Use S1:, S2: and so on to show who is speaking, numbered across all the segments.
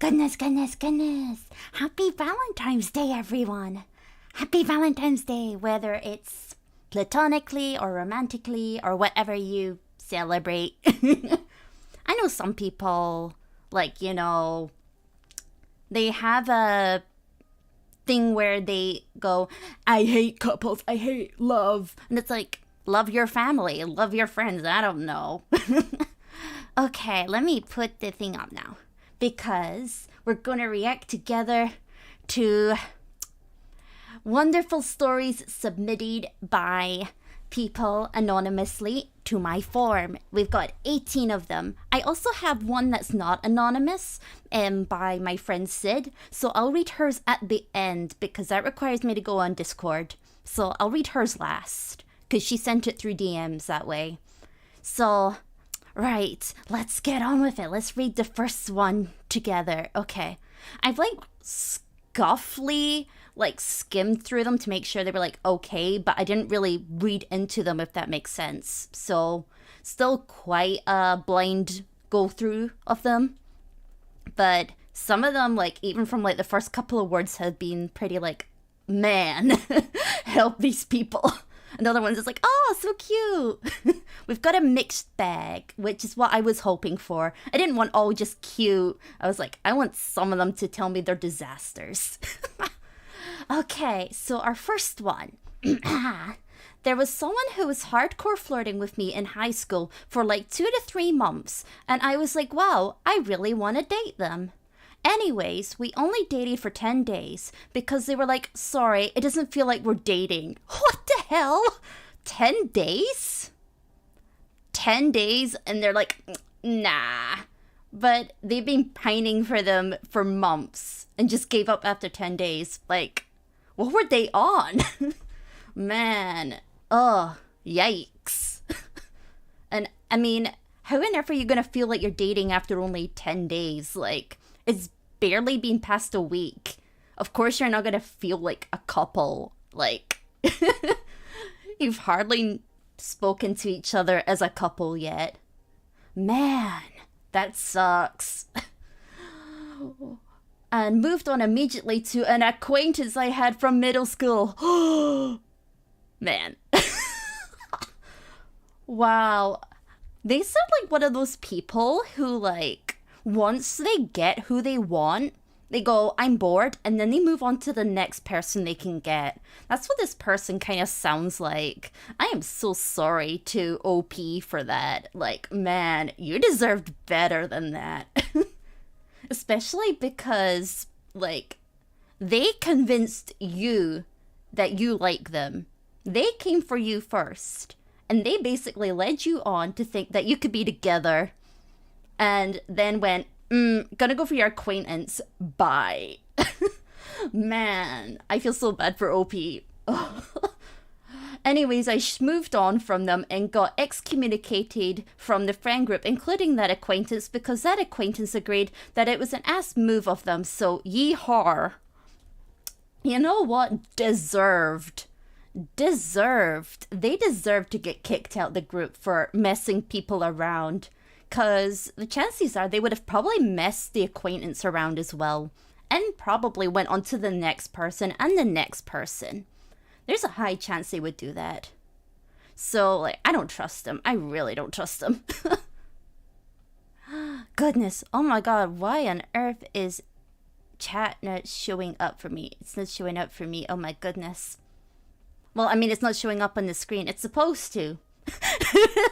S1: Goodness, goodness, goodness. Happy Valentine's Day, everyone. Happy Valentine's Day, whether it's platonically or romantically or whatever you celebrate. I know some people, like, they have a thing where they go, I hate couples, I hate love. And it's like, love your family, love your friends, I don't know. Okay, let me put the thing up now. Because we're gonna react together to wonderful stories submitted by people anonymously to my form. We've got 18 of them. I also have one that's not anonymous by my friend Sid. So I'll read hers at the end because that requires me to go on Discord. So I'll read hers last because she sent it through DMs that way. So, right, let's get on with it. Let's read the first one together. Okay. I've scuffly skimmed through them to make sure they were okay, but I didn't really read into them, if that makes sense. So still quite a blind go through of them, but some of them even from the first couple of words have been pretty man, help these people. And the other ones is oh, so cute. We've got a mixed bag, which is what I was hoping for. I didn't want all just cute. I was I want some of them to tell me they're disasters. Okay, so our first one. There was someone who was hardcore flirting with me in high school for 2 to 3 months, and I was wow, I really want to date them. Anyways, we only dated for 10 days because they were sorry, it doesn't feel like we're dating. What the hell? 10 days? 10 days and they're nah. But they've been pining for them for months and just gave up after 10 days. What were they on? Man. Oh, yikes. And I mean, how on earth are you gonna feel you're dating after only 10 days? It's barely been past a week. Of course you're not gonna feel like a couple. You've hardly spoken to each other as a couple yet. Man, that sucks. And moved on immediately to an acquaintance I had from middle school. Man. Wow. They sound like one of those people who once they get who they want, they go, I'm bored, and then they move on to the next person they can get. That's what this person kind of sounds like. I am so sorry to OP for that. Man, you deserved better than that. Especially because, they convinced you that you like them. They came for you first. And they basically led you on to think that you could be together. And then went, gonna go for your acquaintance. Bye. Man, I feel so bad for OP. Anyways, I moved on from them and got excommunicated from the friend group, including that acquaintance, because that acquaintance agreed that it was an ass move of them, so yee-haw. You know what? Deserved. They deserved to get kicked out the group for messing people around, because the chances are they would have probably messed the acquaintance around as well, and probably went on to the next person and the next person. There's a high chance they would do that. So, I don't trust them. I really don't trust them. Goodness. Oh my god. Why on earth is chat not showing up for me? It's not showing up for me. Oh my goodness. Well, I mean, it's not showing up on the screen. It's supposed to.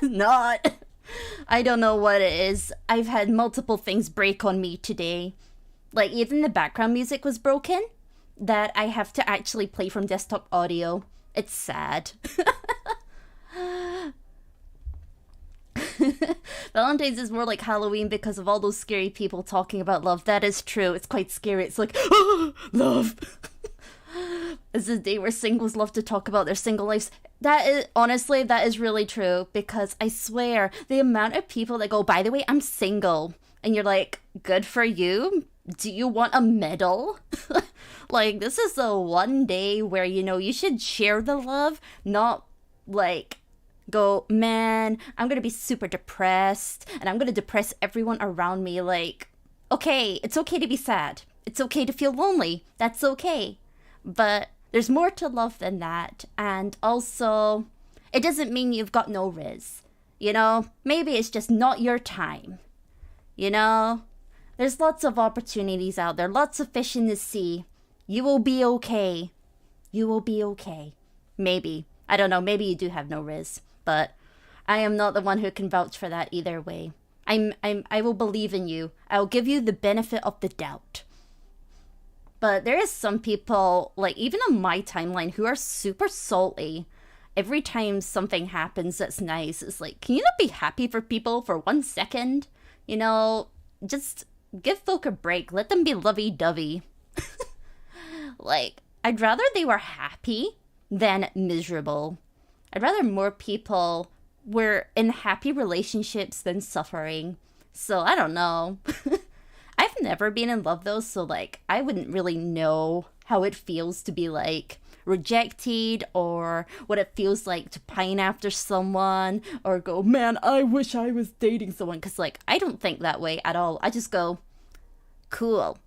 S1: Not. I don't know what it is. I've had multiple things break on me today. Even the background music was broken. That I have to actually play from desktop audio. It's sad. Valentine's is more like Halloween because of all those scary people talking about love. That is true. It's quite scary. It's oh, love. It's a day where singles love to talk about their single lives. That is, honestly, that is really true. Because I swear, the amount of people that go, by the way, I'm single. And you're good for you. Do you want a medal? This is the one day where, you should share the love, not, go, man, I'm gonna be super depressed, and I'm gonna depress everyone around me, Okay, it's okay to be sad. It's okay to feel lonely. That's okay. But there's more to love than that. And also, it doesn't mean you've got no riz. You know, maybe it's just not your time. You know, there's lots of opportunities out there, lots of fish in the sea. You will be okay. You will be okay. Maybe. I don't know, maybe you do have no riz. But I am not the one who can vouch for that either way. I will believe in you. I will give you the benefit of the doubt. But there is some people, like even on my timeline, who are super salty. Every time something happens that's nice, it's like, can you not be happy for people for 1 second? You know, just give folk a break. Let them be lovey-dovey. Like, I'd rather they were happy than miserable. I'd rather more people were in happy relationships than suffering. So, I don't know. I've never been in love though, so like, I wouldn't really know how it feels to be like rejected or what it feels like to pine after someone or go, man, I wish I was dating someone. Because like, I don't think that way at all. I just go, cool.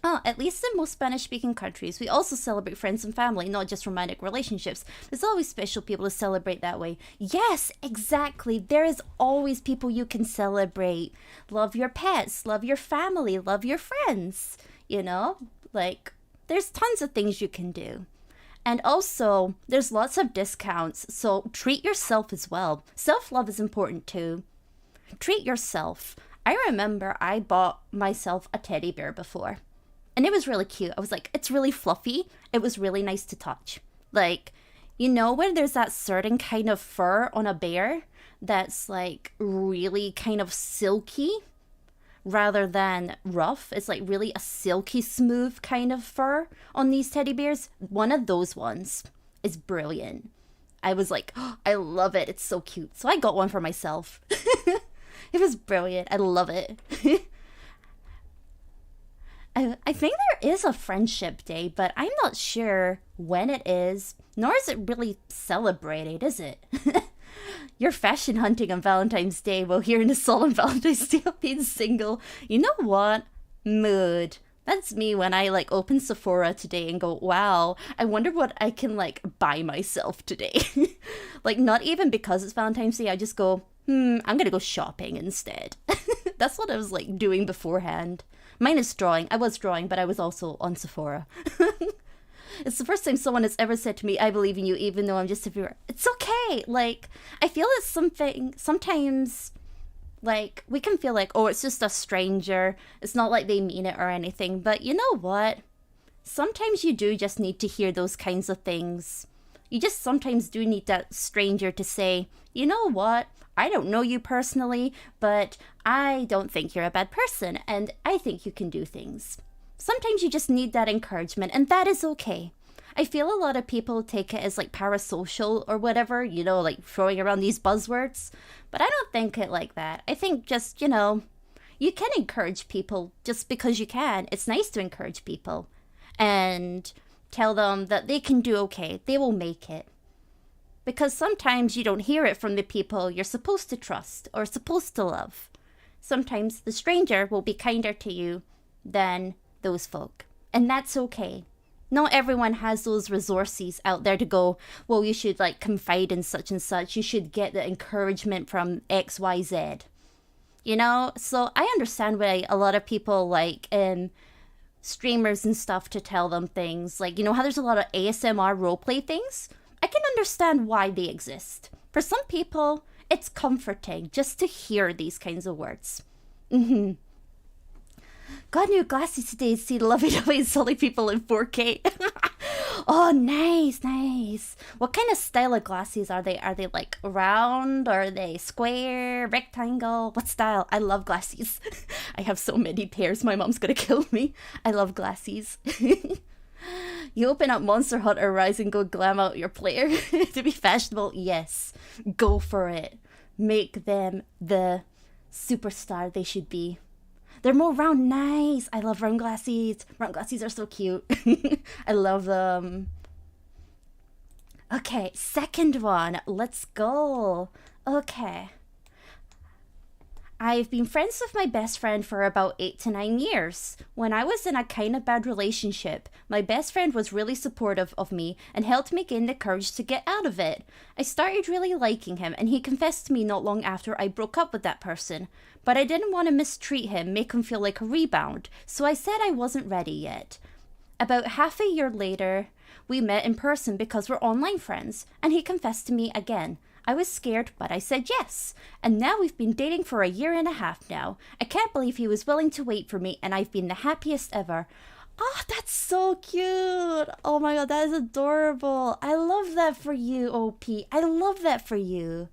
S1: Oh, at least in most Spanish-speaking countries, we also celebrate friends and family, not just romantic relationships. There's always special people to celebrate that way. Yes, exactly. There is always people you can celebrate. Love your pets, love your family, love your friends. You know, like, there's tons of things you can do. And also, there's lots of discounts, so treat yourself as well. Self-love is important too. Treat yourself. I remember I bought myself a teddy bear before. And it was really cute. I was like, it's really fluffy. It was really nice to touch. Like, you know when there's that certain kind of fur on a bear that's like really kind of silky rather than rough? It's like really a silky smooth kind of fur on these teddy bears. One of those ones is brilliant. I was like, oh, I love it. It's so cute. So I got one for myself. It was brilliant. I love it. I think there is a friendship day, but I'm not sure when it is, nor is it really celebrated, is it? You're fashion hunting on Valentine's Day while here in the solemn Valentine's Day of being single. You know what? Mood. That's me when I like open Sephora today and go, wow, I wonder what I can like buy myself today. Like not even because it's Valentine's Day, I just go, I'm gonna go shopping instead. That's what I was like doing beforehand. Mine is drawing. I was drawing, but I was also on Sephora. It's the first time someone has ever said to me, I believe in you, even though I'm just a viewer. It's okay. Like, I feel it's something, sometimes, like, we can feel like, oh, it's just a stranger. It's not like they mean it or anything. But you know what? Sometimes you do just need to hear those kinds of things. You just sometimes do need that stranger to say, you know what? I don't know you personally, but I don't think you're a bad person, and I think you can do things. Sometimes you just need that encouragement, and that is okay. I feel a lot of people take it as like parasocial or whatever, you know, like throwing around these buzzwords, but I don't think it like that. I think just, you know, you can encourage people just because you can. It's nice to encourage people and tell them that they can do okay. They will make it. Because sometimes you don't hear it from the people you're supposed to trust or supposed to love. Sometimes the stranger will be kinder to you than those folk. And that's okay. Not everyone has those resources out there to go, well, you should like confide in such and such. You should get the encouragement from XYZ. You know? So I understand why a lot of people like streamers and stuff to tell them things. Like, you know how there's a lot of ASMR roleplay things? I can understand why they exist. For some people, it's comforting just to hear these kinds of words. Got new glasses today to see lovey-dovey and silly people in 4K. Oh, nice, nice. What kind of style of glasses are they? Are they like round? Or are they square, rectangle? What style? I love glasses. I have so many pairs. My mom's gonna kill me. I love glasses. You open up Monster Hunter Rise and go glam out your player to be fashionable? Yes. Go for it. Make them the superstar they should be. They're more round. Nice. I love round glasses. Round glasses are so cute. I love them. Okay, second one. Let's go. Okay. I've been friends with my best friend for about 8 to 9 years. When I was in a kind of bad relationship, my best friend was really supportive of me and helped me gain the courage to get out of it. I started really liking him, and he confessed to me not long after I broke up with that person. But I didn't want to mistreat him, make him feel like a rebound, so I said I wasn't ready yet. About half a year later, we met in person because we're online friends, and he confessed to me again. I was scared, but I said yes. And now we've been dating for a year and a half now. I can't believe he was willing to wait for me, and I've been the happiest ever. Oh, that's so cute. Oh my god, that is adorable. I love that for you, OP. I love that for you.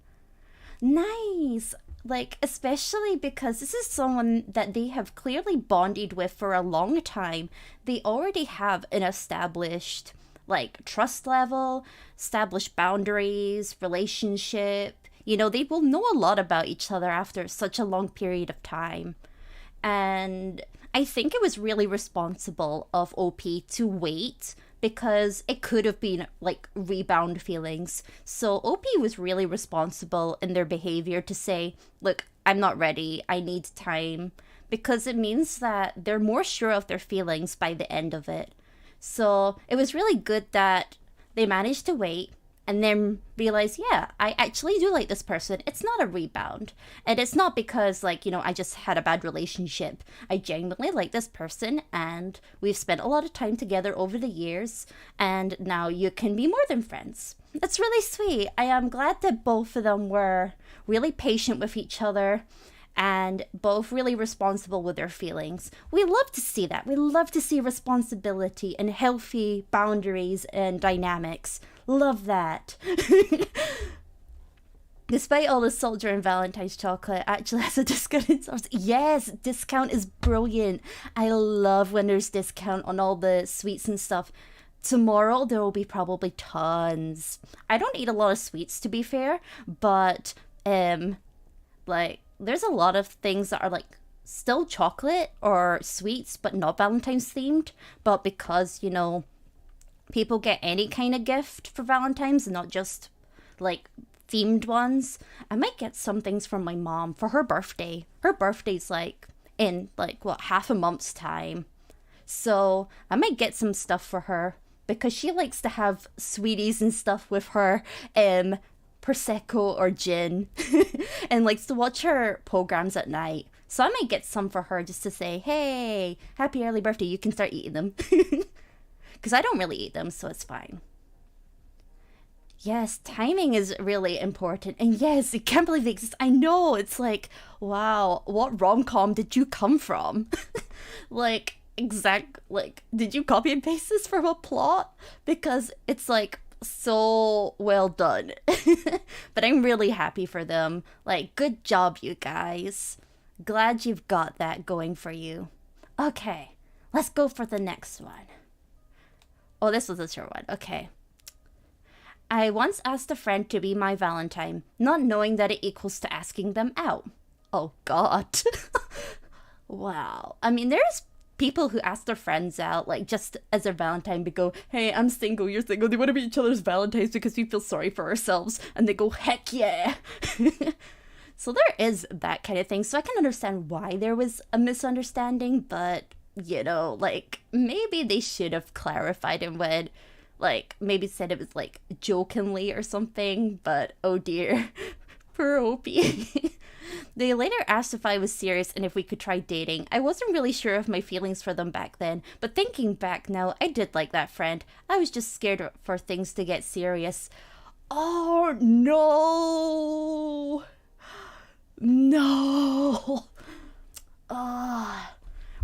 S1: Nice. Like, especially because this is someone that they have clearly bonded with for a long time. They already have an established like trust level, established boundaries, relationship. You know, they will know a lot about each other after such a long period of time. And I think it was really responsible of OP to wait because it could have been like rebound feelings. So OP was really responsible in their behavior to say, look, I'm not ready. I need time. Because it means that they're more sure of their feelings by the end of it. So it was really good that they managed to wait and then realize, yeah, I actually do like this person. It's not a rebound. And it's not because, like, you know, I just had a bad relationship. I genuinely like this person and we've spent a lot of time together over the years. And now you can be more than friends. That's really sweet. I am glad that both of them were really patient with each other and both really responsible with their feelings. We love to see that. We love to see responsibility and healthy boundaries and dynamics. Love that. Despite all the soldier and Valentine's chocolate, actually has a discount in stores. Yes, discount is brilliant. I love when there's discount on all the sweets and stuff. Tomorrow there will be probably tons. I don't eat a lot of sweets, to be fair, but like there's a lot of things that are like still chocolate or sweets but not Valentine's themed, but because, you know, people get any kind of gift for Valentine's and not just like themed ones, I might get some things from my mom for her birthday. Her birthday's like in like what, half a month's time, so I might get some stuff for her because she likes to have sweeties and stuff with her Prosecco or gin and likes to watch her programs at night. So I might get some for her just to say, hey, happy early birthday, you can start eating them. Because I don't really eat them, so it's fine. Yes, timing is really important. And yes, I can't believe they exist. I know, it's like, wow, what rom-com did you come from? Like, did you copy and paste this from a plot? Because it's like, so well done. But I'm really happy for them. Like, good job, you guys. Glad you've got that going for you. Okay, let's go for the next one. Oh, this was a short one. Okay. I once asked a friend to be my Valentine, not knowing that it equals to asking them out. Oh god. Wow. I mean, there's people who ask their friends out, like, just as their Valentine, but go, hey, I'm single, you're single, they want to be each other's Valentines because we feel sorry for ourselves, and they go, heck yeah. So there is that kind of thing, so I can understand why there was a misunderstanding, but, you know, like, maybe they should have clarified and went, like, maybe said it was, like, jokingly or something, but, oh dear, poor Opie. They later asked if I was serious and if we could try dating. I wasn't really sure of my feelings for them back then, but thinking back now, I did like that friend. I was just scared for things to get serious. Oh, no. No. Oh.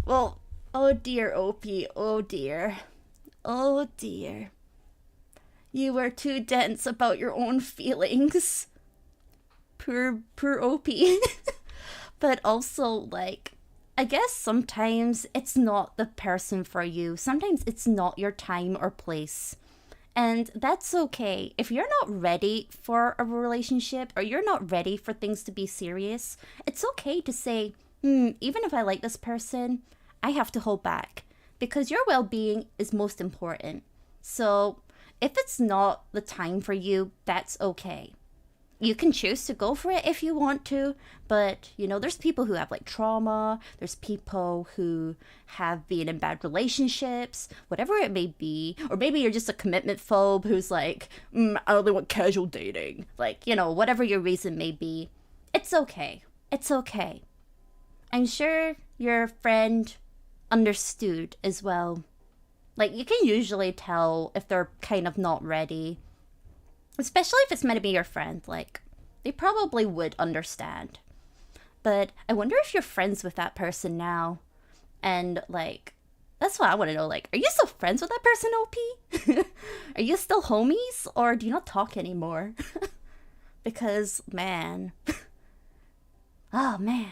S1: Well, oh dear, Opie. Oh dear. Oh dear. You were too dense about your own feelings. Poor Opie. But also, like, I guess sometimes it's not the person for you. Sometimes it's not your time or place. And that's okay. If you're not ready for a relationship or you're not ready for things to be serious, it's okay to say, even if I like this person, I have to hold back. Because your well-being is most important. So if it's not the time for you, that's okay. You can choose to go for it if you want to, but you know, there's people who have like trauma, there's people who have been in bad relationships, whatever it may be, or maybe you're just a commitment phobe who's like, I only want casual dating. Like, you know, whatever your reason may be, it's okay. It's okay. I'm sure your friend understood as well. Like, you can usually tell if they're kind of not ready. Especially if it's meant to be your friend, like, they probably would understand. But I wonder if you're friends with that person now. And, like, that's what I want to know. Like, are you still friends with that person, OP? Are you still homies? Or do you not talk anymore? Because, man. Oh, man.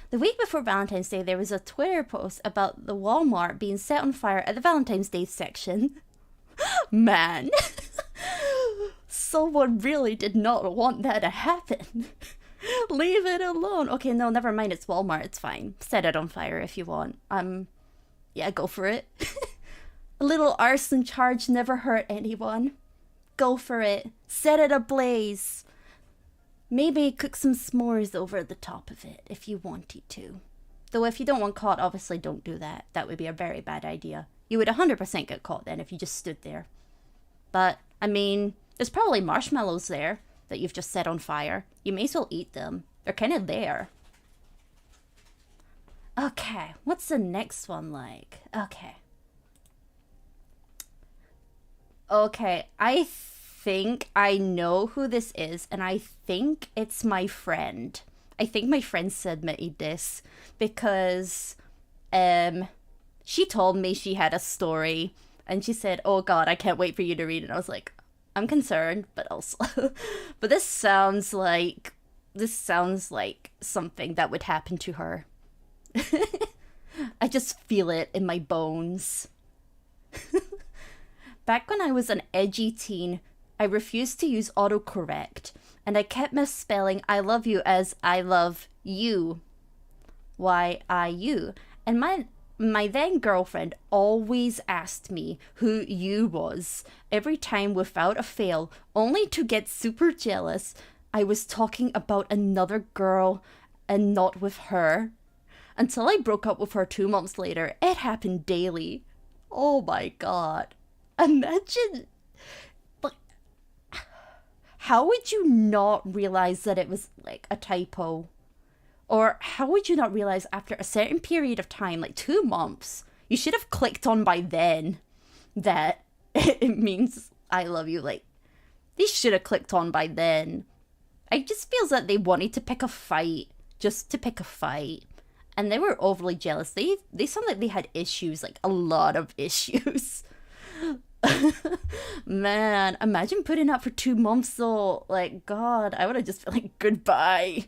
S1: The week before Valentine's Day, there was a Twitter post about the Walmart being set on fire at the Valentine's Day section. Man. Someone really did not want that to happen. Leave it alone. Okay, no, never mind. It's Walmart. It's fine. Set it on fire if you want. Yeah, go for it. A little arson charge never hurt anyone. Go for it. Set it ablaze. Maybe cook some s'mores over the top of it if you wanted to. Though if you don't want caught, obviously don't do that. That would be a very bad idea. You would 100% get caught then if you just stood there. But, I mean, there's probably marshmallows there that you've just set on fire. You may as well eat them. They're kind of there. Okay, what's the next one like? Okay, I think I know who this is, and I think it's my friend. I think my friend submitted this because she told me she had a story, and she said, oh god, I can't wait for you to read it. And I was like, I'm concerned, but also but this sounds like something that would happen to her. I just feel it in my bones. Back when I was an edgy teen, I refused to use autocorrect, and I kept misspelling I love you as I love you. Y-I-U. And my then girlfriend always asked me who you was every time without a fail, only to get super jealous I was talking about another girl and not with her. Until I broke up with her 2 months later, it happened daily. Oh my god. Imagine, like, how would you not realize that it was, like, a typo? Or how would you not realize after a certain period of time, like 2 months, you should have clicked on by then that it means I love you. Like, they should have clicked on by then. I just feels that they wanted to pick a fight, just to pick a fight. And they were overly jealous. They sound like they had issues, like a lot of issues. Man, imagine putting up for 2 months though. Like, god, I would have just been like, goodbye.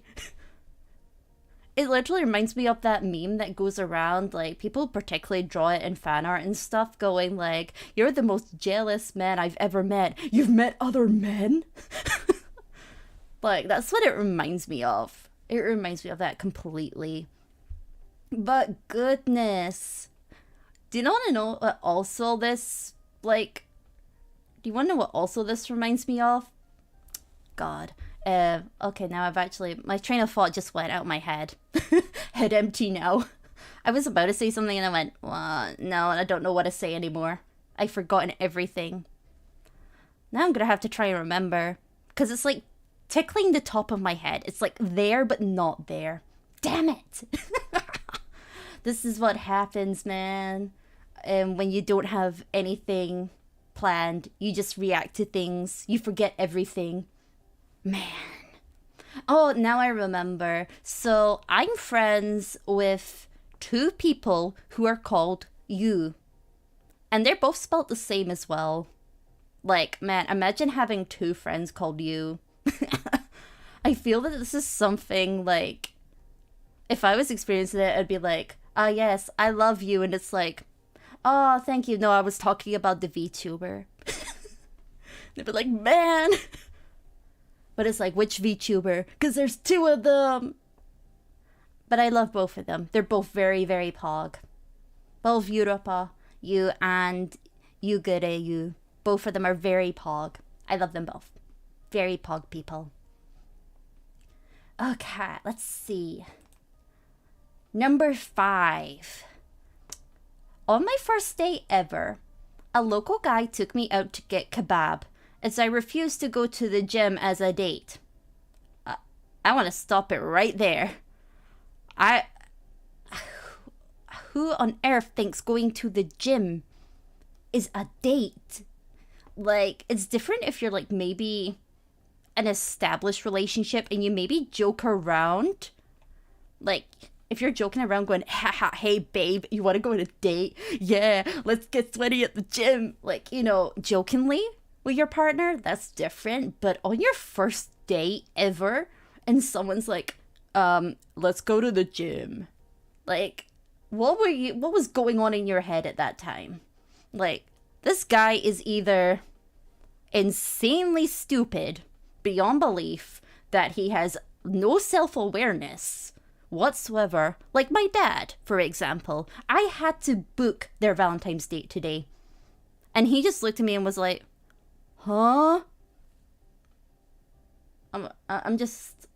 S1: It literally reminds me of that meme that goes around, like, people particularly draw it in fan art and stuff, going like, you're the most jealous man I've ever met. You've met other men? Like, that's what it reminds me of. It reminds me of that completely. But goodness. Do you want to know what also this, like, do you want to know what also this reminds me of? God. Okay, now I've actually, my train of thought just went out my head. Head empty now. I was about to say something and I went, well, no, I don't know what to say anymore. I've forgotten everything. Now I'm gonna have to try and remember. Because it's like tickling the top of my head. It's like there but not there. Damn it! This is what happens, man. When you don't have anything planned, you just react to things. You forget everything. Man. Oh, now I remember. So I'm friends with 2 people who are called you. And they're both spelled the same as well. Like, man, imagine having 2 friends called you. I feel that this is something like, if I was experiencing it, I'd be like, ah, yes, I love you. And it's like, oh, thank you. No, I was talking about the VTuber. They'd be like, man. But it's like, which VTuber? Because there's 2 of them. But I love both of them. They're both very, very pog. Both Europa, you and you. Both of them are very pog. I love them both. Very pog people. Okay, let's see. Number 5. On my first date ever, a local guy took me out to get kebab as I refused to go to the gym as a date. I want to stop it right there. Who on earth thinks going to the gym is a date? Like, it's different if you're like maybe an established relationship and you maybe joke around. Like, if you're joking around going, haha, hey babe, you want to go on a date? Yeah, let's get sweaty at the gym. Like, you know, jokingly with your partner, that's different. But on your first date ever, and someone's like, let's go to the gym. Like, what was going on in your head at that time? Like, this guy is either insanely stupid beyond belief that he has no self-awareness whatsoever. Like my dad, for example. I had to book their Valentine's date today. And he just looked at me and was like, huh? I'm just...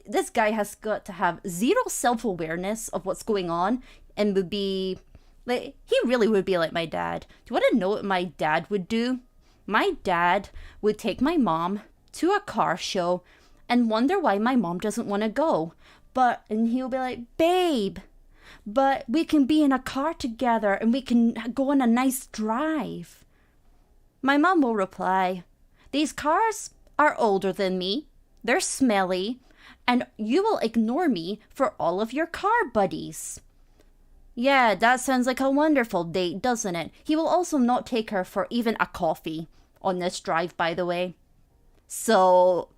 S1: This guy has got to have zero self-awareness of what's going on and would be... Like, he really would be like my dad. Do you want to know what my dad would do? My dad would take my mom to a car show and wonder why my mom doesn't want to go. And he'll be like, babe, but we can be in a car together and we can go on a nice drive. My mom will reply, these cars are older than me, they're smelly, and you will ignore me for all of your car buddies. Yeah, that sounds like a wonderful date, doesn't it? He will also not take her for even a coffee on this drive, by the way. So,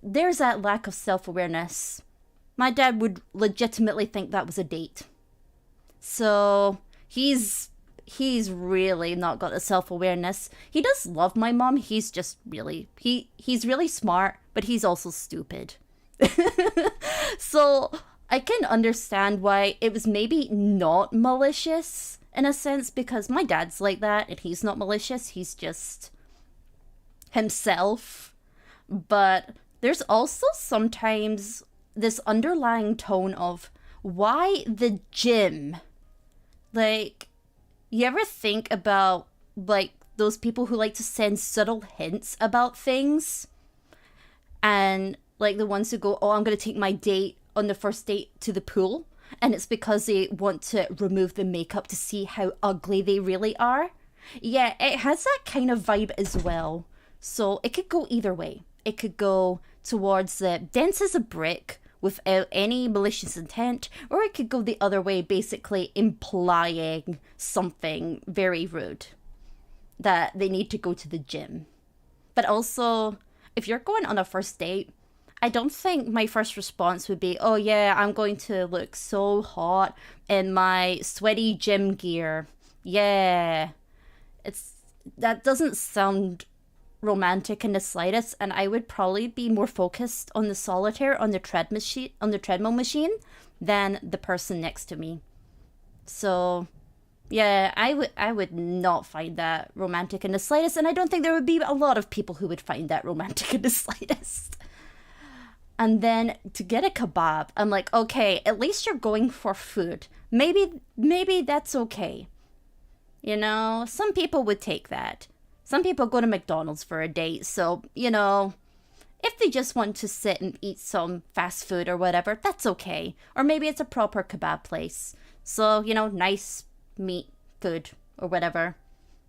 S1: there's that lack of self-awareness. My dad would legitimately think that was a date. So, he's really not got a self-awareness. He does love my mom. He's just really... He's really smart, but he's also stupid. So, I can understand why it was maybe not malicious, in a sense, because my dad's like that, and he's not malicious. He's just himself. But there's also sometimes this underlying tone of, why the gym? Like, you ever think about, like, those people who like to send subtle hints about things? And, like, the ones who go, oh, I'm going to take my date on the first date to the pool. And it's because they want to remove the makeup to see how ugly they really are. Yeah, it has that kind of vibe as well. So it could go either way. It could go towards the dense as a brick without any malicious intent, or it could go the other way, basically implying something very rude, that they need to go to the gym. But also, if you're going on a first date, I don't think my first response would be, oh yeah, I'm going to look so hot in my sweaty gym gear. Yeah. That doesn't sound romantic in the slightest, and I would probably be more focused on the solitaire on the treadmill machine than the person next to me. So yeah, I would not find that romantic in the slightest, and I don't think there would be a lot of people who would find that romantic in the slightest. And then to get a kebab, I'm like, okay, at least you're going for food. Maybe that's okay. You know, some people would take that. Some people go to McDonald's for a date, so, you know, if they just want to sit and eat some fast food or whatever, that's okay. Or maybe it's a proper kebab place. So, you know, nice meat, food, or whatever.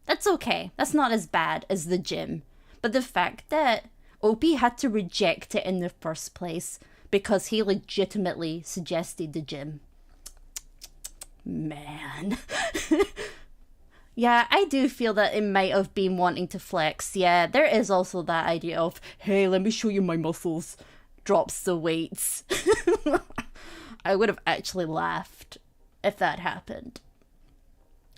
S1: That's okay. That's not as bad as the gym. But the fact that Opie had to reject it in the first place because he legitimately suggested the gym. Man. Yeah, I do feel that it might have been wanting to flex. Yeah, there is also that idea of, hey, let me show you my muscles. Drops the weights. I would have actually laughed if that happened.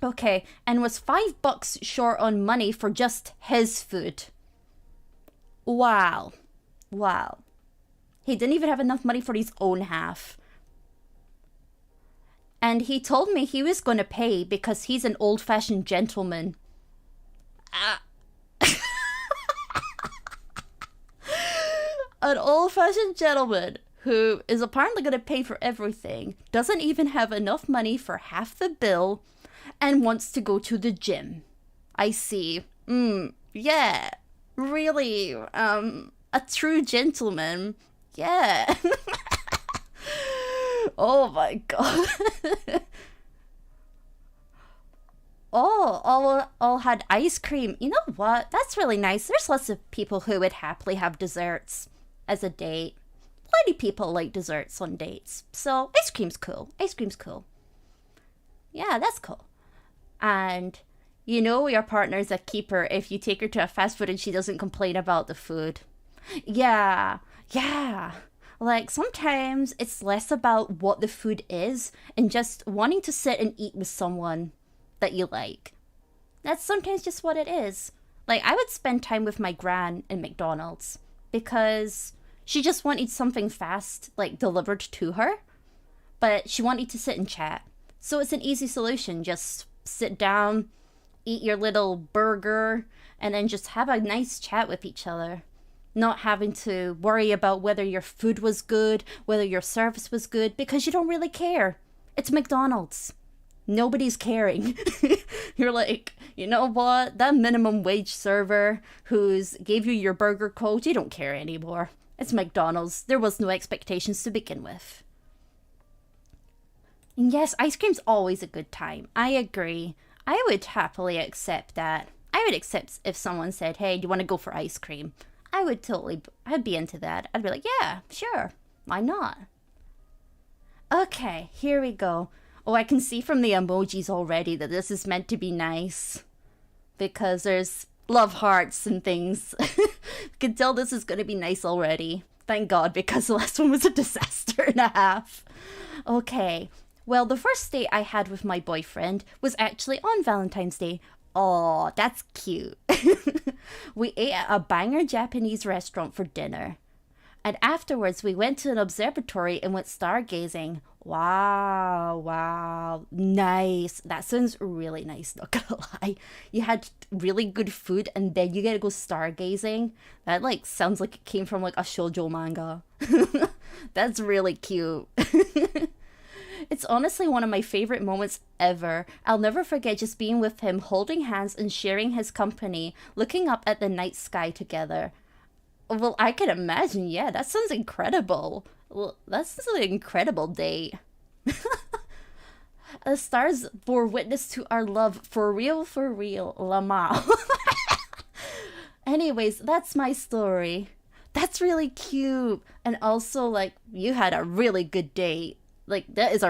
S1: Okay, and was $5 short on money for just his food. Wow. He didn't even have enough money for his own half. And he told me he was going to pay because he's an old-fashioned gentleman. An old-fashioned gentleman who is apparently going to pay for everything, doesn't even have enough money for half the bill, and wants to go to the gym. I see. Yeah. Really, a true gentleman. Yeah. Oh my god. Oh, all had ice cream. You know what? That's really nice. There's lots of people who would happily have desserts as a date. Plenty of people like desserts on dates. So ice cream's cool. Ice cream's cool. Yeah, that's cool. And you know your partner's a keeper if you take her to a fast food and she doesn't complain about the food. Yeah. Like, sometimes it's less about what the food is and just wanting to sit and eat with someone that you like. That's sometimes just what it is. Like, I would spend time with my gran in McDonald's because she just wanted something fast, like, delivered to her. But she wanted to sit and chat. So it's an easy solution. Just sit down, eat your little burger, and then just have a nice chat with each other. Not having to worry about whether your food was good, whether your service was good, because you don't really care. It's McDonald's. Nobody's caring. You're like, you know what? That minimum wage server who's gave you your burger code, you don't care anymore. It's McDonald's. There was no expectations to begin with. And yes, ice cream's always a good time. I agree. I would happily accept that. I would accept if someone said, hey, do you want to go for ice cream? I'd be into that. I'd be like, yeah, sure. Why not? Okay, here we go. Oh, I can see from the emojis already that this is meant to be nice. Because there's love hearts and things. You can tell this is going to be nice already. Thank God, because the last one was a disaster and a half. Okay, well, the first date I had with my boyfriend was actually on Valentine's Day. Oh, that's cute. We ate at a banger Japanese restaurant for dinner. And afterwards, we went to an observatory and went stargazing. Wow. Nice. That sounds really nice, not gonna lie. You had really good food and then you get to go stargazing. That, like, sounds like it came from, like, a shoujo manga. That's really cute. It's honestly one of my favorite moments ever. I'll never forget just being with him, holding hands and sharing his company, looking up at the night sky together. Well, I can imagine, yeah, that sounds incredible. Well, that's an incredible date. The stars bore witness to our love, for real, Lama. Anyways, that's my story. That's really cute. And also, like, you had a really good date. Like, that is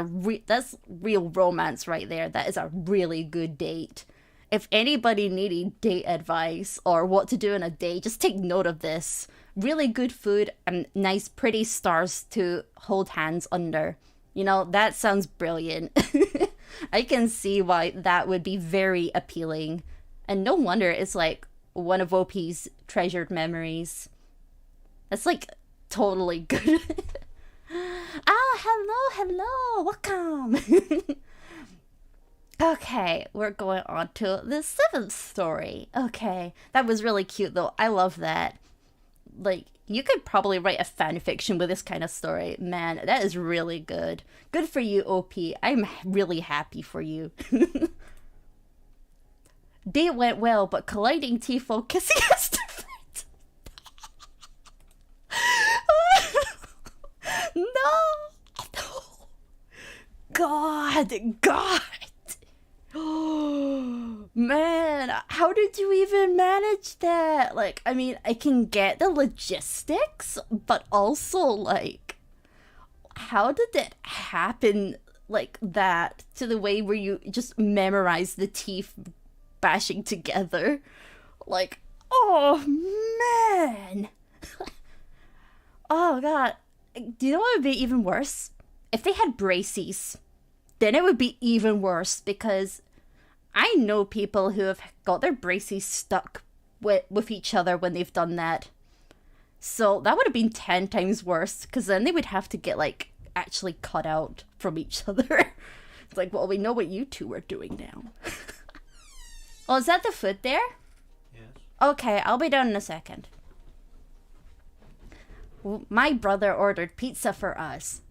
S1: that's real romance right there. That is a really good date. If anybody needed date advice or what to do on a date, just take note of this. Really good food and nice pretty stars to hold hands under. You know, that sounds brilliant. I can see why that would be very appealing. And no wonder it's like one of OP's treasured memories. That's like totally good. Hello, welcome. Okay, we're going on to the 7th story. Okay, that was really cute though. I love that. Like, you could probably write a fan fiction with this kind of story. Man, that is really good. Good for you, OP. I'm really happy for you. Date went well, but colliding teeth while kissing is different. No. God. Man, how did you even manage that? Like, I mean, I can get the logistics, but also, like, how did it happen like that to the way where you just memorize the teeth bashing together? Like, oh, man. Oh, God. Do you know what would be even worse? If they had braces, then it would be even worse because I know people who have got their braces stuck with each other when they've done that. So that would have been 10 times worse because then they would have to get, like, actually cut out from each other. It's like, well, we know what you two are doing now. Oh, is that the food there?
S2: Yes.
S1: Okay, I'll be down in a second. My brother ordered pizza for us.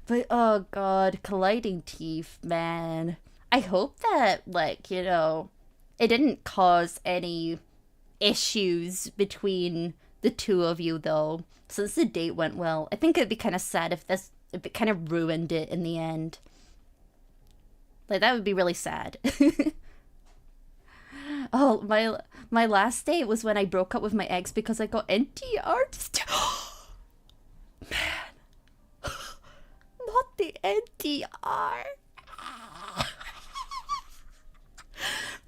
S1: But oh god, colliding teeth, man. I hope that, like, you know, it didn't cause any issues between the two of you, though. Since the date went well, I think it'd be kind of sad if it kind of ruined it in the end. Like, that would be really sad. Oh, my last date was when I broke up with my ex because I got NTR. Man. Not the NTR.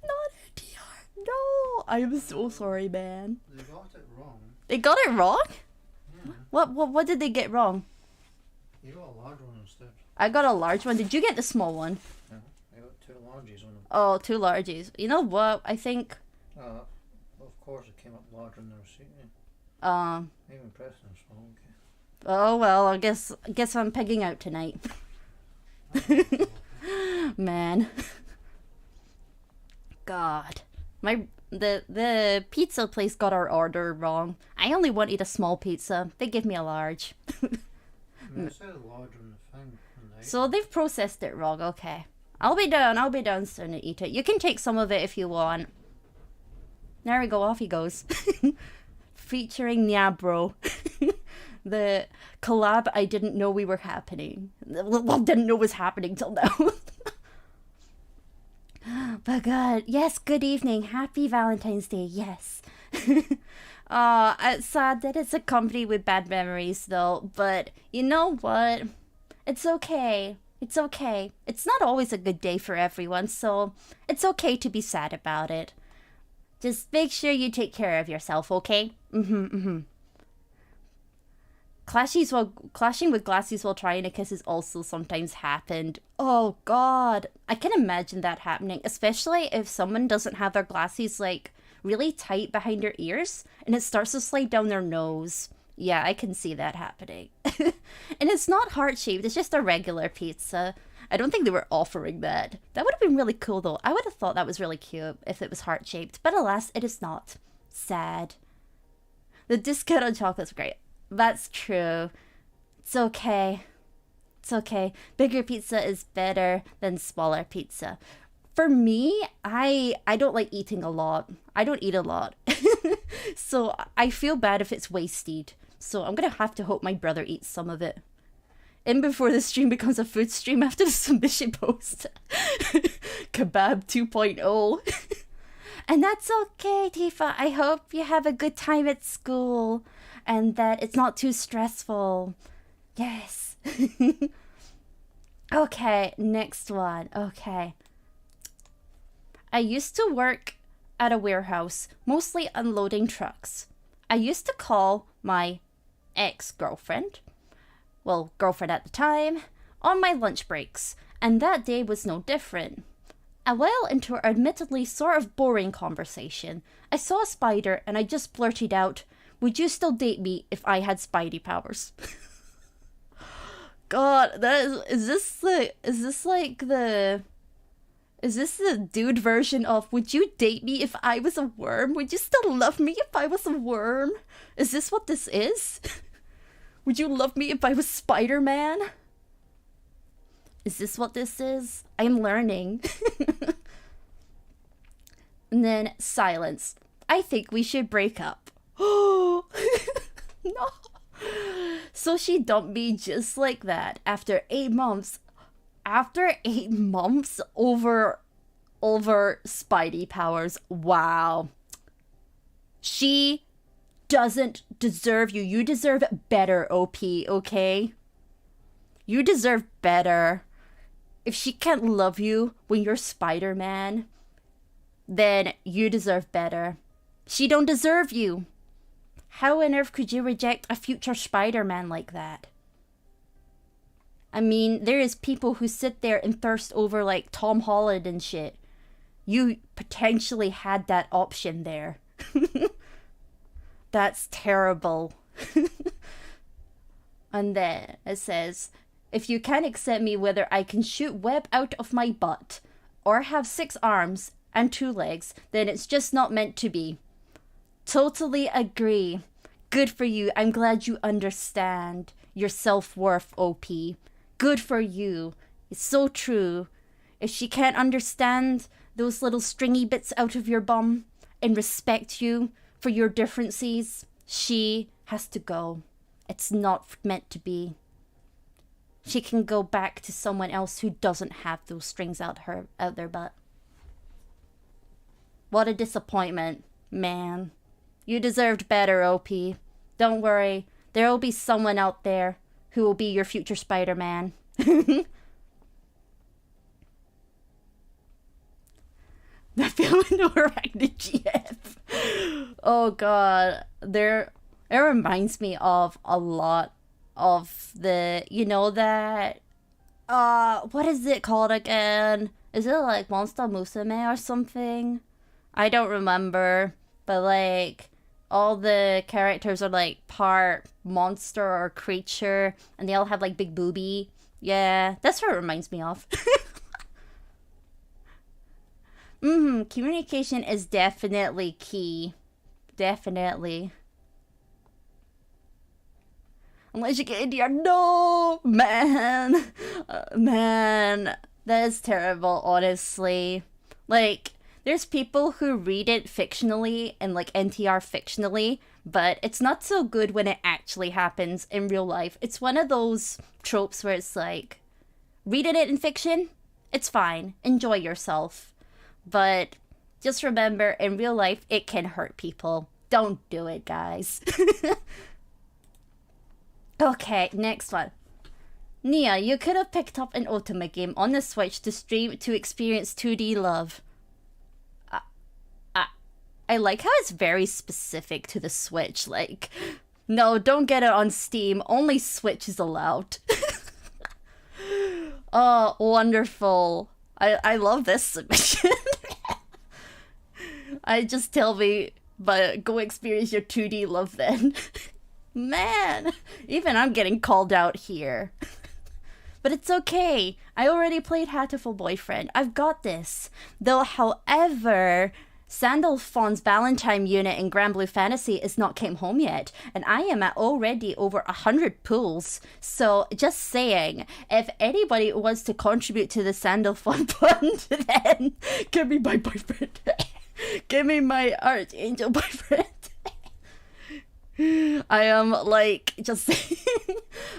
S1: Not NTR. No. I'm so sorry, man.
S2: They got it wrong.
S1: They got it wrong?
S2: Yeah.
S1: What did they get wrong?
S2: You got a large one instead.
S1: I got a large one. Did you get the small one?
S2: Yeah. I got 2 larges on them.
S1: Oh, 2 larges. You know what? I think...
S2: Of course it came up larger in the receipt. Even pressing is wrong. Okay.
S1: Oh well, I guess I'm pegging out tonight. Man. God. The pizza place got our order wrong. I only wanted a small pizza. They gave me a large.
S2: I mean, it said larger on the thing.
S1: So they've processed it wrong, okay. I'll be down soon to eat it. You can take some of it if you want. There we go, off he goes. Featuring Nia Bro. The collab I didn't know we were happening. Well, didn't know was happening till now. But God, yes, good evening. Happy Valentine's Day, yes. It's sad that it's a company with bad memories though, but you know what? It's okay. It's okay. It's not always a good day for everyone, so it's okay to be sad about it. Just make sure you take care of yourself, okay? Clashing with glasses while trying to kiss is also sometimes happened. Oh god, I can imagine that happening, especially if someone doesn't have their glasses like really tight behind their ears and it starts to slide down their nose. Yeah, I can see that happening. And it's not heart-shaped, it's just a regular pizza. I don't think they were offering that. That would have been really cool though. I would have thought that was really cute if it was heart-shaped, but alas, it is not. Sad. The discount on chocolate's great. That's true. It's okay. It's okay. Bigger pizza is better than smaller pizza. For me, I don't like eating a lot. I don't eat a lot. So I feel bad if it's wasted. So I'm going to have to hope my brother eats some of it. In before the stream becomes a food stream after the submission post. Kebab 2.0. And that's okay, Tifa. I hope you have a good time at school. And that it's not too stressful. Yes. Okay, next one. Okay. I used to work at a warehouse, mostly unloading trucks. I used to call my ex-girlfriend, well, girlfriend at the time, on my lunch breaks, and that day was no different. A while into our admittedly sort of boring conversation, I saw a spider and I just blurted out, "Would you still date me if I had Spidey powers?" God, is this the dude version of "Would you date me if I was a worm? Would you still love me if I was a worm?" Is this what this is? Would you love me if I was Spider-Man? Is this what this is? I'm learning. And then silence. I think we should break up. Oh no. So she dumped me just like that after 8 months. After 8 months over Spidey powers. Wow. She doesn't deserve you. You deserve better, OP, okay? You deserve better. If she can't love you when you're Spider-Man, then you deserve better. She don't deserve you. How on earth could you reject a future Spider-Man like that? I mean, there is people who sit there and thirst over like Tom Holland and shit. You potentially had that option there. That's terrible. And then it says, if you can't accept me whether I can shoot web out of my butt or have 6 arms and 2 legs, then it's just not meant to be. Totally agree. Good for you. I'm glad you understand your self-worth, OP. Good for you. It's so true. If she can't understand those little stringy bits out of your bum and respect you for your differences, she has to go. It's not meant to be. She can go back to someone else who doesn't have those strings out their butt. What a disappointment, man. You deserved better, OP. Don't worry, there will be someone out there who will be your future Spider-Man. The film no arachnid GF. Oh god, it reminds me of a lot of the, you know, that what is it called again? Is it like Monster Musume or something? I don't remember, but like all the characters are like part monster or creature, and they all have like big boobie. Yeah, that's what it reminds me of. Communication is definitely key. Definitely. Unless you get into your... No! Man! Man. That is terrible, honestly. Like, there's people who read it fictionally and, like, NTR fictionally, but it's not so good when it actually happens in real life. It's one of those tropes where it's like, reading it in fiction, it's fine. Enjoy yourself. But just remember, in real life, it can hurt people. Don't do it, guys. Okay, next one. Nia, you could have picked up an Ultimate game on the Switch to stream to experience 2D love. I like how it's very specific to the Switch. Like, no, don't get it on Steam. Only Switch is allowed. Oh, wonderful. I love this submission. I just tell me, but go experience your 2D love then. Man, even I'm getting called out here. But it's okay. I already played Hatoful Boyfriend. I've got this. Though, however, Sandalphon's Valentine unit in Grand Blue Fantasy is not came home yet, and I am at already over 100 pulls. So, just saying, if anybody wants to contribute to the Sandalphon fund, then give me my boyfriend. Give me my Archangel boyfriend. I am like just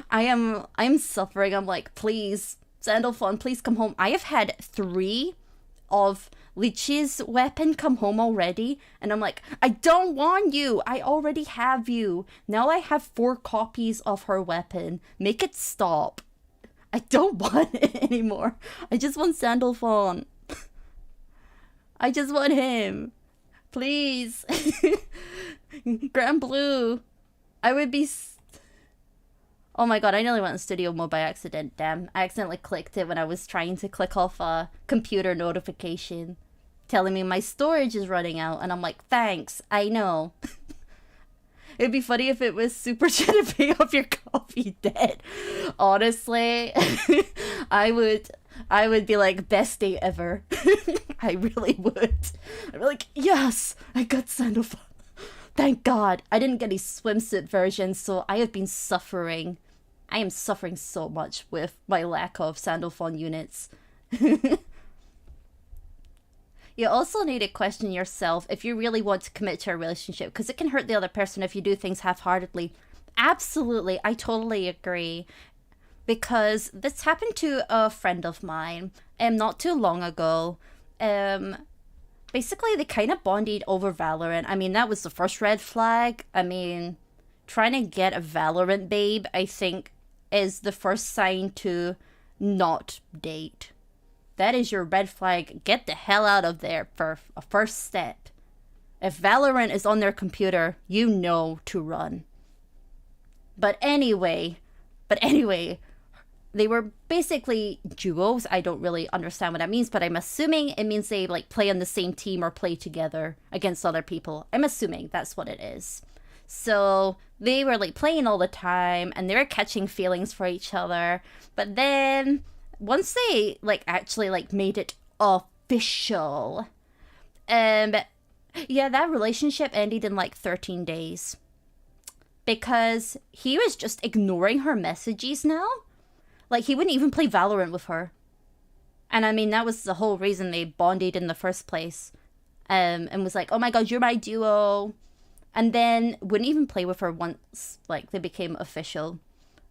S1: I'm suffering. I'm like, please, Sandalphon, please come home. I have had 3 of Lychee's weapon come home already, and I'm like, I don't want you. I already have you. Now I have 4 copies of her weapon. Make it stop. I don't want it anymore. I just want Sandalphon. I just want him. Please. Grand Blue. I would be... Oh my god, I nearly went in studio mode by accident. Damn. I accidentally clicked it when I was trying to click off a computer notification telling me my storage is running out. And I'm like, thanks. I know. It'd be funny if it was super chat to pay off your coffee debt. Honestly, I would be like, best day ever. I really would. I'd be like, yes, I got Sandalphon. Thank God. I didn't get a swimsuit version, so I have been suffering. I am suffering so much with my lack of Sandalphon units. You also need to question yourself if you really want to commit to a relationship, because it can hurt the other person if you do things half-heartedly. Absolutely, I totally agree. Because this happened to a friend of mine not too long ago. Basically, they kind of bonded over Valorant. I mean, that was the first red flag. I mean, trying to get a Valorant babe, I think, is the first sign to not date. That is your red flag. Get the hell out of there for a first step. If Valorant is on their computer, you know to run. But anyway, they were basically duos. I don't really understand what that means, but I'm assuming it means they like play on the same team or play together against other people. I'm assuming that's what it is. So they were like playing all the time and they were catching feelings for each other. But then once they like actually like made it official, yeah, that relationship ended in like 13 days. because he was just ignoring her messages now. Like, he wouldn't even play Valorant with her. And I mean, that was the whole reason they bonded in the first place. And was like, oh my god, you're my duo. And then wouldn't even play with her once, like, they became official.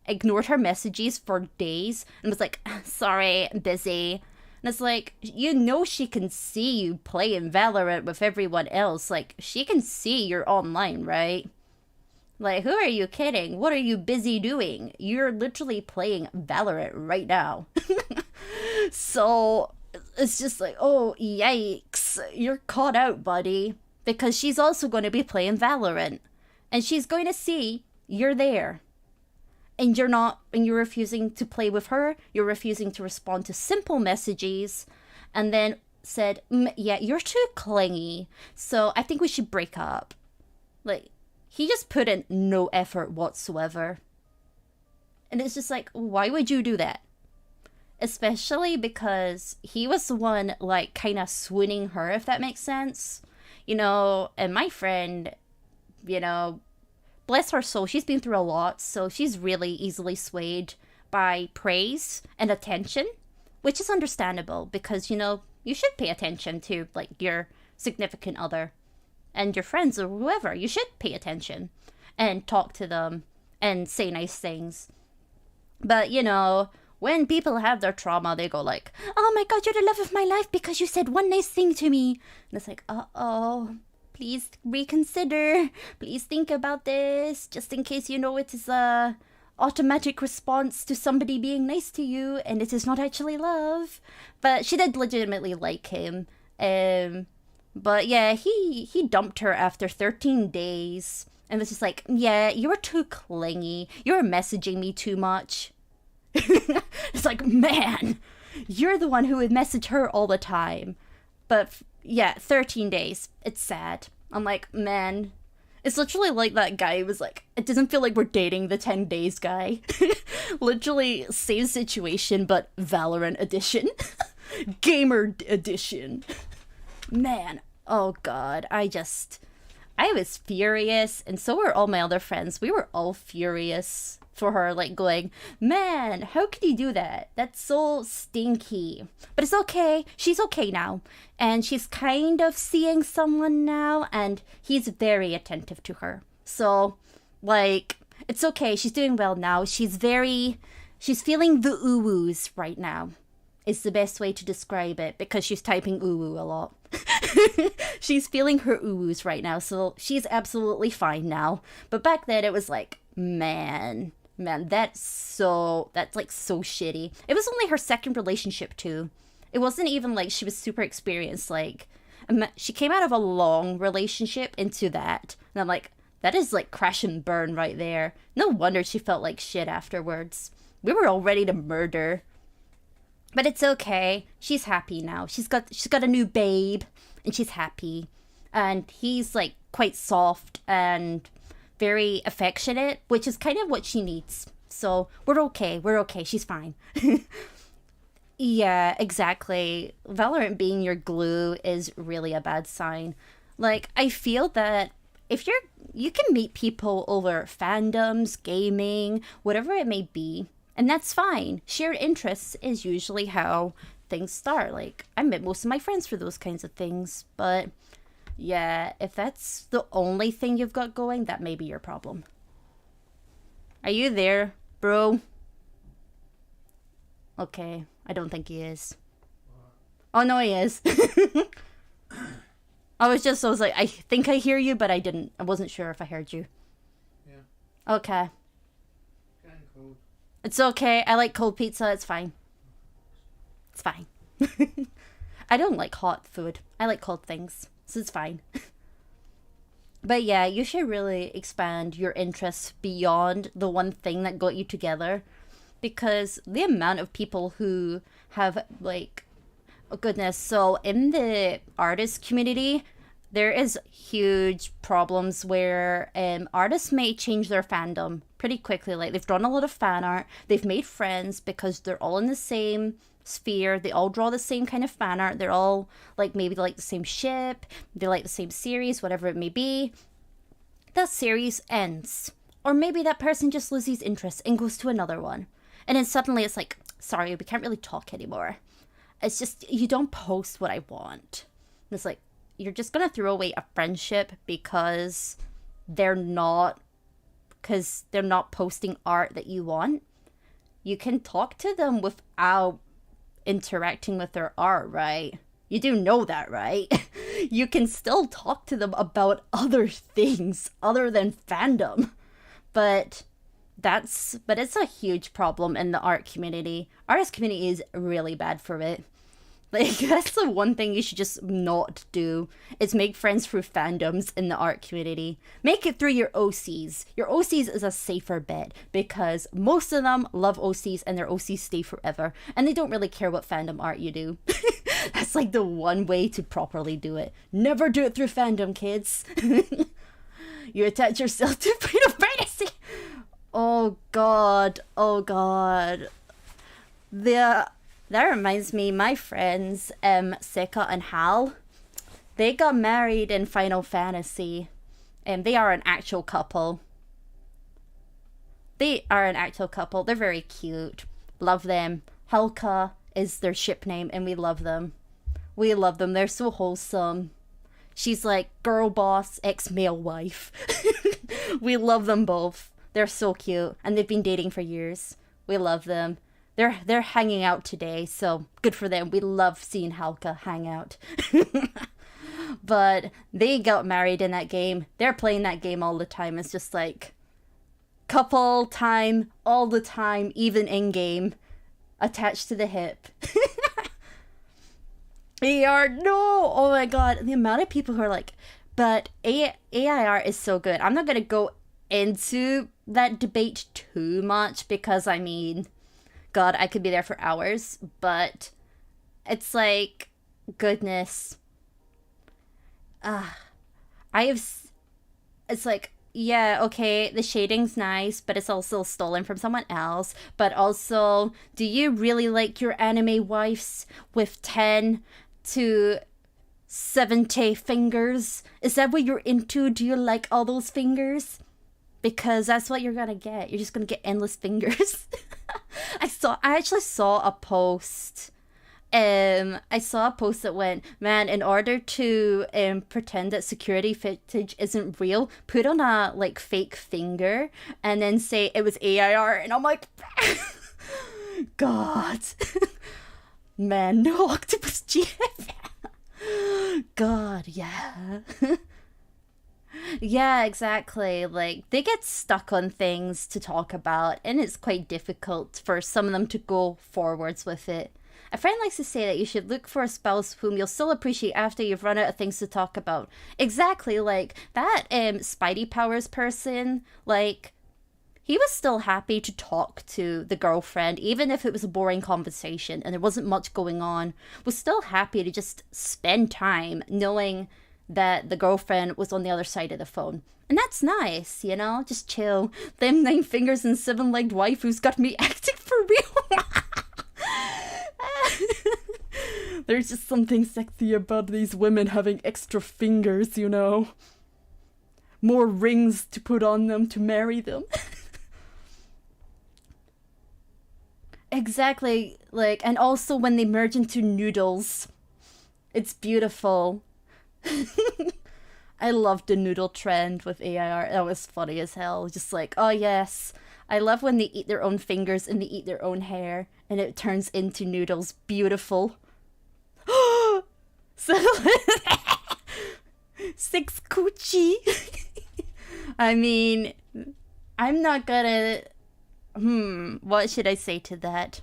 S1: Ignored her messages for days and was like, sorry, I'm busy. And it's like, you know she can see you playing Valorant with everyone else. Like, she can see you're online, right? Like, who are you kidding? What are you busy doing? You're literally playing Valorant right now. So, it's just like, oh, yikes. You're caught out, buddy. Because she's also going to be playing Valorant. And she's going to see you're there. And you're not, and you're refusing to play with her. You're refusing to respond to simple messages. And then said, yeah, you're too clingy. So I think we should break up. Like, he just put in no effort whatsoever. And it's just like, why would you do that? Especially because he was the one, like, kind of swooning her, if that makes sense. You know, and my friend, you know, bless her soul, she's been through a lot, so she's really easily swayed by praise and attention, which is understandable because, you know, you should pay attention to, like, your significant other and your friends or whoever. You should pay attention and talk to them and say nice things. But, you know, when people have their trauma, they go like, oh my god, you're the love of my life because you said one nice thing to me. And it's like, uh-oh. Please reconsider. Please think about this. Just in case you know it is a automatic response to somebody being nice to you and it is not actually love. But she did legitimately like him. But yeah, he dumped her after 13 days. And was just like, yeah, you were too clingy. You were messaging me too much. It's like, man, you're the one who would message her all the time. But yeah, 13 days. It's sad. I'm like, man, it's literally like that guy who was like, it doesn't feel like we're dating, the 10 days guy. Literally same situation, but Valorant edition. Gamer edition. Man, oh god, I was furious, and so were all my other friends. We were all furious for her, like, going, man, how could you do that? That's so stinky. But it's okay. She's okay now. And she's kind of seeing someone now, and he's very attentive to her. So, like, it's okay. She's doing well now. She's feeling the ooh-woos right now. Is the best way to describe it, because she's typing ooh-woo a lot. She's feeling her ooh-woos right now, so she's absolutely fine now. But back then, it was like, man, that's like so shitty. It was only her second relationship too. It wasn't even like she was super experienced. Like, she came out of a long relationship into that, and I'm like, that is like crash and burn right there. No wonder she felt like shit afterwards. We were all ready to murder. But it's okay. She's happy now. She's got a new babe, and she's happy. And he's like quite soft and very affectionate, which is kind of what she needs. So we're okay. She's fine. Yeah, exactly. Valorant being your glue is really a bad sign. Like, I feel that if you can meet people over fandoms, gaming, whatever it may be, and that's fine. Shared interests is usually how things start. Like, I met most of my friends for those kinds of things, but yeah, if that's the only thing you've got going, that may be your problem. Are you there, bro? Okay, I don't think he is. Oh, no, he is. I was like, I think I hear you, but I wasn't sure if I heard you. Yeah. Okay. Kind of cold. It's okay. I like cold pizza. It's fine. It's fine. I don't like hot food. I like cold things. So it's fine. But yeah, you should really expand your interests beyond the one thing that got you together. Because the amount of people who have, like, oh goodness, so in the artist community, there is huge problems where artists may change their fandom pretty quickly. Like, they've drawn a lot of fan art, they've made friends because they're all in the same sphere, they all draw the same kind of fan art, they're all, like, maybe they like the same ship, they like the same series, whatever it may be. That series ends. Or maybe that person just loses interest and goes to another one. And then suddenly it's like, sorry, we can't really talk anymore. It's just, you don't post what I want. And it's like, you're just going to throw away a friendship because they're not posting art that you want. You can talk to them without interacting with their art, right? You do know that, right? You can still talk to them about other things other than fandom. But it's a huge problem in the art community. Artist community is really bad for it. Like, that's the one thing you should just not do, is make friends through fandoms in the art community. Make it through your OCs. Your OCs is a safer bet, because most of them love OCs and their OCs stay forever. And they don't really care what fandom art you do. That's like the one way to properly do it. Never do it through fandom, kids. You attach yourself to Final Fantasy. Oh god. Oh god. That reminds me, my friends, Seka and Hal, they got married in Final Fantasy. And they are an actual couple. They're very cute. Love them. Helka is their ship name, and we love them. They're so wholesome. She's like girl boss, ex-male wife. We love them both. They're so cute, and they've been dating for years. We love them. They're hanging out today, so good for them. We love seeing Halka hang out. But they got married in that game. They're playing that game all the time. It's just like couple time, all the time, even in game, attached to the hip. Oh my god, the amount of people who are like, but AIR is so good. I'm not gonna go into that debate too much, because I mean, god, I could be there for hours, but it's like, goodness. It's like, yeah, okay, the shading's nice, but it's also stolen from someone else. But also, do you really like your anime wives with 10 to 70 fingers? Is that what you're into? Do you like all those fingers? Because that's what you're gonna get. You're just gonna get endless fingers. I actually saw a post. I saw a post that went, man, in order to pretend that security footage isn't real, put on a like fake finger and then say it was AIR, and I'm like, god. Man, no octopus GF. God, yeah. Yeah, exactly. Like, they get stuck on things to talk about, and it's quite difficult for some of them to go forwards with it. A friend likes to say that you should look for a spouse whom you'll still appreciate after you've run out of things to talk about. Exactly, like, that Spidey Powers person, like, he was still happy to talk to the girlfriend, even if it was a boring conversation and there wasn't much going on. Was still happy to just spend time knowing that the girlfriend was on the other side of the phone. And that's nice, you know? Just chill. Them 9 fingers and 7-legged waifus got me acting for real. There's just something sexy about these women having extra fingers, you know? More rings to put on them to marry them. Exactly, like, and also when they merge into noodles. It's beautiful. I loved the noodle trend with AIR. That was funny as hell. Just like, oh yes. I love when they eat their own fingers and they eat their own hair and it turns into noodles. Beautiful. So 6 coochie. I mean, I'm not gonna... what should I say to that?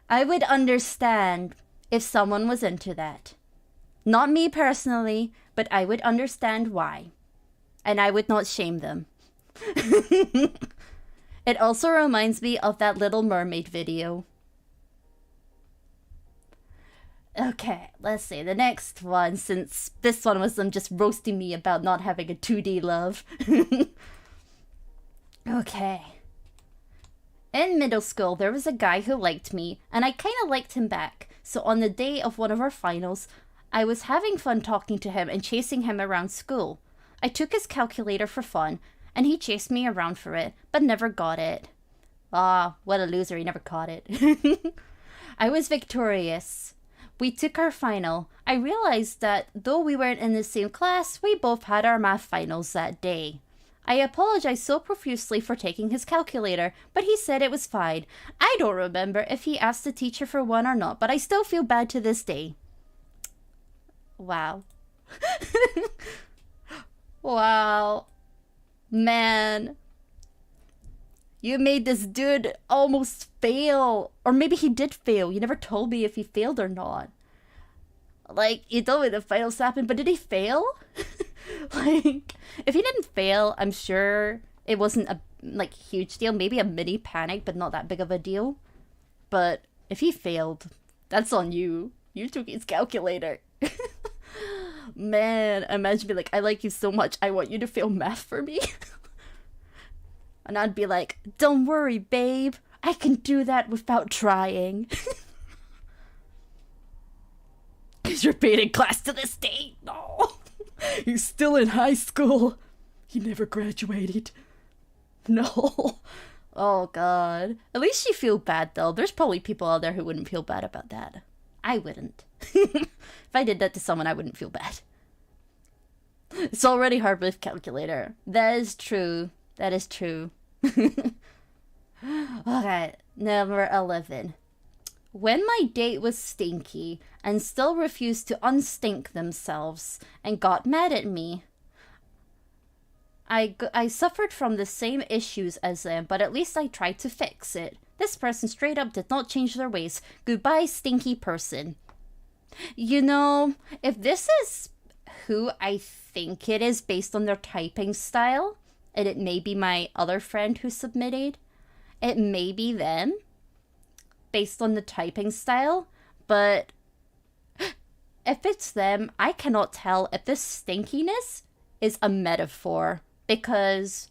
S1: I would understand if someone was into that. Not me personally, but I would understand why. And I would not shame them. It also reminds me of that Little Mermaid video. Okay, let's see. The next one, since this one was them just roasting me about not having a 2D love. Okay. In middle school, there was a guy who liked me, and I kind of liked him back. So on the day of one of our finals, I was having fun talking to him and chasing him around school. I took his calculator for fun, and he chased me around for it, but never got it. Ah, what a loser, he never caught it. I was victorious. We took our final. I realized that though we weren't in the same class, we both had our math finals that day. I apologized so profusely for taking his calculator, but he said it was fine. I don't remember if he asked the teacher for one or not, but I still feel bad to this day. Wow. Wow. Man. You made this dude almost fail. Or maybe he did fail. You never told me if he failed or not. Like, you told me the finals happened, but did he fail? Like, if he didn't fail, I'm sure it wasn't a, like, huge deal. Maybe a mini panic, but not that big of a deal. But if he failed, that's on you. You took his calculator. Man, imagine me like, I like you so much, I want you to fail math for me. And I'd be like, don't worry, babe. I can do that without trying. Because you're paid in class to this day. No. He's still in high school. He never graduated. No. Oh, God. At least you feel bad, though. There's probably people out there who wouldn't feel bad about that. I wouldn't. If I did that to someone, I wouldn't feel bad. It's already hard with calculator. That is true. That is true. Okay, number 11. When my date was stinky and still refused to unstink themselves and got mad at me, I suffered from the same issues as them, but at least I tried to fix it. This person straight up did not change their ways. Goodbye, stinky person. You know, if this is who I think it is based on their typing style, and it may be my other friend who submitted, it may be them based on the typing style, but if it's them, I cannot tell if this stinkiness is a metaphor, because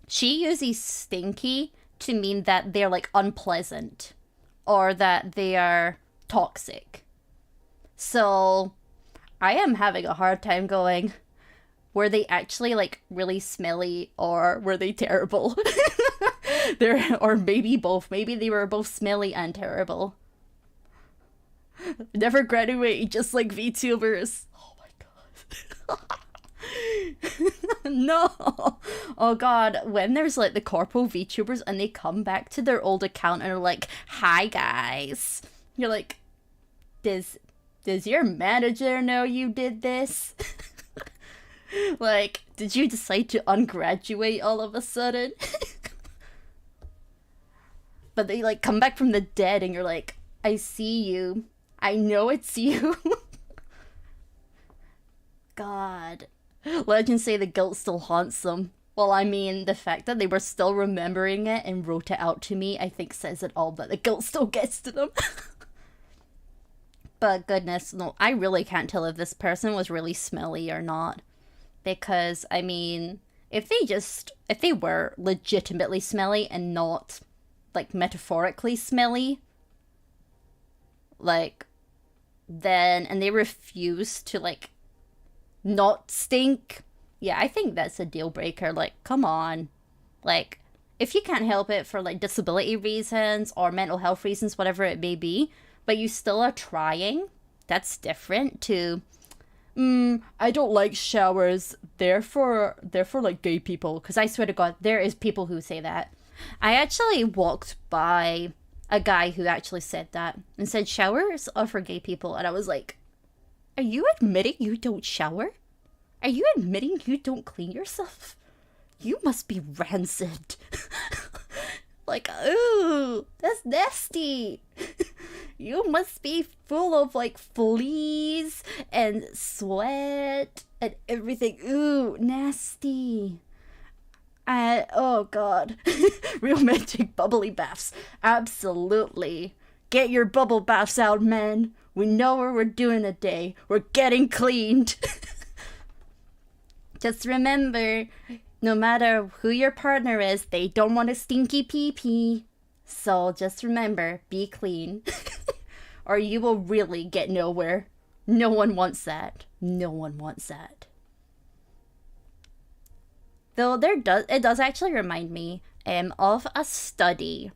S1: she uses stinky to mean that they're like unpleasant or that they are toxic. So I am having a hard time going, were they actually like really smelly or were they terrible? Or maybe both. Maybe they were both smelly and terrible. Never graduate, just like VTubers. Oh my god. No. Oh god, when there's like the corpo VTubers and they come back to their old account and are like, hi guys. You're like, does your manager know you did this? Like, did you decide to ungraduate all of a sudden? But they like come back from the dead and you're like, I see you. I know it's you. God. Legends say the guilt still haunts them. Well, I mean, the fact that they were still remembering it and wrote it out to me, I think says it all, that the guilt still gets to them. But goodness, no, I really can't tell if this person was really smelly or not. Because, I mean, if they were legitimately smelly and not, like, metaphorically smelly, like, then, and they refuse to, like, not stink, yeah, I think that's a deal breaker. Like, come on. Like, if you can't help it for, like, disability reasons or mental health reasons, whatever it may be, but you still are trying, that's different to, I don't like showers, therefore like gay people. Because I swear to God, there is people who say that. I actually walked by a guy who actually said that and said showers are for gay people. And I was like, are you admitting you don't shower? Are you admitting you don't clean yourself? You must be rancid. Like, ooh, that's nasty. You must be full of, like, fleas and sweat and everything. Ooh, nasty. Oh, God. Romantic bubbly baths. Absolutely. Get your bubble baths out, men. We know what we're doing today. We're getting cleaned. Just remember, no matter who your partner is, they don't want a stinky pee-pee. So just remember, be clean. Or you will really get nowhere. No one wants that. No one wants that. Though it does actually remind me of a study.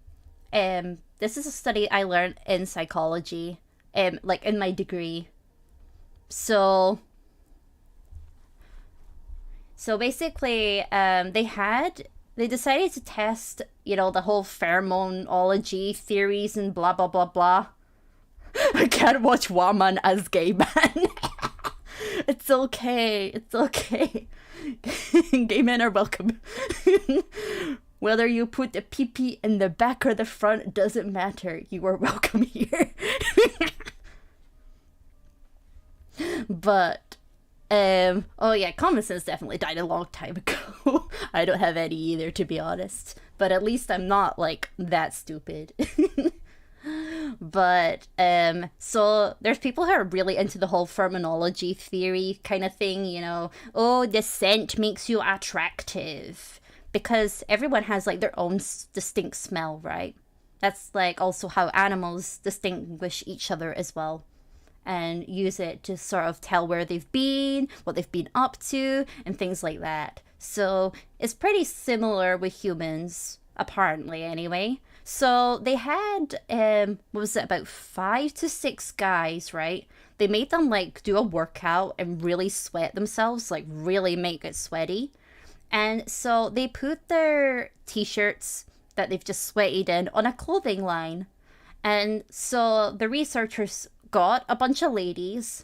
S1: This is a study I learned in psychology, like in my degree. So basically, they decided to test, the whole pheromonology theories and blah blah blah blah. I can't watch woman as gay man. It's okay. It's okay. Gay men are welcome. Whether you put the pee-pee in the back or the front, doesn't matter. You are welcome here. But, oh yeah, common sense definitely died a long time ago. I don't have any either, to be honest. But at least I'm not, like, that stupid. But, so there's people who are really into the whole pheromonology theory kind of thing, oh, the scent makes you attractive. Because everyone has, like, their own distinct smell, right? That's, like, also how animals distinguish each other as well. And use it to sort of tell where they've been, what they've been up to, and things like that. So it's pretty similar with humans, apparently, anyway. So they had, about 5 to 6 guys, right? They made them, like, do a workout and really sweat themselves, like, really make it sweaty. And so they put their t-shirts that they've just sweated in on a clothing line. And so the researchers got a bunch of ladies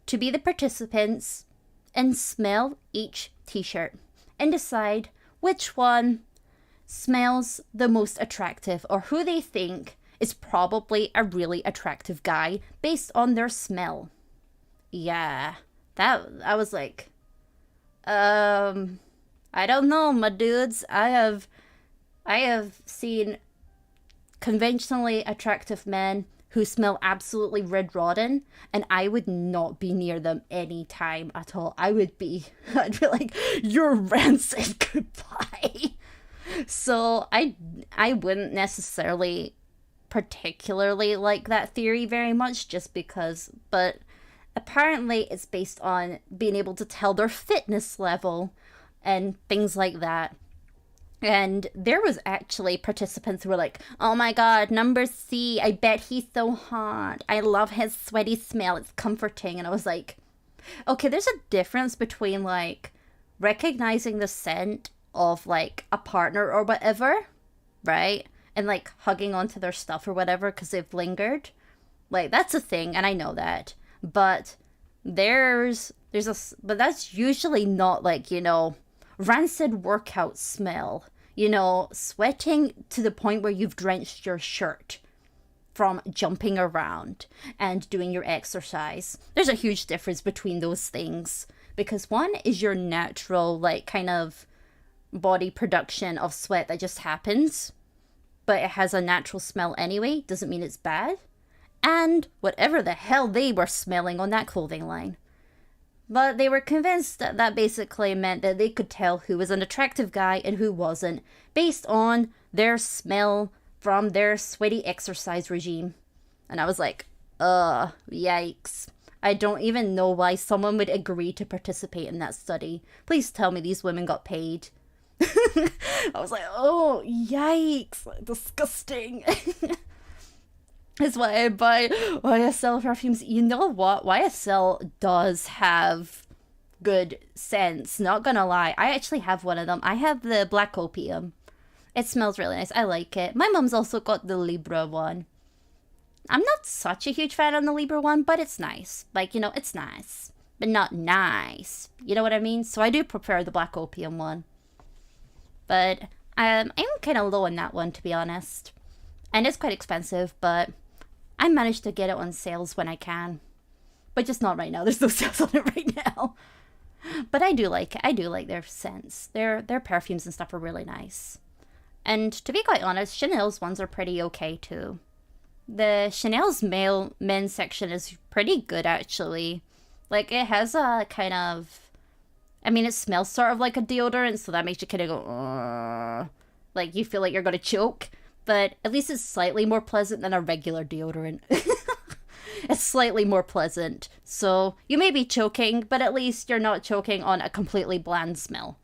S1: to be the participants and smell each t-shirt and decide which one smells the most attractive, or who they think is probably a really attractive guy based on their smell. Yeah, I was like, I don't know, my dudes. I have seen conventionally attractive men who smell absolutely red rotten, and I would not be near them any time at all. I'd be like, you're rancid, goodbye. So I wouldn't necessarily particularly like that theory very much, just because, but apparently it's based on being able to tell their fitness level and things like that. And there was actually participants who were like, oh my god, number C, I bet he's so hot. I love his sweaty smell. It's comforting. And I was like, okay, there's a difference between, like, recognizing the scent of, like, a partner or whatever, right? And, like, hugging onto their stuff or whatever because they've lingered. Like, that's a thing, and I know that. But but that's usually not, like, rancid workout smell, sweating to the point where you've drenched your shirt from jumping around and doing your exercise. There's a huge difference between those things, because one is your natural, like, kind of body production of sweat that just happens, but it has a natural smell anyway, doesn't mean it's bad. And whatever the hell they were smelling on that clothing line. But they were convinced that that basically meant that they could tell who was an attractive guy and who wasn't, based on their smell from their sweaty exercise regime. And I was like, yikes. I don't even know why someone would agree to participate in that study. Please tell me these women got paid. I was like, oh, yikes. Disgusting. Is why I buy YSL perfumes. You know what? YSL does have good scents. Not gonna lie. I actually have one of them. I have the Black Opium. It smells really nice. I like it. My mom's also got the Libra one. I'm not such a huge fan of the Libra one, but it's nice. Like, it's nice. But not nice. You know what I mean? So I do prefer the Black Opium one. But I'm kind of low on that one, to be honest. And it's quite expensive, but I managed to get it on sales when I can. But just not right now. There's no sales on it right now. But I do like it. I do like their scents. Their perfumes and stuff are really nice. And to be quite honest, Chanel's ones are pretty okay too. The Chanel's men's section is pretty good, actually. Like, it has a kind of... it smells sort of like a deodorant, so that makes you kind of go... Like, you feel like you're going to choke. But at least it's slightly more pleasant than a regular deodorant. It's slightly more pleasant. So you may be choking, but at least you're not choking on a completely bland smell.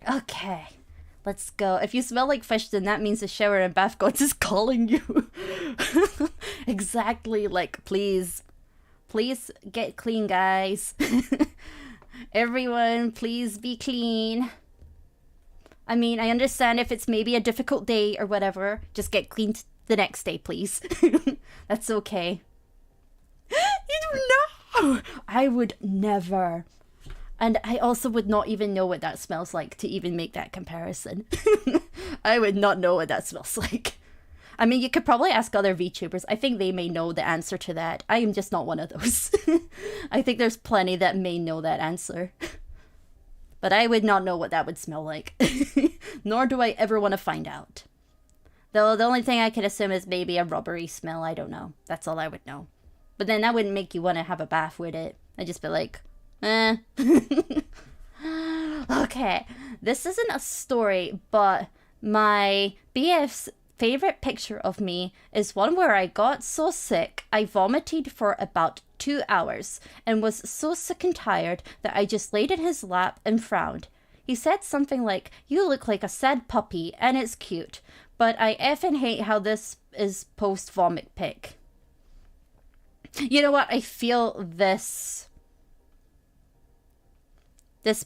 S1: Okay. Let's go. If you smell like fish, then that means the shower and bath gods is calling you. Exactly. Like, please. Please get clean, guys. Everyone, please be clean. I mean, I understand if it's maybe a difficult day or whatever. Just get clean the next day, please. That's okay. No! I would never. And I also would not even know what that smells like to even make that comparison. I would not know what that smells like. I mean, you could probably ask other VTubers. I think they may know the answer to that. I am just not one of those. I think there's plenty that may know that answer. But I would not know what that would smell like. Nor do I ever want to find out. Though the only thing I can assume is maybe a rubbery smell. I don't know. That's all I would know. But then that wouldn't make you want to have a bath with it. I'd just be like, eh. Okay. This isn't a story, but my BF's favorite picture of me is one where I got so sick I vomited for about 2 hours and was so sick and tired that I just laid in his lap and frowned. He said something like, "You look like a sad puppy and it's cute, but I effing hate how this is post-vomit pic." You know what? I feel this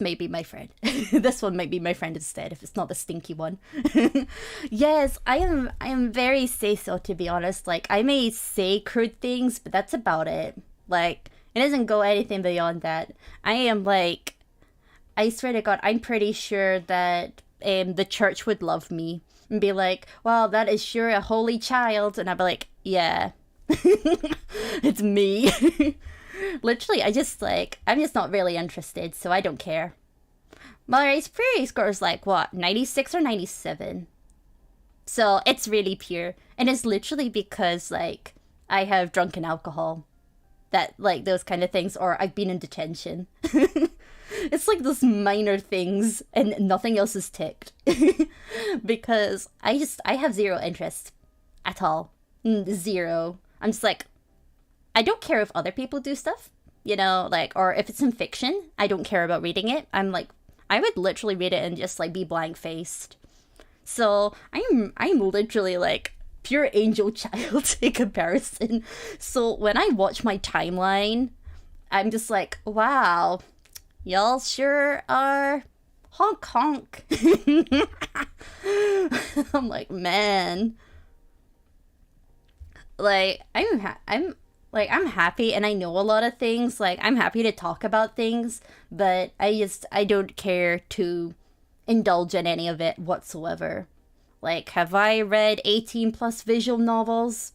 S1: may be my friend. This one might be my friend instead, if it's not the stinky one. Yes, I am very say-so, to be honest. Like, I may say crude things, but that's about it. Like, it doesn't go anything beyond that. I am like, I swear to God, I'm pretty sure that the church would love me and be like, "Wow, that is sure a holy child." And I'd be like, yeah, it's me. Literally, I'm just not really interested, so I don't care. My experience score is like, what, 96 or 97? So it's really pure. And it's literally because, like, I have drunken alcohol. That, like, those kind of things, or I've been in detention. It's like those minor things, and nothing else is ticked. Because I have zero interest at all. Zero. I'm just like, I don't care if other people do stuff, you know, like, or if it's in fiction, I don't care about reading it. I'm like, I would literally read it and just like be blank-faced. So I'm literally like pure angel child in comparison. So when I watch my timeline, I'm just like, wow, y'all sure are honk honk. I'm like, man, like I'm happy and I know a lot of things. Like, I'm happy to talk about things, but I don't care to indulge in any of it whatsoever. Like, have I read 18 plus visual novels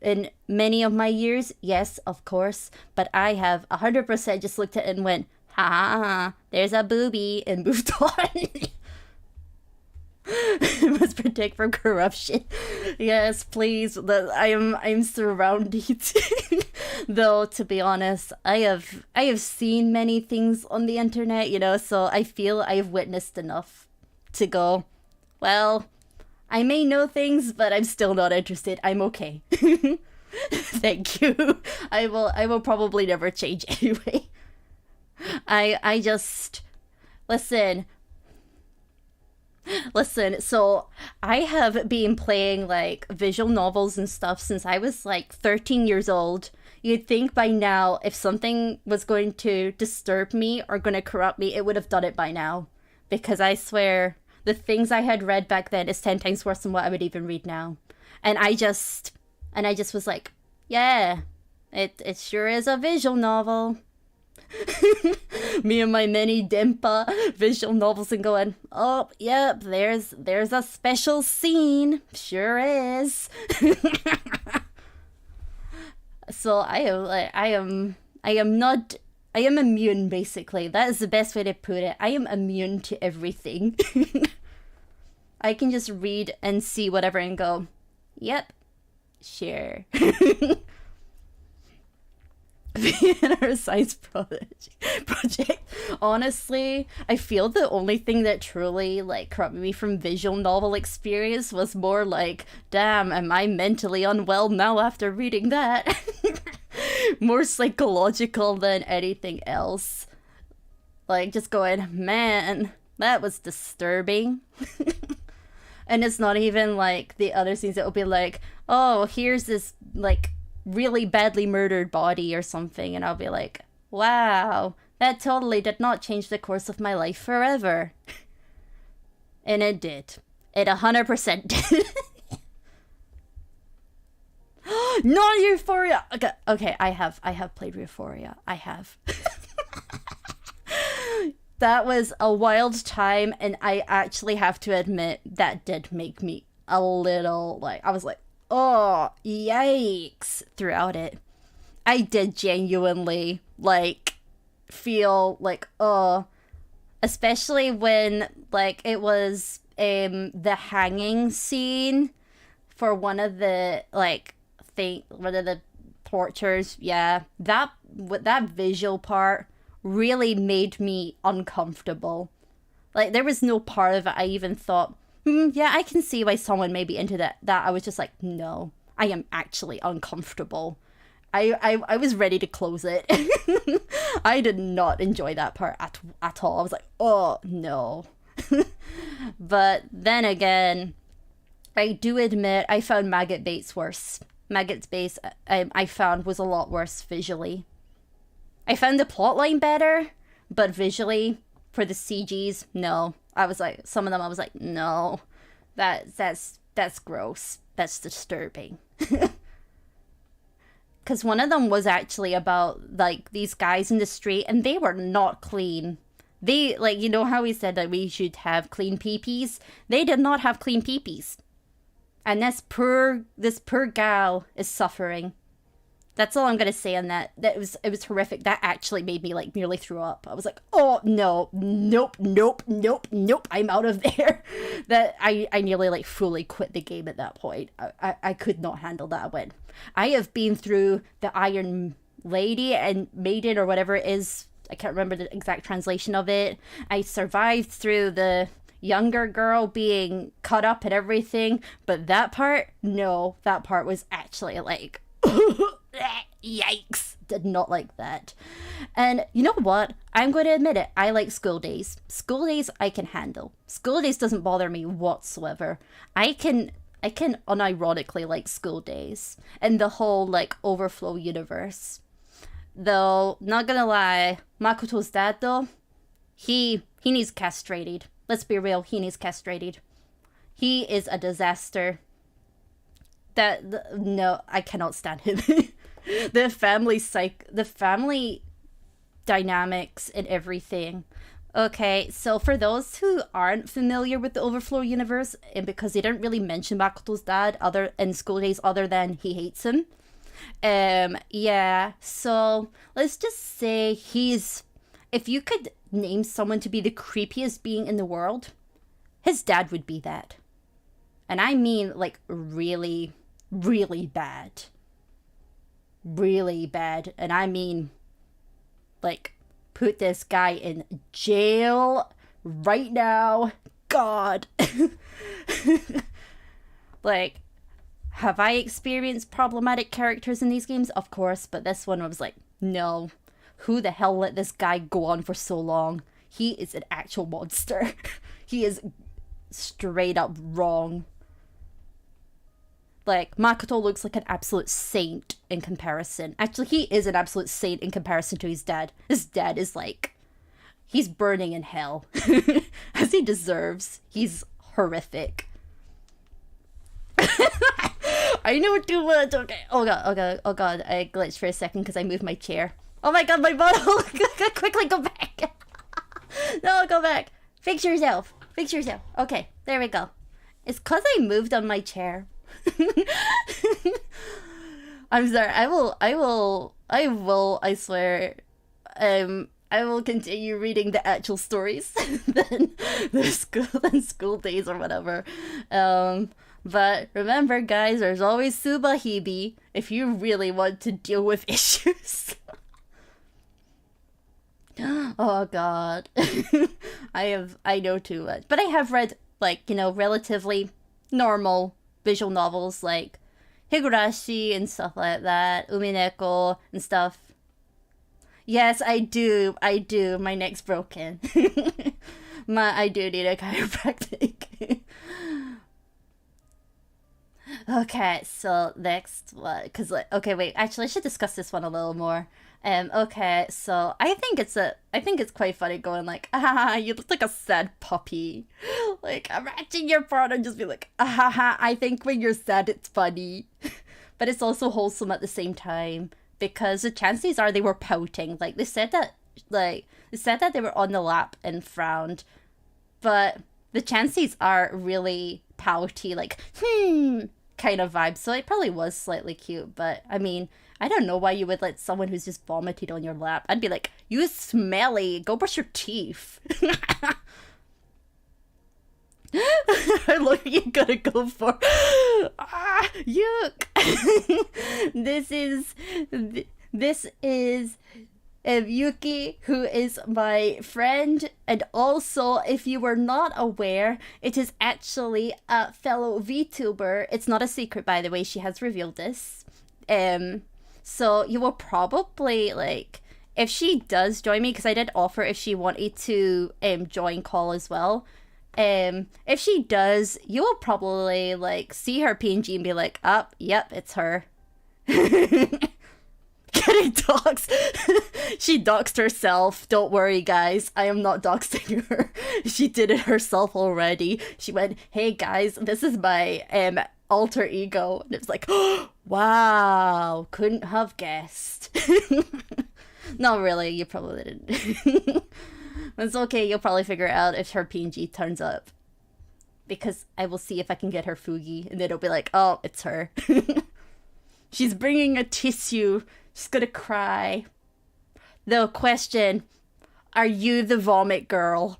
S1: in many of my years? Yes, of course. But I have 100% just looked at it and went, ha ha ha, there's a booby, and moved on. Must protect from corruption. Yes, please. I'm surrounded. Though, to be honest, I have seen many things on the internet, you know, so I feel I've witnessed enough to go, well, I may know things, but I'm still not interested. I'm okay. Thank you. I will probably never change anyway. I just listen, so I have been playing like visual novels and stuff since I was like 13 years old. You'd think by now, if something was going to disturb me or going to corrupt me, it would have done it by now. Because I swear, the things I had read back then is 10 times worse than what I would even read now. And I just was like, yeah, it sure is a visual novel. Me and my mini Dempa visual novels and going, oh, yep, there's a special scene. Sure is. So I am immune, basically. That is the best way to put it. I am immune to everything. I can just read and see whatever and go, yep, sure. Our science project. Honestly, I feel the only thing that truly like corrupted me from visual novel experience was more like, damn, am I mentally unwell now after reading that? More psychological than anything else. Like, just going, man, That was disturbing. And it's not even like the other scenes that will be like, oh, here's this like really badly murdered body or something, and I'll be like, wow, that totally did not change the course of my life forever. And it did. It 100% did. Not Euphoria. Okay, I have played Euphoria. I have. That was a wild time, and I actually have to admit that did make me a little like, I was like, oh, yikes throughout it. I did genuinely like feel like, oh, especially when like it was the hanging scene for one of the like one of the tortures. Yeah, that visual part really made me uncomfortable. Like, there was no part of it I even thought, yeah, I can see why someone may be into that. I was just like, no, I am actually uncomfortable. I was ready to close it. I did not enjoy that part at all. I was like, oh, no. But then again, I do admit I found Maggot Bates worse. Maggot's Base, I found, was a lot worse visually. I found the plotline better, but visually, for the CGs, no. I was like, some of them I was like, no, that's gross. That's disturbing. Because one of them was actually about, like, these guys in the street, and they were not clean. They, like, you know how we said that we should have clean peepees? They did not have clean peepees. And this poor gal is suffering. That's all I'm gonna say on that. It was horrific. That actually made me like nearly throw up. I was like, oh no, nope, I'm out of there. That I nearly like fully quit the game at that point. I could not handle that. I went, I have been through the Iron Lady and Maiden or whatever it is. I can't remember the exact translation of it. I survived through the younger girl being cut up and everything, but that part, no, that part was actually like yikes. Did not like that. And you know what? I'm going to admit it. I like School Days. School Days I can handle. School Days doesn't bother me whatsoever. I can unironically like School Days and the whole like overflow universe. Though, not gonna lie, Makoto's dad though, he needs castrated. Let's be real, he needs castrated. He is a disaster. No, I cannot stand him. The family dynamics and everything. Okay, so for those who aren't familiar with the Overflow universe, and because they didn't really mention Makoto's dad in School Days other than he hates him. Yeah, so let's just say if you could name someone to be the creepiest being in the world, his dad would be that. And I mean, like, really, really bad. Really bad. And I mean, like, put this guy in jail right now. God. Like, have I experienced problematic characters in these games? Of course, but this one I was like, no. Who the hell let this guy go on for so long? He is an actual monster. He is straight up wrong. Like, Makoto looks like an absolute saint in comparison. Actually, he is an absolute saint in comparison to his dad. His dad is like, he's burning in hell. As he deserves. He's horrific. I know too much. Okay. Oh god. I glitched for a second because I moved my chair. Oh my god, my bottle! Quickly go back. No, go back. Fix yourself. Okay, there we go. It's because I moved on my chair. I'm sorry. I swear. I will continue reading the actual stories than School Days or whatever. But remember, guys, there's always Subahibi if you really want to deal with issues. Oh god. I know too much. But I have read, like, you know, relatively normal visual novels like Higurashi and stuff like that, Umineko and stuff. Yes, I do. My neck's broken. I do need a chiropractic. Okay, so next one, because like, okay, wait, actually, I should discuss this one a little more. Okay, so I think it's quite funny going like, ah, you look like a sad puppy. Like, imagine your partner just be like, ah, I think when you're sad, it's funny, but it's also wholesome at the same time because the chances are they were pouting. Like they said that they were on the lap and frowned, but the chances are really pouty, like kind of vibe. So it probably was slightly cute, but I mean, I don't know why you would let someone who's just vomited on your lap. I'd be like, you smelly, go brush your teeth. Look, you're gonna go for yuck. This is Yuki, who is my friend, and also, if you were not aware, it is actually a fellow VTuber. It's not a secret, by the way. She has revealed this. So you will probably, like, if she does join me, because I did offer if she wanted to join call as well. If she does, you will probably, like, see her PNG and be like, oh, yep, it's her. Getting doxed. She doxed herself. Don't worry, guys. I am not doxing her. She did it herself already. She went, hey, guys, this is my alter ego. And it was like, oh, wow, couldn't have guessed. Not really. You probably didn't. It's okay. You'll probably figure out if her PNG turns up. Because I will see if I can get her Fugi. And then it'll be like, oh, it's her. She's bringing a tissue. She's gonna cry. The question, are you the vomit girl?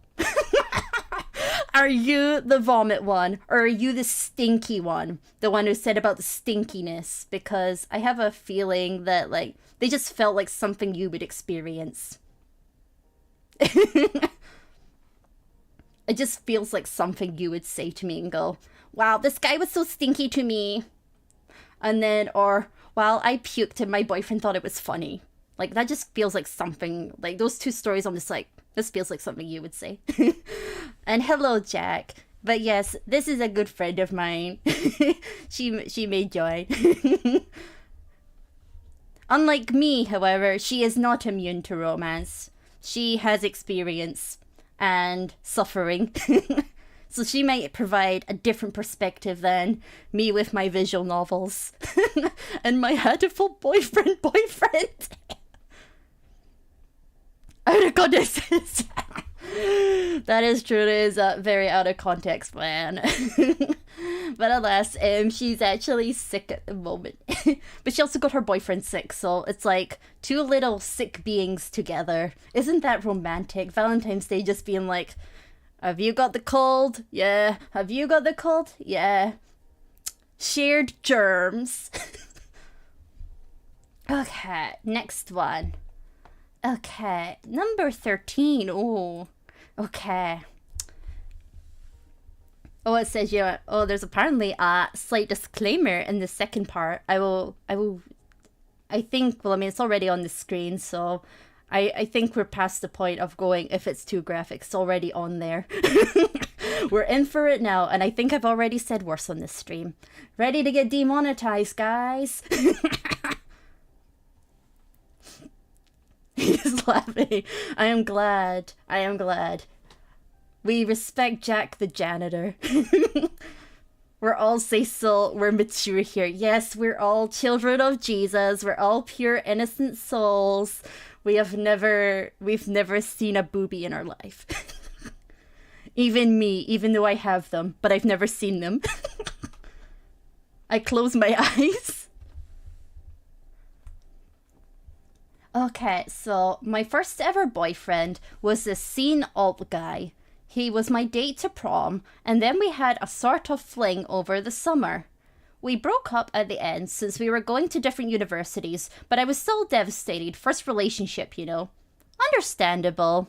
S1: Are you the vomit one? Or are you the stinky one? The one who said about the stinkiness? Because I have a feeling that, like, they just felt like something you would experience. It just feels like something you would say to me and go, wow, this guy was so stinky to me. And then, or, well, I puked and my boyfriend thought it was funny. Like, that just feels like something, like, those two stories, I'm just like, this feels like something you would say. And hello, Jack. But yes, this is a good friend of mine. She may join. Unlike me, however, she is not immune to romance. She has experience and suffering. So she might provide a different perspective than me with my visual novels. And my hateful boyfriend. Out of context. That is true. It is very out of context, man. But alas, she's actually sick at the moment. But she also got her boyfriend sick, so it's like two little sick beings together. Isn't that romantic? Valentine's Day just being like, have you got the cold? Yeah. Have you got the cold? Yeah. Shared germs. Okay, next one. Okay, number 13. Oh, okay. Oh, it says, yeah, oh, there's apparently a slight disclaimer in the second part. I think, well, I mean, it's already on the screen, so I think we're past the point of going, if it's too graphic, it's already on there. We're in for it now, and I think I've already said worse on this stream. Ready to get demonetized, guys. He's laughing. I am glad. We respect Jack the janitor. We're all Cecil. We're mature here. Yes, we're all children of Jesus. We're all pure, innocent souls. We've never seen a boobie in our life. Even me, even though I have them, but I've never seen them. I close my eyes. Okay, so my first ever boyfriend was this scene alt guy. He was my date to prom, and then we had a sort of fling over the summer. We broke up at the end since we were going to different universities, but I was still devastated. First relationship, you know. Understandable.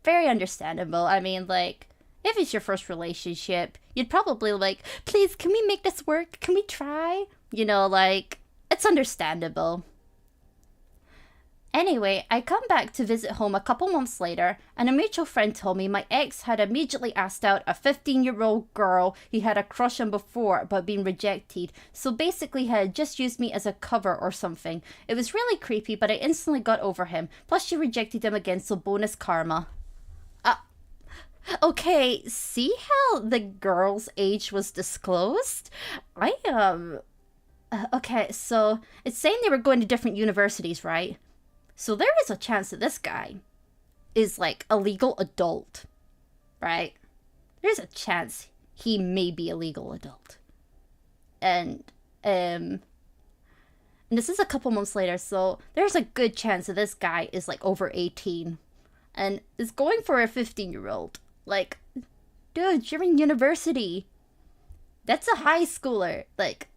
S1: Very understandable. I mean, like, if it's your first relationship, you'd probably like, please, can we make this work? Can we try? You know, like, it's understandable. Anyway, I come back to visit home a couple months later, and a mutual friend told me my ex had immediately asked out a 15-year-old girl he had a crush on before but been rejected, so basically had just used me as a cover or something. It was really creepy, but I instantly got over him. Plus she rejected him again, so bonus karma. Okay, see how the girl's age was disclosed? Okay, so it's saying they were going to different universities, right? So there is a chance that this guy is like a legal adult, right? There's a chance he may be a legal adult. And this is a couple months later, so there's a good chance that this guy is like over 18 and is going for a 15-year-old. Like, dude, you're in university. That's a high schooler. Like,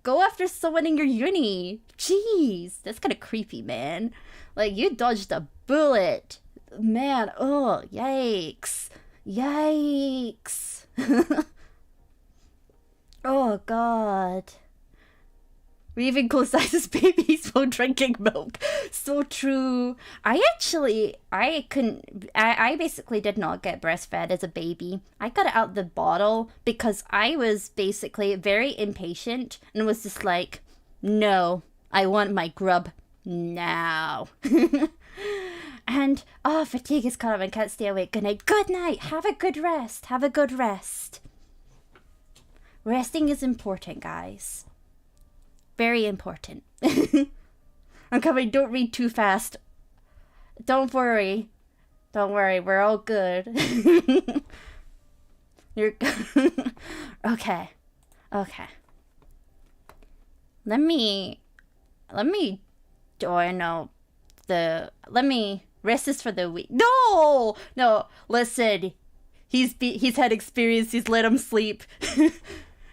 S1: go after someone in your uni. Jeez, that's kind of creepy, man. Like, you dodged a bullet. Man, oh, yikes. Yikes. Oh, God. We even close-eyed as babies while drinking milk. So true. I basically did not get breastfed as a baby. I got it out the bottle because I was basically very impatient and was just like, no, I want my grub now. And, fatigue is caught up and can't stay awake. Good night. Good night. Have a good rest. Have a good rest. Resting is important, guys. Very important. I'm coming. Don't read too fast. Don't worry. Don't worry. We're all good. You're okay. Okay. Let me join out the. Let me rest this for the week. No. Listen. He's had experiences. Let him sleep.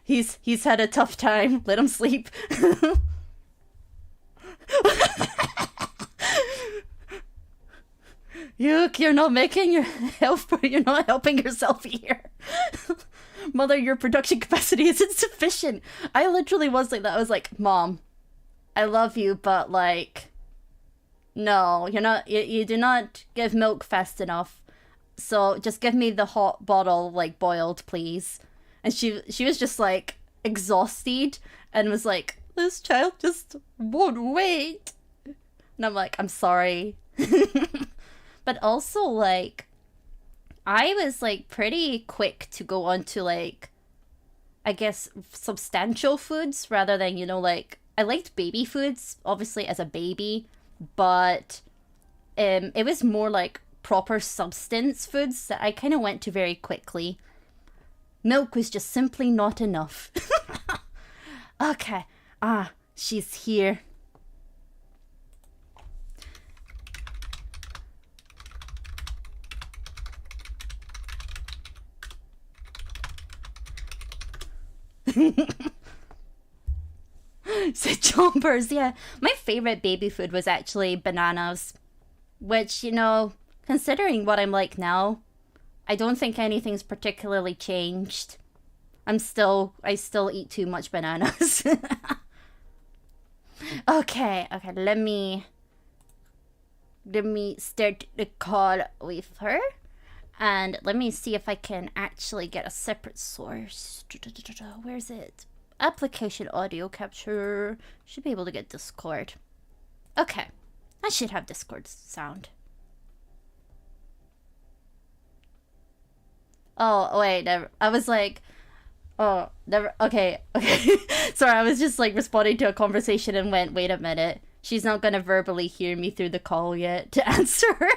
S1: He's had a tough time. Let him sleep. You're not making your health. You're not helping yourself here. Mother, your production capacity is insufficient. I literally was like that. I was like, Mom, I love you, but like, no, you're not. You do not give milk fast enough. So just give me the hot bottle, like boiled, please. And she was just like exhausted and was like, this child just won't wait. And I'm like, I'm sorry. But also like, I was like pretty quick to go on to like, I guess substantial foods rather than, like, I liked baby foods, obviously as a baby, but it was more like proper substance foods that I kind of went to very quickly. Milk was just simply not enough. Okay. She's here. Said chompers, yeah. My favorite baby food was actually bananas. Which, considering what I'm like now, I don't think anything's particularly changed. I still eat too much bananas. Okay, let me start the call with her. And let me see if I can actually get a separate source. Where's it? Application audio capture. Should be able to get Discord. Okay, I should have Discord sound. Oh, wait, never. I was like, oh, never. Okay. Sorry, I was just like responding to a conversation and went, wait a minute. She's not gonna verbally hear me through the call yet to answer her.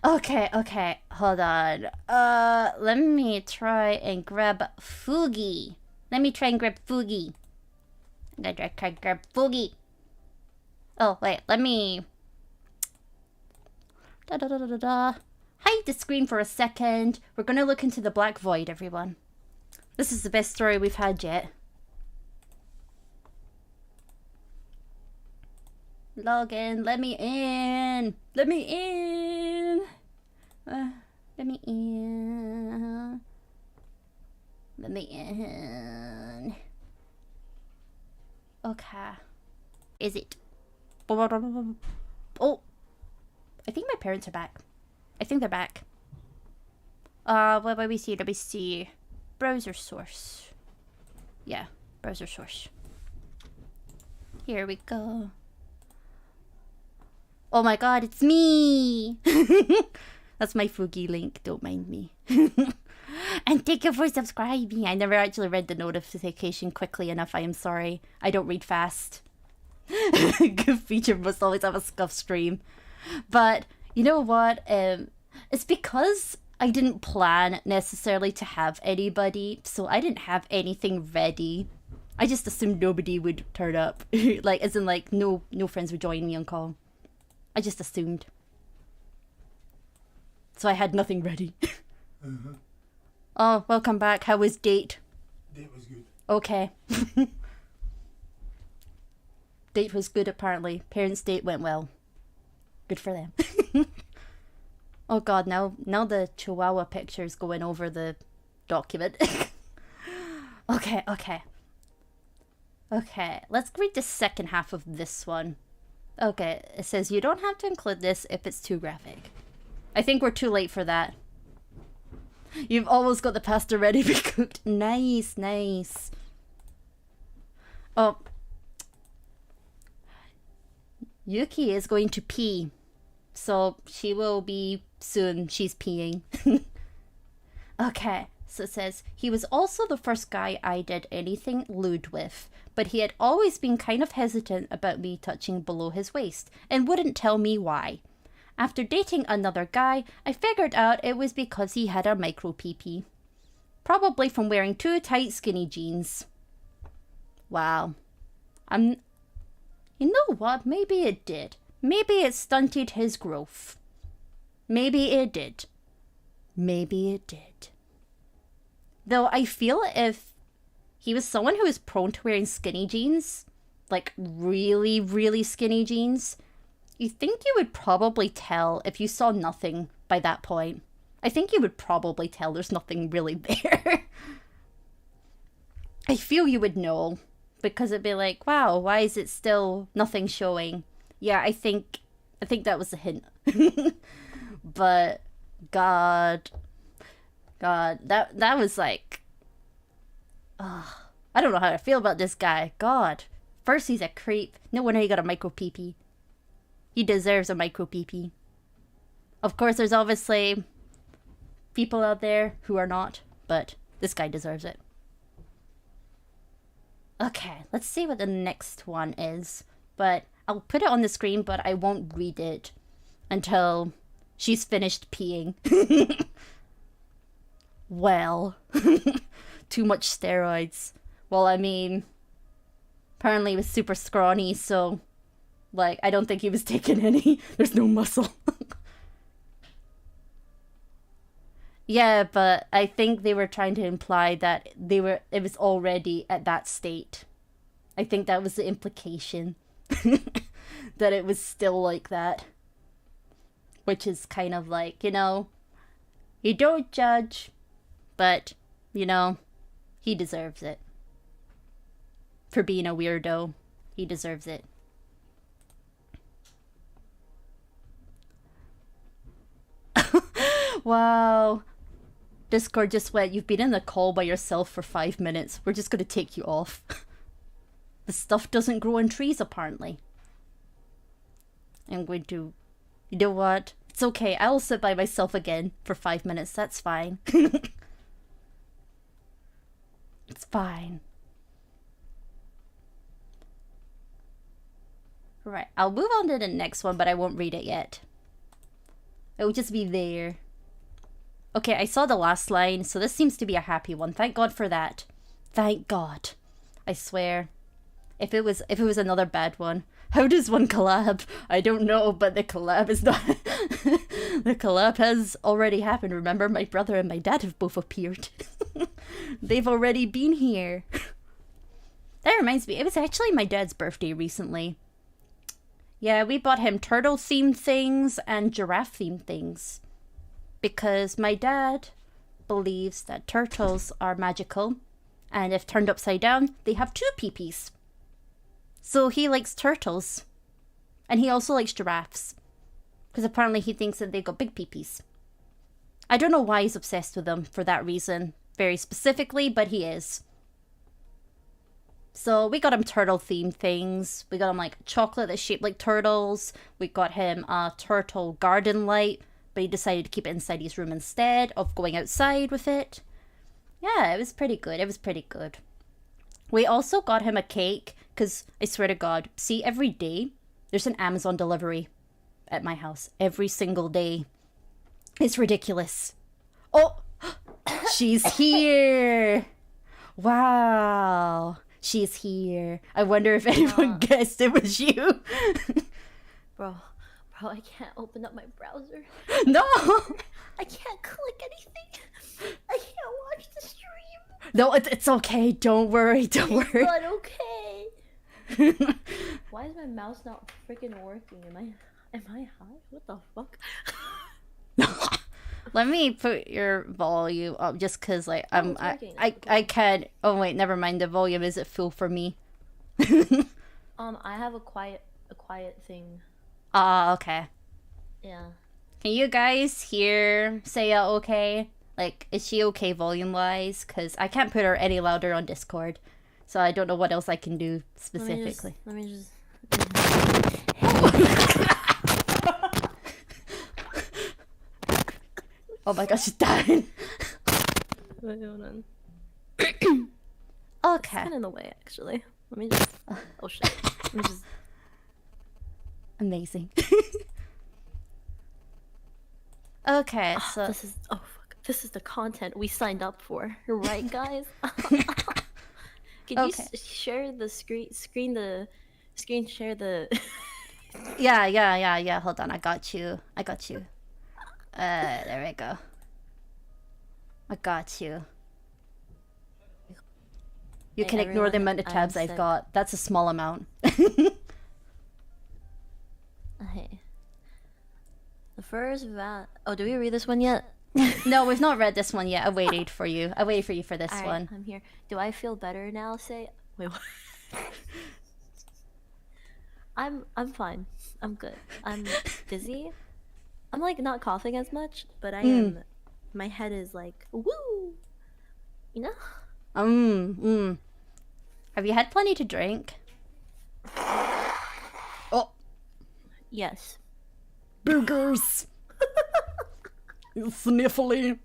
S1: Okay. Hold on. Let me try and grab Fugi. I'm gonna try and grab Fugi. Oh, wait, let me... Hide the screen for a second. We're gonna look into the black void, everyone. This is the best story we've had yet. Log in. Let me in. Let me in. Let me in. Okay. Is it? Oh. I think my parents are back. I think they're back. What do we see? Let me see. Browser source. Yeah, browser source. Here we go. Oh my god, it's me! That's my Fugi link, don't mind me. And thank you for subscribing. I never actually read the notification quickly enough, I am sorry. I don't read fast. Good feature must always have a scuff stream. But, you know what? It's because I didn't plan necessarily to have anybody, so I didn't have anything ready. I just assumed nobody would turn up. Like, as in, like, no friends would join me on call. I just assumed. So I had nothing ready. Oh, welcome back. How was date?
S2: Date was good.
S1: Okay. Date was good, apparently. Parents' date went well. Good for them. Oh god, now the chihuahua picture is going over the document. Okay. Okay, let's read the second half of this one. Okay, it says you don't have to include this if it's too graphic. I think we're too late for that. You've almost got the pasta ready to be cooked. Nice, nice. Oh. Yuki is going to pee. So she will be soon. She's peeing. Okay, so it says, he was also the first guy I did anything lewd with, but he had always been kind of hesitant about me touching below his waist, and wouldn't tell me why. After dating another guy, I figured out it was because he had a micro pee-pee. Probably from wearing too tight skinny jeans. Wow. You know what? Maybe it did. Maybe it stunted his growth. Maybe it did. Maybe it did. Though I feel if he was someone who was prone to wearing skinny jeans, like really, really skinny jeans, you think you would probably tell if you saw nothing by that point. I think you would probably tell there's nothing really there. I feel you would know, because it'd be like, wow, why is it still nothing showing? Yeah, I think that was a hint. But God, that was like, I don't know how I feel about this guy. God, first he's a creep. No wonder he got a micro pee-pee. He deserves a micro pee-pee. Of course, there's obviously people out there who are not, but this guy deserves it. Okay, let's see what the next one is. But I'll put it on the screen, but I won't read it until she's finished peeing. Well, too much steroids. Well, I mean, apparently he was super scrawny, so, like, I don't think he was taking any. There's no muscle. Yeah, but I think they were trying to imply that it was already at that state. I think that was the implication. That it was still like that. Which is kind of like, you know, you don't judge, but, you know, he deserves it. For being a weirdo, he deserves it. Wow. Discord just went, you've been in the call by yourself for 5 minutes. We're just going to take you off. The stuff doesn't grow on trees, apparently. I'm going to... You know what? It's okay. I'll sit by myself again for 5 minutes. That's fine. It's fine. Right. I'll move on to the next one, but I won't read it yet. It will just be there. Okay, I saw the last line, so this seems to be a happy one. Thank God for that. Thank God. I swear. If it was another bad one. How does one collab? I don't know, but the collab is not... The collab has already happened. Remember, my brother and my dad have both appeared. They've already been here. That reminds me, it was actually my dad's birthday recently. Yeah, we bought him turtle-themed things and giraffe-themed things. Because my dad believes that turtles are magical, and if turned upside down, they have two peepees. So he likes turtles. And he also likes giraffes. Because apparently he thinks that they got big peepees. I don't know why he's obsessed with them for that reason, very specifically, but he is. So we got him turtle-themed things. We got him like chocolate that's shaped like turtles. We got him a turtle garden light, but he decided to keep it inside his room instead of going outside with it. Yeah, it was pretty good. It was pretty good. We also got him a cake, because I swear to God, see, every day there's an Amazon delivery at my house. Every single day. It's ridiculous. Oh, she's here. Wow. She's here. I wonder if anyone guessed it was you.
S3: Bro, I can't open up my browser.
S1: No.
S3: I can't click anything. I can't watch the stream.
S1: No, it's okay. Don't worry. Don't worry.
S3: But okay. Why is my mouse not freaking working? Am I high? What the fuck?
S1: Let me put your volume up just because like I can't. Oh wait, never mind. The volume isn't full for me.
S3: I have a quiet thing.
S1: Okay.
S3: Yeah.
S1: Can you guys hear Saya okay? Like, is she okay volume wise? Because I can't put her any louder on Discord, so I don't know what else I can do specifically.
S3: Let me just.
S1: Oh my gosh, she's dying.
S3: Wait, hold on.
S1: Okay.
S3: It's kind of in the way, actually. Let me just. Oh shit. Let me just.
S1: Amazing. Okay, so
S3: This is. Oh fuck. This is the content we signed up for, right, guys? Can you share the screen share the.
S1: Yeah. Hold on, I got you. There we go. I got you. You can ignore the amount of tabs I've got. That's a small amount.
S3: Okay. The first Oh, do we read this one yet?
S1: No, we've not read this one yet. I waited for you for this one.
S3: I'm here. Do I feel better now? Say. Wait. What? I'm fine. I'm good. I'm dizzy. I'm like not coughing as much, but I am. My head is like woo. You know.
S1: Have you had plenty to drink? Oh.
S3: Yes.
S1: Boogers. Sniffly.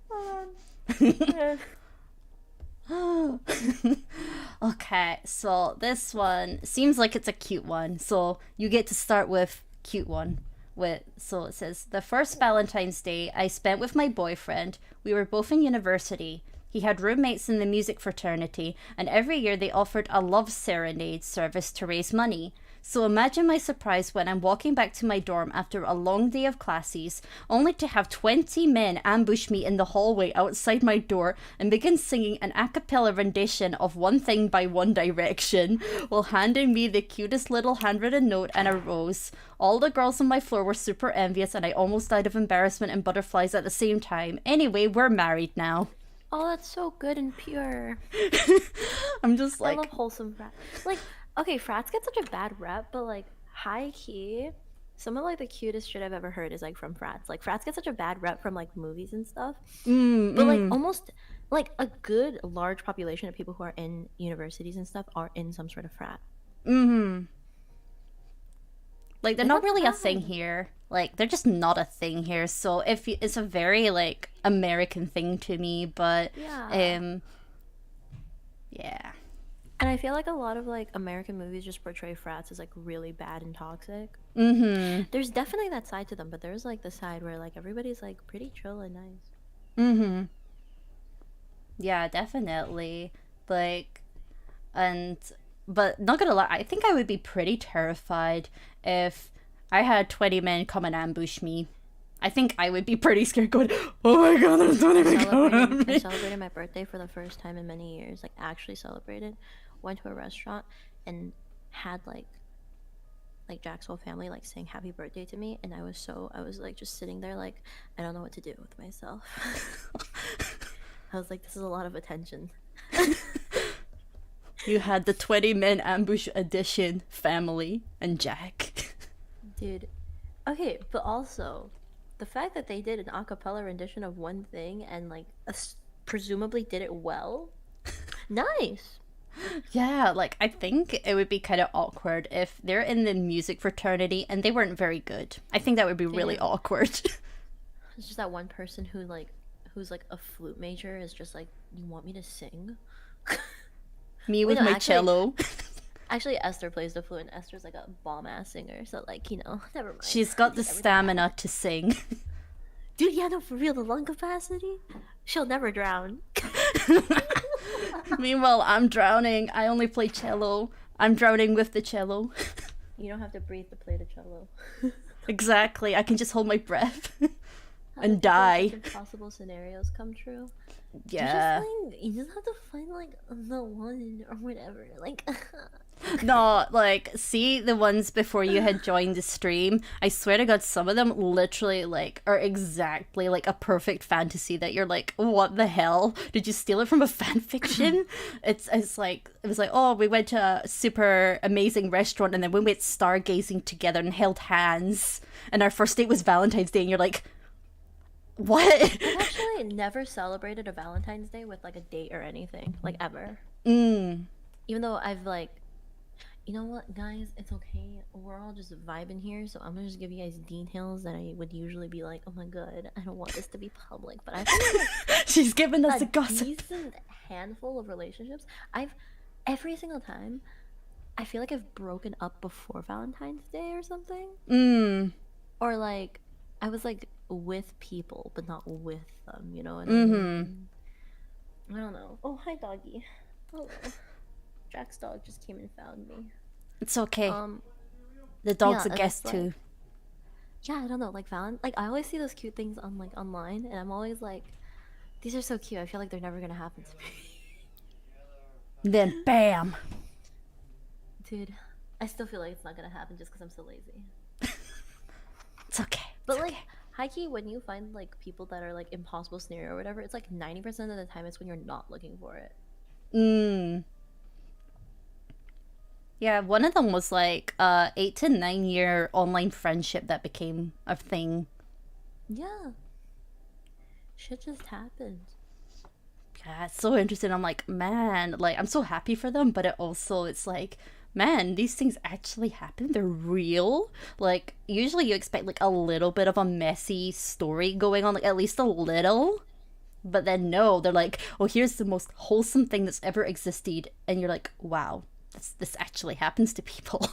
S1: Okay, so this one seems like it's a cute one. So you get to start with cute one. So it says, the first Valentine's Day I spent with my boyfriend. We were both in university. He had roommates in the music fraternity, and every year they offered a love serenade service to raise money. So imagine my surprise when I'm walking back to my dorm after a long day of classes, only to have 20 men ambush me in the hallway outside my door and begin singing an a cappella rendition of One Thing by One Direction, while handing me the cutest little handwritten note and a rose. All the girls on my floor were super envious, and I almost died of embarrassment and butterflies at the same time. Anyway, we're married now.
S3: Oh, that's so good and pure.
S1: I'm just like...
S3: I love wholesome frats. Like, okay, frats get such a bad rep, but like, high key, some of like the cutest shit I've ever heard is like from frats. Like, frats get such a bad rep from like movies and stuff. But like, almost like a good large population of people who are in universities and stuff are in some sort of frat.
S1: Like, they're not really a thing here. Like, they're just not a thing here. So if it's a very like American thing to me, but yeah.
S3: And I feel like a lot of like American movies just portray frats as like really bad and toxic. There's definitely that side to them, but there's like the side where like everybody's like pretty chill and nice.
S1: Yeah, definitely. Like, but not gonna lie, I think I would be pretty terrified if I had 20 men come and ambush me. I think I would be pretty scared going, oh my god, there's 20 men coming at me.
S3: I celebrated my birthday for the first time in many years. Like, actually celebrated. Went to a restaurant and had like Jack's whole family like saying happy birthday to me, and I was like just sitting there like I don't know what to do with myself. I was like, this is a lot of attention.
S1: You had the 20-man ambush edition family and Jack.
S3: Dude. Okay, but also, the fact that they did an a cappella rendition of one thing and, like, presumably did it well. Nice.
S1: Yeah, like, I think it would be kind of awkward if they're in the music fraternity and they weren't very good. I think that would be really awkward.
S3: It's just that one person who's like a flute major is just like, you want me to sing?
S1: Me with my cello.
S3: Actually, Esther plays the flute, and Esther's like a bomb-ass singer, so, like, you know, never mind.
S1: She's got the stamina to sing.
S3: Dude, yeah, no, for real, the lung capacity? She'll never drown.
S1: Meanwhile, I'm drowning. I only play cello. I'm drowning with the cello.
S3: You don't have to breathe to play the cello.
S1: Exactly. I can just hold my breath and die.
S3: Impossible scenarios come true.
S1: Yeah.
S3: You just have to find, like, the one or whatever. Like,
S1: no, like, see the ones before you had joined the stream? I swear to God, some of them literally, like, are exactly, like, a perfect fantasy that you're like, what the hell? Did you steal it from a fan fiction? It was like, oh, we went to a super amazing restaurant and then we went stargazing together and held hands. And our first date was Valentine's Day and you're like, what?
S3: I've actually never celebrated a Valentine's Day with, like, a date or anything, like, ever. Even though I've, like, you know what, guys, it's okay. We're all just vibing here, so I'm gonna just give you guys details that I would usually be like, oh my god, I don't want this to be public, but I feel like
S1: she's giving us a gossip.
S3: Decent handful of relationships. Every single time, I feel like I've broken up before Valentine's Day or something. Or, like, I was, like, with people, but not with them, you know what I mean? I don't know. Oh, hi, doggy. Hello. Jack's dog just came and found me.
S1: It's okay. The dog's a guest,
S3: like,
S1: too.
S3: Yeah, I don't know. Like, like, I always see those cute things on, like, online, and I'm always like, these are so cute. I feel like they're never gonna happen to me.
S1: Then, bam!
S3: Dude, I still feel like it's not gonna happen just because I'm so lazy.
S1: It's okay.
S3: But, like, high-key, when you find, like, people that are, like, impossible scenario or whatever, it's, like, 90% of the time it's when you're not looking for it.
S1: Yeah, one of them was, like, 8 to 9 year online friendship that became a thing.
S3: Yeah. Shit just happened.
S1: Yeah, it's so interesting. I'm like, man, like, I'm so happy for them, but it's like, man, these things actually happen. They're real. Like, usually you expect, like, a little bit of a messy story going on, like, at least a little. But then, no, they're like, oh, here's the most wholesome thing that's ever existed. And you're like, wow, this actually happens to people.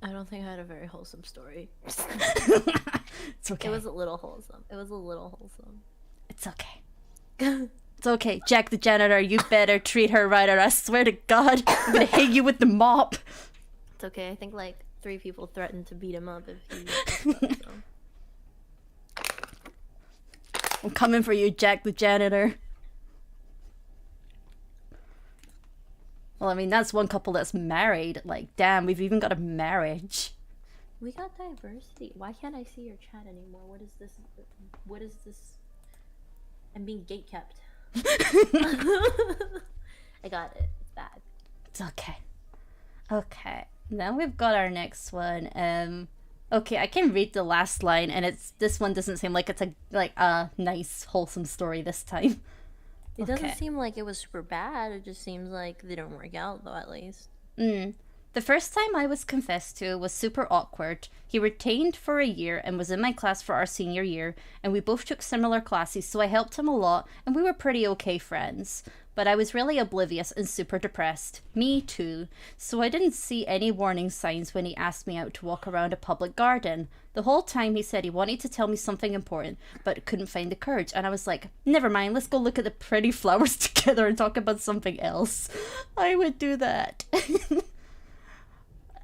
S3: I don't think I had a very wholesome story.
S1: It's okay.
S3: It was a little wholesome.
S1: It's okay. It's okay. Jack the janitor, you better treat her right, or I swear to God, I'm gonna hit you with the mop.
S3: It's okay. I think, like, 3 people threatened to beat him up if he... so.
S1: I'm coming for you, Jack the janitor. Well, I mean, that's one couple that's married. Like, damn, we've even got a marriage.
S3: We got diversity. Why can't I see your chat anymore? What is this? I'm being gatekept. I got it. It's back.
S1: It's okay. Okay. Now we've got our next one. Okay, I can read the last line, and this one doesn't seem like it's a nice, wholesome story this time.
S3: It doesn't seem like it was super bad. It just seems like they don't work out, though, at least.
S1: The first time I was confessed to was super awkward. He retained for a year and was in my class for our senior year, and we both took similar classes, so I helped him a lot, and we were pretty okay friends. But I was really oblivious and super depressed. Me too. So I didn't see any warning signs when he asked me out to walk around a public garden. The whole time he said he wanted to tell me something important, but couldn't find the courage. And I was like, never mind, let's go look at the pretty flowers together and talk about something else. I would do that.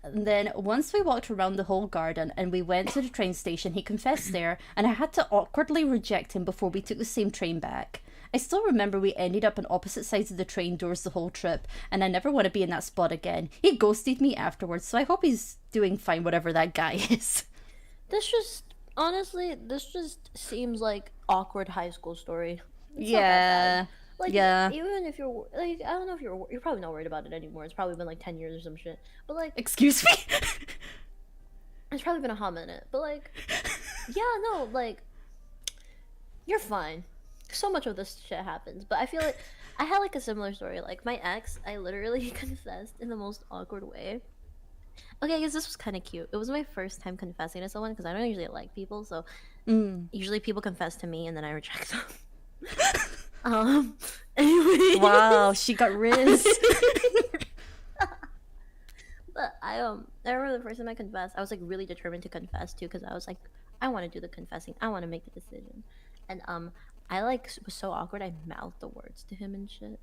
S1: And then once we walked around the whole garden and we went to the train station, he confessed there, and I had to awkwardly reject him before we took the same train back. I still remember we ended up on opposite sides of the train doors the whole trip, and I never want to be in that spot again. He ghosted me afterwards, so I hope he's doing fine, whatever that guy is.
S3: This just seems like awkward high school story. It's
S1: yeah.
S3: Like,
S1: Yeah.
S3: even if you're like, I don't know if you're probably not worried about it anymore. It's probably been like 10 years or some shit. But like,
S1: Excuse me?
S3: it's probably been a hot minute. But like, yeah, no, like, you're fine. So much of this shit happens. But I feel like I had like a similar story. Like my ex, I literally confessed in the most awkward way. Okay, I guess this was kind of cute. It was my first time confessing to someone because I don't usually like people. So usually people confess to me and then I reject them. Anyway.
S1: Wow, she got riz.
S3: But I remember the first time I confessed, I was like really determined to confess too because I was like, I want to do the confessing. I want to make the decision. And I like was so awkward. I mouthed the words to him and shit.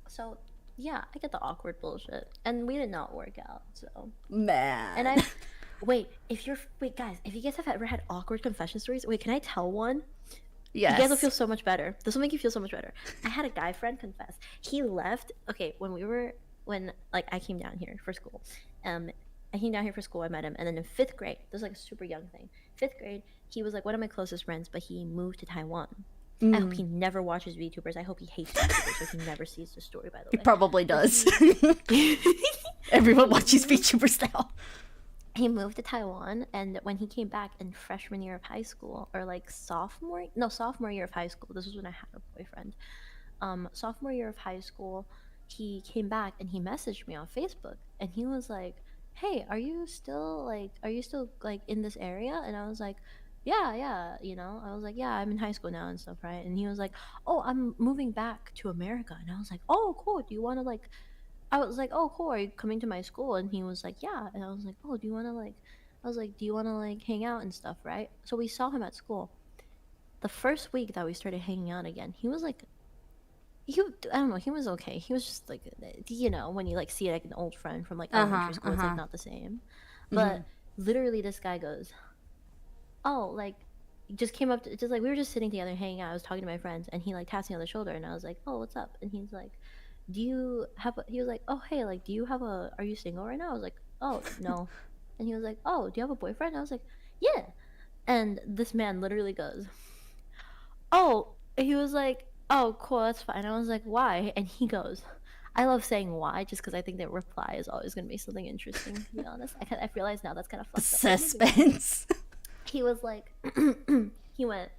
S3: So yeah, I get the awkward bullshit, and we did not work out. So
S1: Man.
S3: and wait, guys, if you guys have ever had awkward confession stories, wait, can I tell one?
S1: Yes.
S3: You guys will feel so much better. This will make you feel so much better. I had a guy friend confess. He left. Okay, when like I came down here for school. I came down here for school. I met him, and then in 5th grade, this is like a super young thing. 5th grade, he was like one of my closest friends, but he moved to Taiwan. I hope he never watches VTubers. I hope he hates VTubers, so he never sees the story. By the way,
S1: He probably does. Everyone watches VTubers now.
S3: He moved to Taiwan, and when he came back in freshman year of high school, or like sophomore year of high school, this was when I had a boyfriend. Sophomore year of high school, he came back and he messaged me on Facebook, and he was like, "Hey, are you still like in this area?" And I was like, yeah, you know. I was like, yeah, I'm in high school now and stuff, right? And he was like, oh, I'm moving back to America. And I was like, oh, cool. Do you want to like? I was like, oh, cool. Are you coming to my school? And he was like, yeah. And I was like, oh, do you want to like? I was like, do you want to like hang out and stuff, right? So we saw him at school. The first week that we started hanging out again, he was like, I don't know, he was okay. He was just like, you know, when you like see like an old friend from like elementary school, it's like not the same. But literally, this guy goes, oh, like, just came up to, just like we were just sitting together hanging out. I was talking to my friends, and he like tapped me on the shoulder, and I was like, oh, what's up? And he's like, he was like, oh, hey, like, are you single right now? I was like, oh, no. And he was like, oh, do you have a boyfriend? I was like, yeah. And this man literally goes, oh, he was like, oh, cool, that's fine. I was like, why? And he goes, I love saying why, just because I think that reply is always going to be something interesting, to be honest. I realize now that's kind of fucked up.
S1: Suspense.
S3: He was like, he went,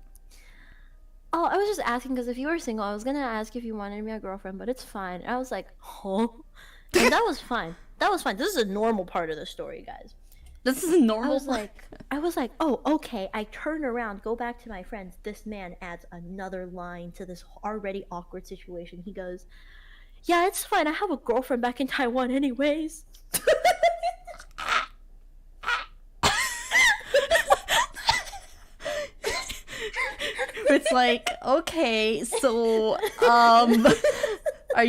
S3: oh, I was just asking because if you were single, I was going to ask if you wanted to be a girlfriend, but it's fine. And I was like, oh. And that was fine. That was fine. This is a normal part of the story, guys.
S1: This is normal.
S3: I was like, oh, okay. I turn around, go back to my friends. This man adds another line to this already awkward situation. He goes, yeah, it's fine. I have a girlfriend back in Taiwan anyways.
S1: It's like, okay, so are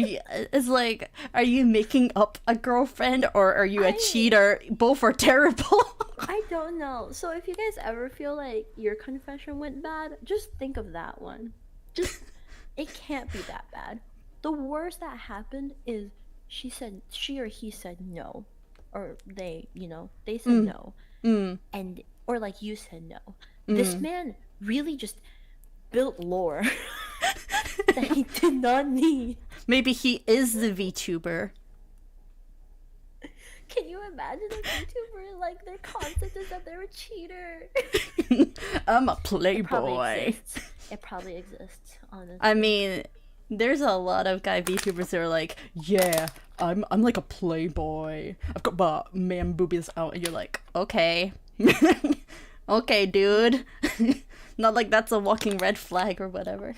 S1: you making up a girlfriend, or are you a cheater? Both are terrible.
S3: I don't know. So if you guys ever feel like your confession went bad, just think of that one. Just, it can't be that bad. The worst that happened is she or he said no, or they said no, and or like you said no. This man really just built lore that he did not need.
S1: Maybe he is the VTuber.
S3: Can you imagine a VTuber, like, their concept is that they're a cheater?
S1: I'm a playboy.
S3: It probably exists, honestly.
S1: I mean, there's a lot of guy VTubers that are like, yeah, I'm like a playboy. I've got my man boobies out, and you're like, okay. Okay, dude. Not like that's a walking red flag or whatever.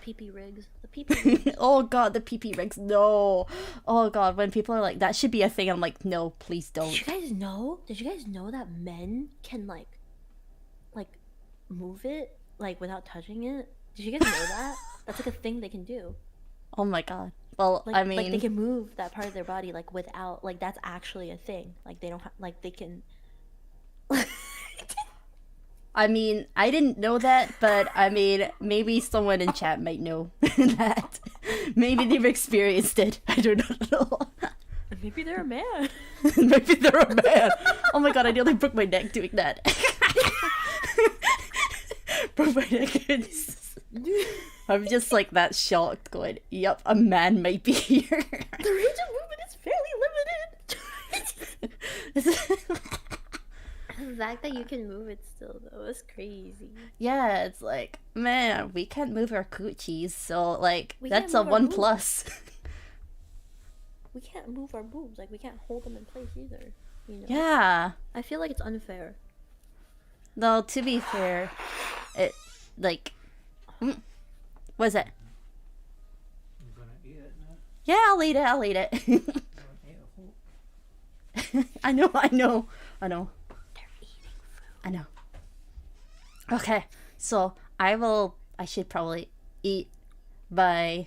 S3: Pee-pee rigs. The pee-pee rigs.
S1: Oh god, the pee-pee rigs. No. Oh god, when people are like, that should be a thing, I'm like, no, please don't.
S3: Did you guys know that men can like move it like without touching it? Did you guys know that? That's like a thing they can do.
S1: Oh my god. Well,
S3: like,
S1: I mean,
S3: like they can move that part of their body like without, like, that's actually a thing. Like they don't like they can.
S1: I mean, I didn't know that, but I mean, maybe someone in chat might know that. Maybe they've experienced it. I don't know.
S3: Maybe they're a man.
S1: Maybe they're a man. Oh my god, I nearly broke my neck doing that. Broke my neck. I'm just like that shocked, going, "Yep, a man might be here."
S3: The range of movement is fairly limited. The fact that you can move it still, though, is crazy.
S1: Yeah, it's like, man, we can't move our coochies, so like
S3: We
S1: that's
S3: can't
S1: a
S3: move our
S1: 1
S3: boobs.
S1: plus.
S3: We can't move our boobs. Like, we can't hold them in place either. You know?
S1: Yeah.
S3: I feel like it's unfair.
S1: Though to be fair, it like, what is it?
S2: You gonna eat it now?
S1: Yeah, I'll eat it. I'll eat it.
S2: You gonna eat a whole?
S1: I know.
S3: They're eating food.
S1: I know. Okay, so I should probably eat I'll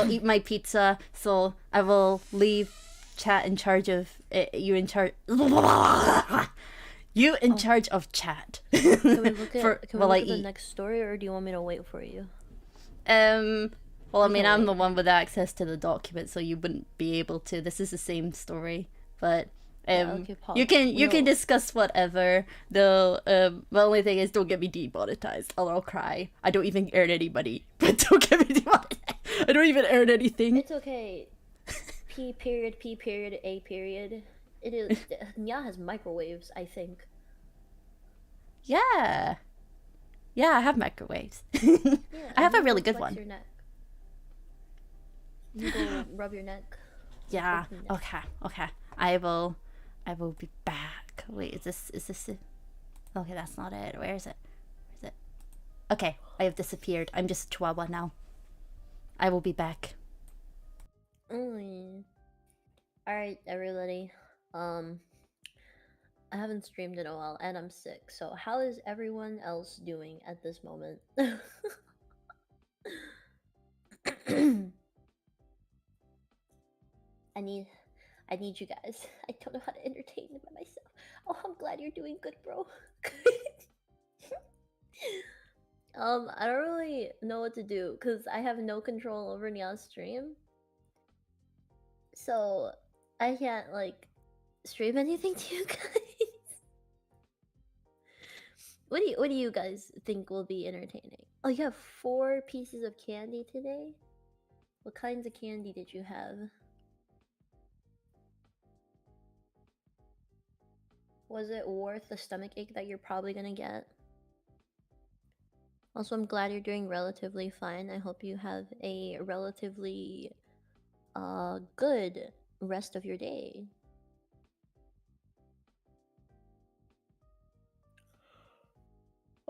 S1: eat my pizza, so I will leave chat in charge of you in charge. You in charge of chat.
S3: Can we look at,
S1: while I
S3: the
S1: eat.
S3: next story, or do you want me to wait for you?
S1: Well, I mean,
S3: can
S1: I'm
S3: wait.
S1: the one with access to the document, so you wouldn't be able to. This is the same story, but
S3: okay, pause.
S1: you can
S3: No.
S1: discuss whatever. Though the only thing is, don't get me demonetized, or I'll cry. I don't even earn any money, but don't get me demonetized. I don't even earn anything.
S3: It's okay. P period, A period. It is. Nia has microwaves, I think.
S1: Yeah, I have microwaves.
S3: Yeah,
S1: I have
S3: and
S1: a
S3: you
S1: really
S3: go
S1: good
S3: flex
S1: one.
S3: Your neck. You go rub your neck.
S1: Yeah.
S3: Open neck.
S1: Okay. I will be back. Wait, is this it? Okay, that's not it. Where is it? Okay, I have disappeared. I'm just a chihuahua now. I will be back.
S3: Alright, everybody. I haven't streamed in a while and I'm sick, so how is everyone else doing at this moment? I need you guys. I don't know how to entertain by myself. Oh, I'm glad you're doing good, bro. I don't really know what to do because I have no control over Nia's stream. So I can't like stream anything to you guys. What do you guys think will be entertaining? Oh, you have 4 pieces of candy today? What kinds of candy did you have? Was it worth the stomach ache that you're probably gonna get? Also, I'm glad you're doing relatively fine. I hope you have a relatively good rest of your day.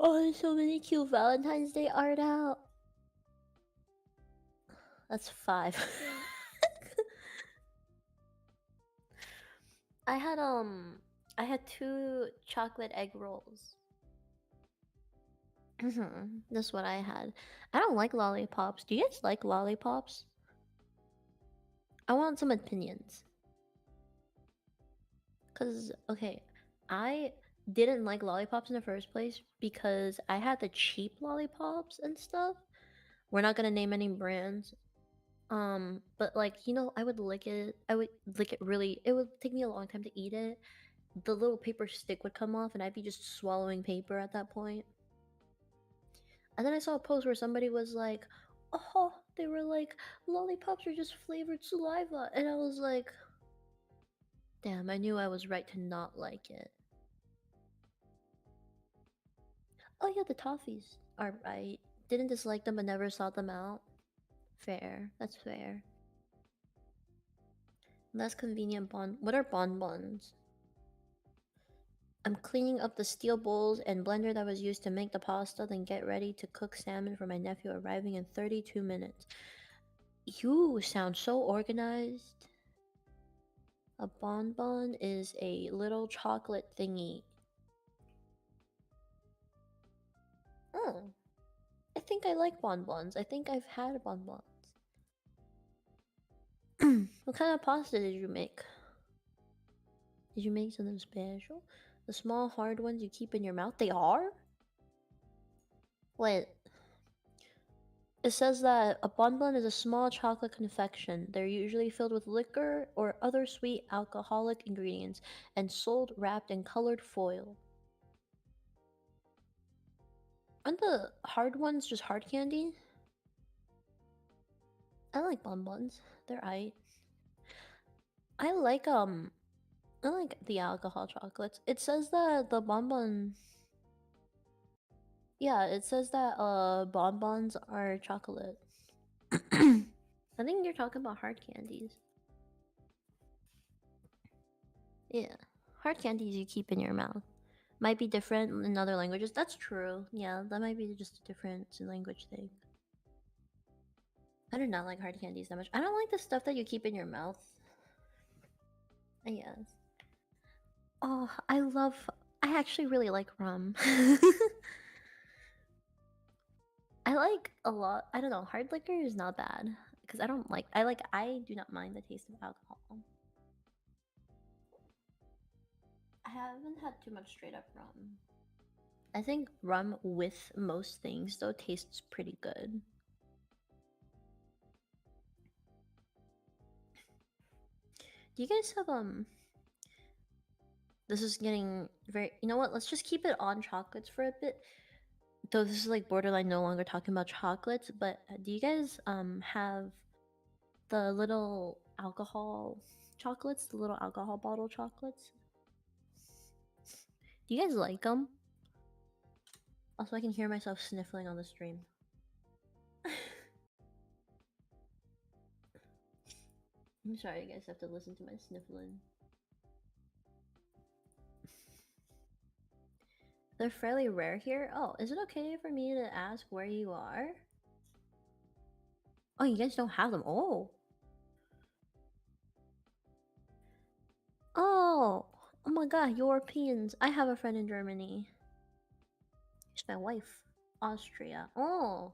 S3: Oh, there's so many cute Valentine's Day art out. That's 5. I had 2 chocolate egg rolls. That's what I had. I don't like lollipops. Do you guys like lollipops? I want some opinions. Cause okay, I didn't like lollipops in the first place because I had the cheap lollipops and stuff. We're not gonna name any brands. But like, you know, I would lick it. I would lick it really. It would take me a long time to eat it. The little paper stick would come off, and I'd be just swallowing paper at that point. And then I saw a post where somebody was like, "Oh, they were like lollipops are just flavored saliva," and I was like, "Damn, I knew I was right to not like it." Oh yeah, the toffees are right. Didn't dislike them, but never sought them out. Fair. That's fair. Less convenient bon. What are bonbons? I'm cleaning up the steel bowls and blender that was used to make the pasta, then get ready to cook salmon for my nephew arriving in 32 minutes. You sound so organized. A bonbon is a little chocolate thingy. Oh. I think I like bonbons. I think I've had bonbons. What kind of pasta did you make? Did you make something special? The small hard ones you keep in your mouth? They are? Wait. It says that a bonbon is a small chocolate confection. They're usually filled with liquor or other sweet alcoholic ingredients and sold wrapped in colored foil. Aren't the hard ones just hard candy? I like bonbons. They're aight. I like the alcohol chocolates. It says that the bonbon. Yeah, it says that bonbons are chocolate. I think you're talking about hard candies. Yeah, hard candies you keep in your mouth. Might be different in other languages. That's true. Yeah, that might be just a different language thing. I do not like hard candies that much. I don't like the stuff that you keep in your mouth. I guess. Oh, I actually really like rum. I like a lot. I don't know. Hard liquor is not bad because I don't like. I do not mind the taste of alcohol. I haven't had too much straight up rum. I think rum with most things though tastes pretty good. Do you guys have This is getting very. You know what? Let's just keep it on chocolates for a bit. Though this is like borderline no longer talking about chocolates, but do you guys have the little alcohol chocolates, the little alcohol bottle chocolates? Do you guys like them? Also, I can hear myself sniffling on the stream. I'm sorry, you guys have to listen to my sniffling. They're fairly rare here. Oh, is it okay for me to ask where you are? Oh, you guys don't have them. Oh. Oh my god, Europeans. I have a friend in Germany. She's my wife. Austria. Oh.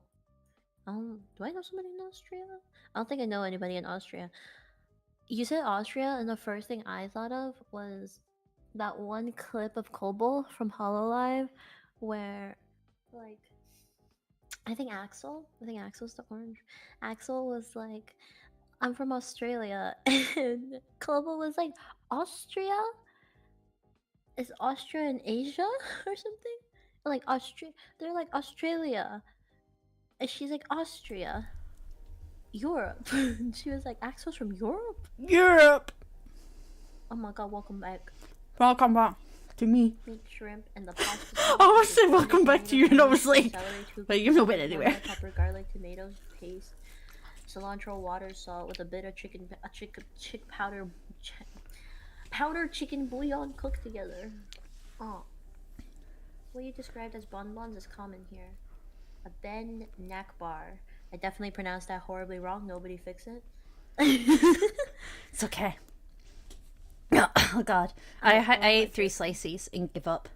S3: Do I know somebody in Austria? I don't think I know anybody in Austria. You said Austria, and the first thing I thought of was that one clip of Kobo from Hololive where, like, I think Axel's the orange. Axel was like, I'm from Australia. And Kobo was like, Austria? Is Austria in Asia or something? Like they're like Australia. And she's like Austria. Europe. She was like, Axel's from Europe?
S1: Europe!
S3: Oh my god, welcome back.
S1: Welcome back to me.
S3: Meat, shrimp, and the pasta.
S1: I was saying welcome back to you, and I was like, but you've no been anywhere.
S3: Pepper, garlic, tomatoes, paste, cilantro, water, salt, with a bit of powdered chicken bouillon cooked together. Oh. What you described as bonbons is common here. A Ben Nakbar. I definitely pronounced that horribly wrong. Nobody fix it.
S1: It's okay. Oh god. I ate 3 slices and give up.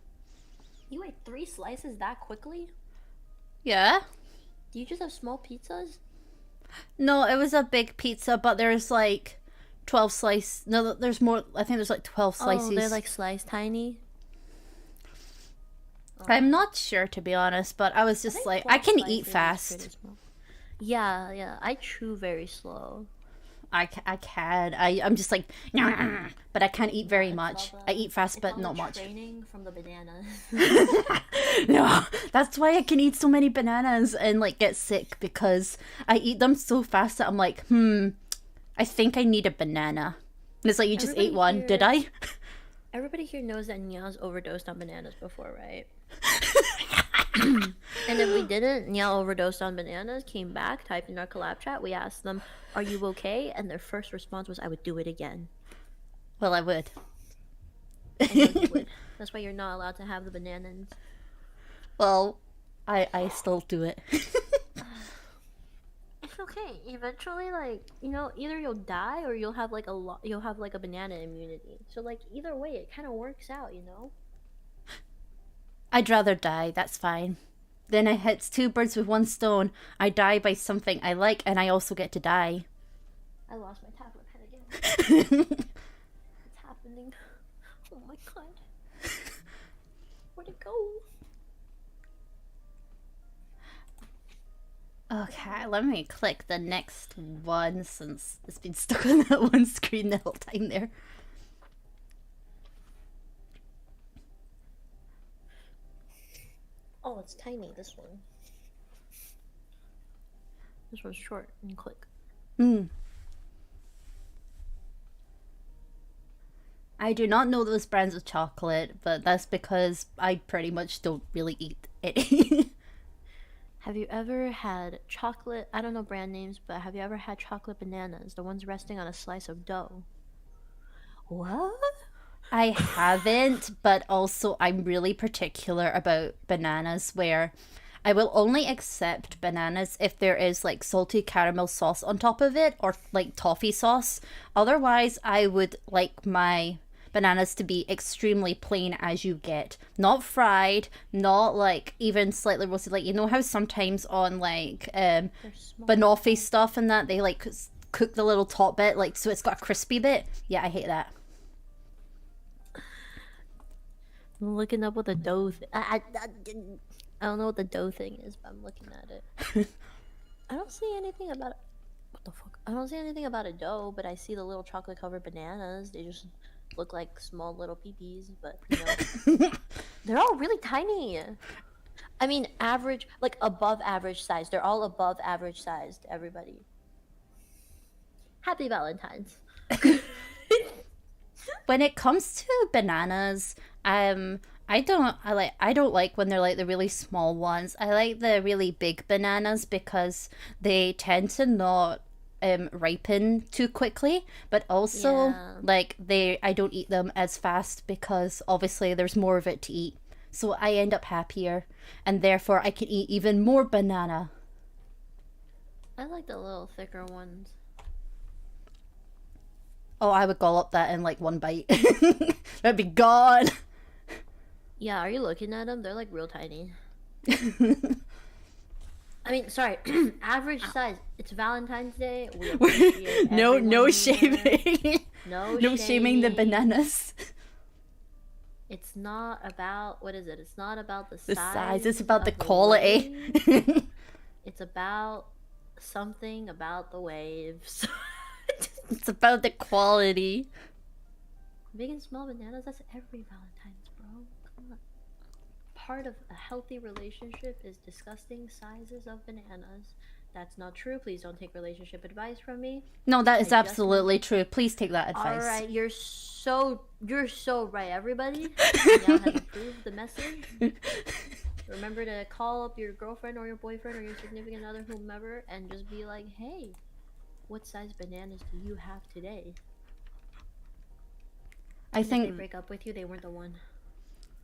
S3: You ate 3 slices that quickly?
S1: Yeah?
S3: Do you just have small pizzas?
S1: No, it was a big pizza, but there's like 12 slices. No, there's more. I think there's like 12 slices.
S3: Oh, they're like sliced tiny?
S1: I'm not sure, to be honest, but I was just like, I can eat fast.
S3: Yeah, I chew very slow.
S1: I can. I'm just like, but I can't eat very much. I eat fast, but not much.
S3: Training from the bananas.
S1: No, that's why I can eat so many bananas and like get sick, because I eat them so fast that I'm like, I think I need a banana. And it's like, you just ate one, did I?
S3: Everybody here knows that Nia's overdosed on bananas before, right? And if we didn't, Nia overdosed on bananas, came back, typed in our collab chat, we asked them, are you okay? And their first response was, I would do it again.
S1: Well, I would.
S3: I know you would. That's why you're not allowed to have the bananas.
S1: Well, I still do it.
S3: It's okay. Eventually, like, you know, either you'll die or you'll have like a banana immunity. So like either way, it kind of works out, you know.
S1: I'd rather die. That's fine. Then it hits 2 birds with 1 stone. I die by something I like, and I also get to die.
S3: I lost my tablet pen again. It's happening. Oh my god. Where'd it go?
S1: Okay, let me click the next one, since it's been stuck on that one screen the whole time there.
S3: Oh, it's tiny, this one. This one's short and quick.
S1: I do not know those brands of chocolate, but that's because I pretty much don't really eat it.
S3: Have you ever had chocolate? I don't know brand names, but have you ever had chocolate bananas? The ones resting on a slice of dough. What?
S1: I haven't, but also I'm really particular about bananas where I will only accept bananas if there is like salty caramel sauce on top of it or like toffee sauce. Otherwise, I would like my bananas to be extremely plain as you get. Not fried, not like even slightly roasted. Like, you know how sometimes on like banoffee stuff and that, they like cook the little top bit, like so it's got a crispy bit? Yeah, I hate that.
S3: I'm looking up what the dough I don't know what the dough thing is, but I'm looking at it. I don't see anything about it. What the fuck? I don't see anything about a dough, but I see the little chocolate covered bananas. They just look like small little peepees, but you know, they're all really tiny. I mean, average, like above average size. They're all above average sized, everybody. Happy Valentine's.
S1: When it comes to bananas, I don't like when they're like the really small ones. I like the really big bananas because they tend to not ripen too quickly, but also like I don't eat them as fast because obviously there's more of it to eat. So I end up happier and therefore I can eat even more banana.
S3: I like the little thicker ones.
S1: Oh, I would gulp that in like one bite. That'd be gone.
S3: Yeah, are you looking at them? They're like real tiny. I mean, sorry, average size. It's Valentine's Day. We appreciate
S1: no shaming.
S3: No
S1: shaming the bananas.
S3: It's not about, what is it? It's not about the
S1: size. It's about the quality.
S3: It's about something about the waves.
S1: It's about the quality.
S3: Big and small bananas, that's every Valentine's, bro. Come on. Part of a healthy relationship is disgusting sizes of bananas. That's not true. Please don't take relationship advice from me.
S1: No, that is absolutely true. Please take that advice.
S3: All right, you're so right, everybody. Now has approved the message. Remember to call up your girlfriend or your boyfriend or your significant other, whomever, and just be like, hey, what size bananas do you have today?
S1: I think
S3: if they break up with you, they weren't the one.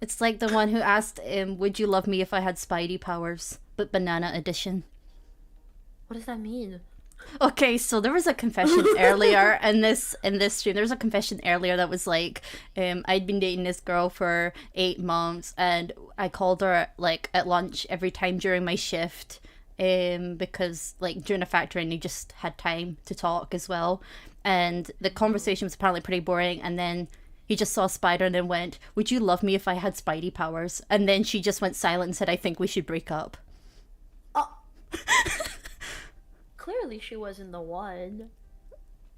S1: It's like the one who asked, would you love me if I had Spidey powers, but banana edition.
S3: What does that mean?
S1: Okay, so there was a confession earlier in this stream. There was a confession earlier that was like, I'd been dating this girl for 8 months, and I called her like at lunch every time during my shift, because like during a factory and he just had time to talk as well, and the conversation was apparently pretty boring, and then he just saw a spider and then went, would you love me if I had Spidey powers? And then she just went silent and said, I think we should break up.
S3: Oh. Clearly she wasn't the one.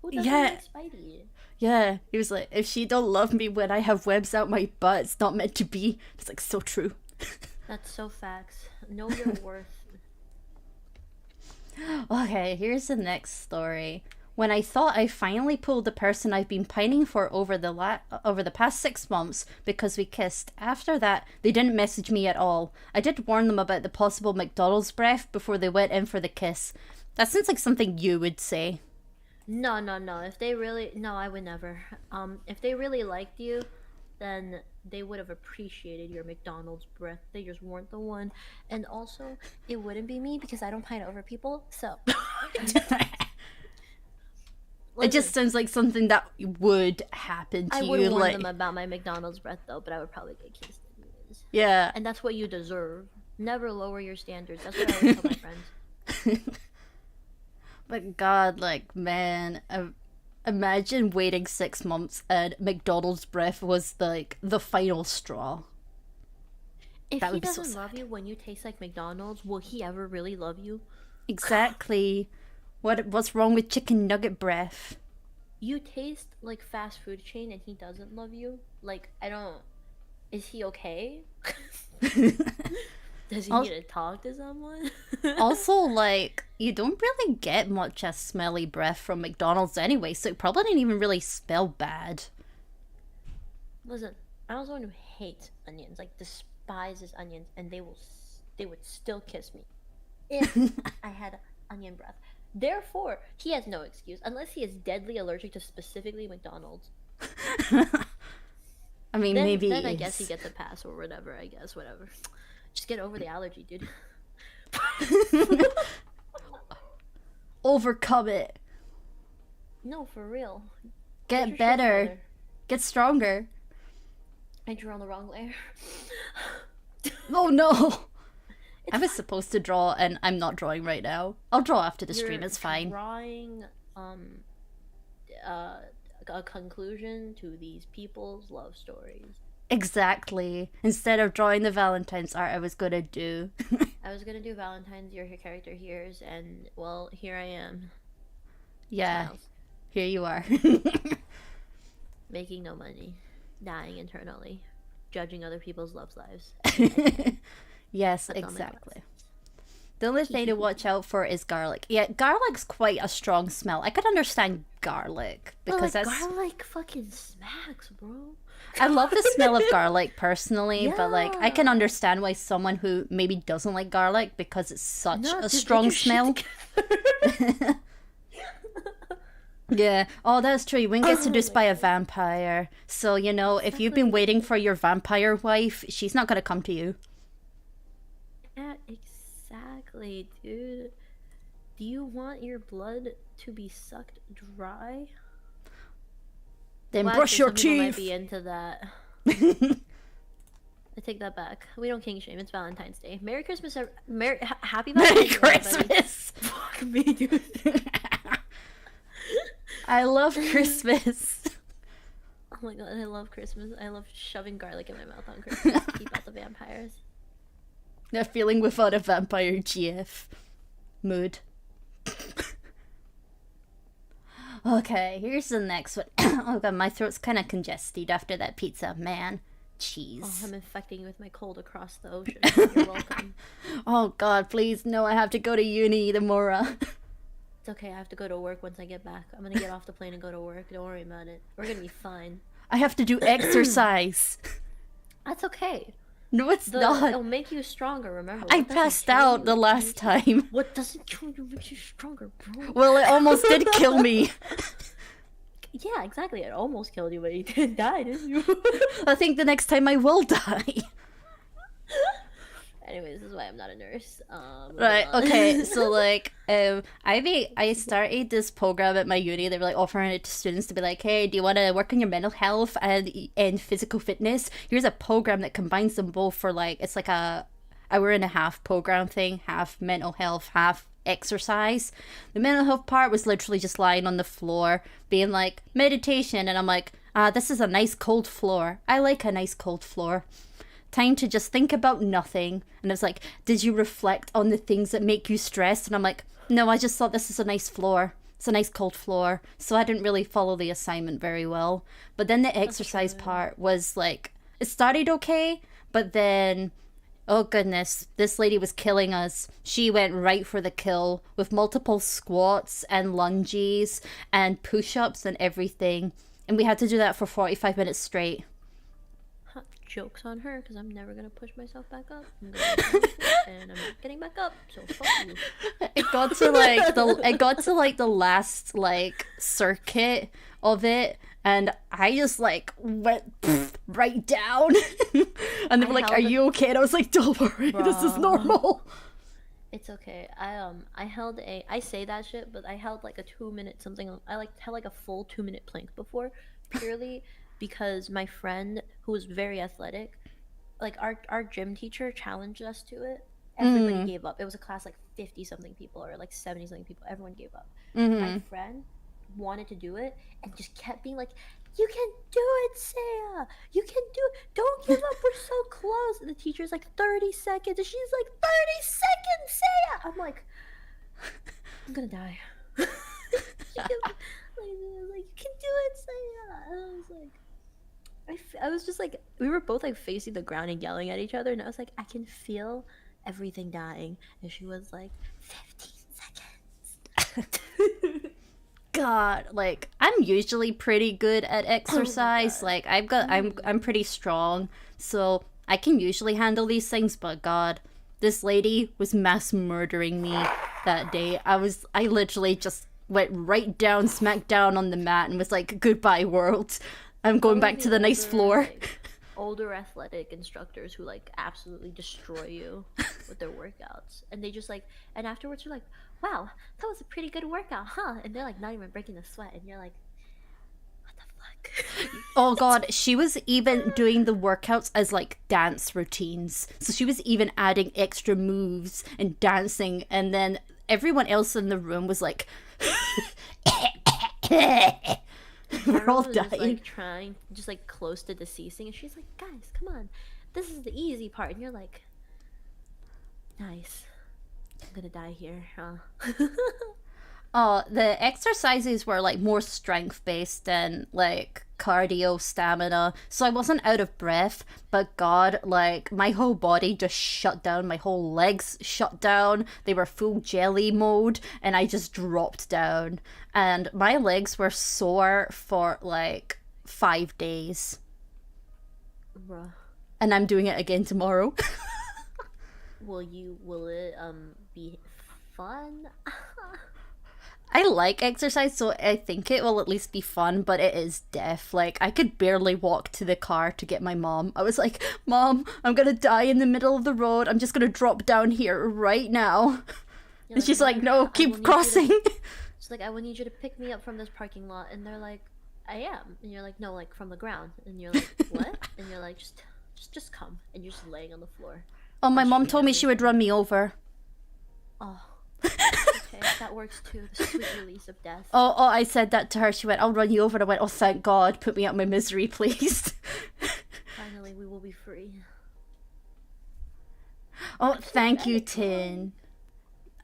S3: Who doesn't like Spidey?
S1: Yeah, he was like, if she don't love me when I have webs out my butt, it's not meant to be. It's like so true.
S3: That's so facts. Know your worth.
S1: Okay, here's the next story. When I thought I finally pulled the person I've been pining for over the past 6 months because we kissed, after that, they didn't message me at all. I did warn them about the possible McDonald's breath before they went in for the kiss. That sounds like something you would say.
S3: No. If they really... No, I would never. If they really liked you, then they would have appreciated your McDonald's breath. They just weren't the one. And also, it wouldn't be me because I don't pine over people, so...
S1: It just sounds like something that would happen to you.
S3: I would warn them about my McDonald's breath, though, but I would probably get kissed anyways.
S1: Yeah.
S3: And that's what you deserve. Never lower your standards. That's what I always tell my friends.
S1: But God, like, man, imagine waiting 6 months and McDonald's breath was like the final straw.
S3: If he doesn't love you when you taste like McDonald's, will he ever really love you?
S1: Exactly. What's wrong with chicken nugget breath?
S3: You taste like fast food chain and he doesn't love you? Like, I don't... Is he okay? Does he need to talk to someone?
S1: Also, like, you don't really get much a smelly breath from McDonald's anyway, so it probably didn't even really smell bad.
S3: Listen, I was one who hates onions, like despises onions, and they would still kiss me if I had onion breath. Therefore, he has no excuse unless he is deadly allergic to specifically McDonald's.
S1: I mean,
S3: then,
S1: maybe
S3: then I guess he gets a pass or whatever. I guess whatever. Just get over the allergy, dude.
S1: Overcome it.
S3: No, for real.
S1: Get better. Get stronger.
S3: I drew on the wrong layer.
S1: Oh no! I was supposed to draw, and I'm not drawing right now. I'll draw after the stream. It's fine.
S3: Drawing a conclusion to these people's love stories.
S1: Exactly. Instead of drawing the Valentine's art, I was gonna do.
S3: I was gonna do Valentine's, your character here's, and well, here I am.
S1: Yeah.
S3: Smiles.
S1: Here you are.
S3: Making no money, dying internally, judging other people's love lives.
S1: Yes,
S3: That's
S1: exactly. The only thing to watch out for is garlic. Yeah, garlic's quite a strong smell. I could understand garlic because
S3: but, like,
S1: that's
S3: garlic fucking smacks, bro.
S1: I love the smell of garlic personally,
S3: Yeah.
S1: but like I can understand why someone who maybe doesn't like garlic because it's such a strong smell. Yeah. Oh, that's true. You wouldn't get seduced by a vampire. So, you know, if you've been waiting for your vampire wife, she's not gonna come to you.
S3: Yeah, exactly, dude. Do you want your blood to be sucked dry?
S1: Then
S3: Well,
S1: brush
S3: actually,
S1: your
S3: some people might
S1: teeth.
S3: be into that. I take that back. We don't king shame. It's Valentine's Day. Merry Christmas. Happy
S1: Merry
S3: Valentine's Day, everybody.
S1: Christmas.
S3: Fuck me, dude.
S1: I love Christmas.
S3: Oh my god, I love Christmas. I love shoving garlic in my mouth on Christmas to keep out the vampires.
S1: They're feeling without a vampire GF mood. Okay, here's the next one. Oh god, my throat's kind of congested after that pizza. Man, cheese.
S3: Oh, I'm infecting you with my cold across the ocean. You're welcome.
S1: Oh god, please, no, I have to go to uni tomorrow.
S3: It's okay, I have to go to work once I get back. I'm gonna get off the plane and go to work. Don't worry about it. We're gonna be fine.
S1: I have to do exercise.
S3: That's okay.
S1: No, it's not.
S3: It'll make you stronger, remember.
S1: I
S3: What doesn't
S1: passed
S3: kill
S1: out
S3: you
S1: the last
S3: makes
S1: time.
S3: What doesn't kill you makes you stronger, bro.
S1: Well, it almost did kill me.
S3: Yeah, exactly. It almost killed you, but you didn't die, did you?
S1: I think the next time I will die.
S3: Anyways, this is why I'm not a nurse.
S1: Right,
S3: moving on.
S1: okay, so like, I started this program at my uni. They were like offering it to students to be like, hey, do you want to work on your mental health and physical fitness? Here's a program that combines them both for like, it's like a hour and a half program thing, half mental health, half exercise. The mental health part was literally just lying on the floor, being like, meditation, and I'm like, this is a nice cold floor. I like a nice cold floor. Time to just think about nothing. And it's like, did you reflect on the things that make you stressed? And I'm like, no, I just thought this is a nice floor. It's a nice cold floor. So I didn't really follow the assignment very well. But then the exercise part was like, it started okay, but then, oh goodness, this lady was killing us. She went right for the kill with multiple squats and lunges and push-ups and everything. And we had to do that for 45 minutes straight.
S3: Jokes on her, because I'm never gonna push myself back up. I'm gonna and I'm not getting back up. So fuck you.
S1: It got to like the last like circuit of it, and I just like went right down. And they were like, "Are you okay?" And I was like, "Don't worry, this is normal."
S3: It's okay. I say that shit, but I held like a 2-minute something. I like held like a full 2-minute plank before, purely because my friend who was very athletic, like our gym teacher challenged us to it. Everybody gave up. It was a class like 50 something people or like 70 something people. Everyone gave up. My friend wanted to do it and just kept being like, "You can do it, Saya. You can do it. Don't give up. We're so close." And the teacher's like, 30 seconds. And she's like, 30 seconds, Saya. I'm like, I'm gonna die. Like, you can do it, Saya. And I was like, I was just like, we were both like facing the ground and yelling at each other. And I was like, I can feel everything dying, and she was like 15 seconds.
S1: God, like I'm usually pretty good at exercise. Like I'm pretty strong, so I can usually handle these things, but God, this lady was mass murdering me that day. I literally just went right down, smack down on the mat and was like, "Goodbye world. I'm going back to the nice floor."
S3: Like, older athletic instructors who like absolutely destroy you with their workouts, and they just like, and afterwards you're like, wow, that was a pretty good workout, huh? And they're like not even breaking the sweat, and you're like, what the fuck?
S1: Oh God, she was even doing the workouts as like dance routines. So she was even adding extra moves and dancing, and then everyone else in the room was like we're all dying.
S3: Just, like trying, just like close to deceasing, and she's like, guys, come on, this is the easy part, and you're like, nice, I'm gonna die here, huh?
S1: Oh, the exercises were like more strength based than like cardio stamina. So I wasn't out of breath, but God, like my whole body just shut down. My whole legs shut down. They were full jelly mode and I just dropped down. And my legs were sore for like 5 days.
S3: Bruh.
S1: And I'm doing it again tomorrow.
S3: Will it be fun?
S1: I like exercise, so I think it will at least be fun, but it is death. Like, I could barely walk to the car to get my mom. I was like, Mom, I'm gonna die in the middle of the road. I'm just gonna drop down here right now.
S3: You're
S1: And she's like, no, keep
S3: need
S1: crossing.
S3: She's like, I will need you to pick me up from this parking lot. And they're like, I am. And you're like, no, like from the ground. And you're like, what? And you're like, just come. And you're just laying on the floor.
S1: Oh, my mom told me she would run me over.
S3: Oh. Okay, that works too. The sweet release of death.
S1: Oh, I said that to her. She went, I'll run you over. And I went, oh, thank God. Put me out of my misery, please.
S3: Finally, we will be free.
S1: Oh, thank you, Tin.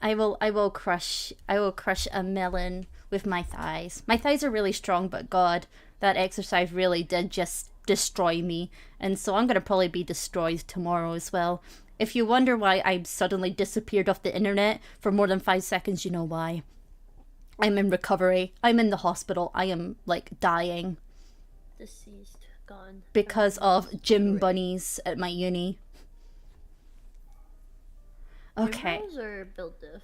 S1: I will crush a melon with my thighs. My thighs are really strong, but God, that exercise really did just destroy me. And so I'm going to probably be destroyed tomorrow as well. If you wonder why I suddenly disappeared off the internet for more than 5 seconds, you know why. I'm in recovery. I'm in the hospital. I am, like, dying.
S3: Deceased. Gone.
S1: Because of gym bunnies at my uni. Okay.
S3: Gyms are built diff.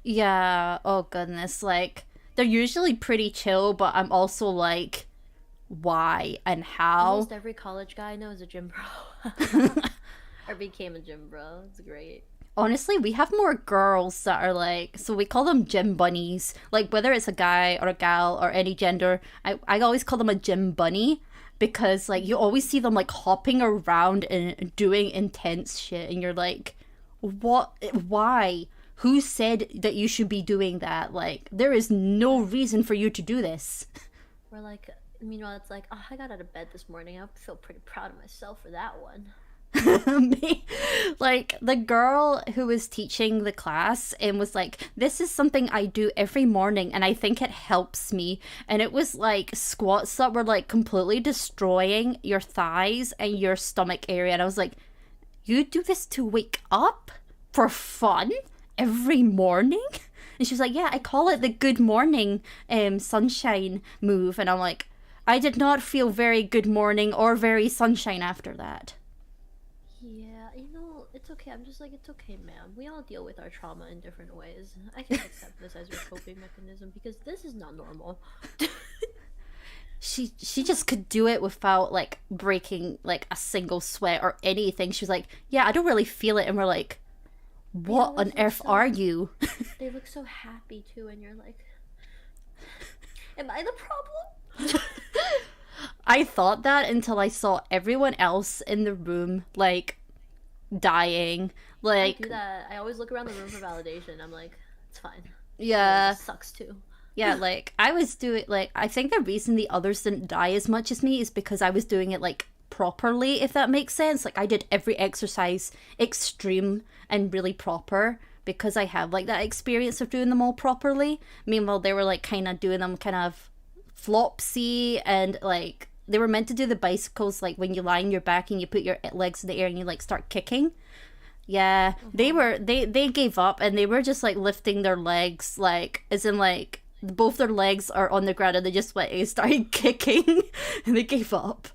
S1: Yeah, oh goodness. Like, they're usually pretty chill, but I'm also like, why and how?
S3: Almost every college guy I know is a gym bro. Or became a gym bro. It's great.
S1: Honestly, we have more girls that are like, so we call them gym bunnies. Like, whether it's a guy or a gal or any gender, I always call them a gym bunny because, like, you always see them, like, hopping around and doing intense shit. And you're like, what? Why? Who said that you should be doing that? Like, there is no reason for you to do this.
S3: We're like, meanwhile, it's like, oh, I got out of bed this morning. I feel pretty proud of myself for that one.
S1: Me, like the girl who was teaching the class and was like, this is something I do every morning and I think it helps me, and it was like squats that were like completely destroying your thighs and your stomach area, and I was like, you do this to wake up for fun every morning? And she was like, yeah, I call it the good morning sunshine move. And I'm like, I did not feel very good morning or very sunshine after that.
S3: Yeah, it's okay. I'm just like, it's okay, ma'am. We all deal with our trauma in different ways. I can accept this as your coping mechanism because this is not normal.
S1: She just could do it without like breaking like a single sweat or anything. She was like, yeah, I don't really feel it. And we're like, what on earth are you?
S3: They look so happy too, and you're like, am I the problem?
S1: I thought that until I saw everyone else in the room like dying. Like,
S3: I do that. I always look around the room for validation. I'm like, it's fine.
S1: Yeah.
S3: It sucks too.
S1: Yeah, like I was doing like, I think the reason the others didn't die as much as me is because I was doing it like properly, if that makes sense. Like I did every exercise extreme and really proper because I have like that experience of doing them all properly. Meanwhile, they were like kind of doing them kind of flopsy, and like they were meant to do the bicycles like when you lie on your back and you put your legs in the air and you like start kicking. Yeah,
S3: Uh-huh.
S1: they gave up and they were just like lifting their legs, like as in like both their legs are on the ground and they just went and started kicking and they gave up.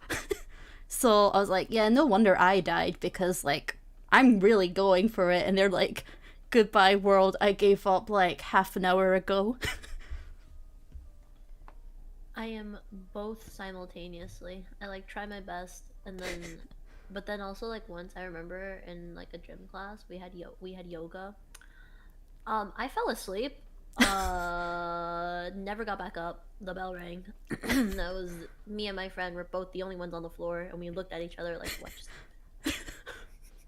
S1: So I was like, yeah, no wonder I died because like I'm really going for it and they're like, goodbye world, I gave up like half an hour ago.
S3: I am both simultaneously. I like try my best and then but then also like once I remember in like a gym class we had yoga. I fell asleep. Never got back up. The bell rang. That was me and my friend were both the only ones on the floor and we looked at each other like what just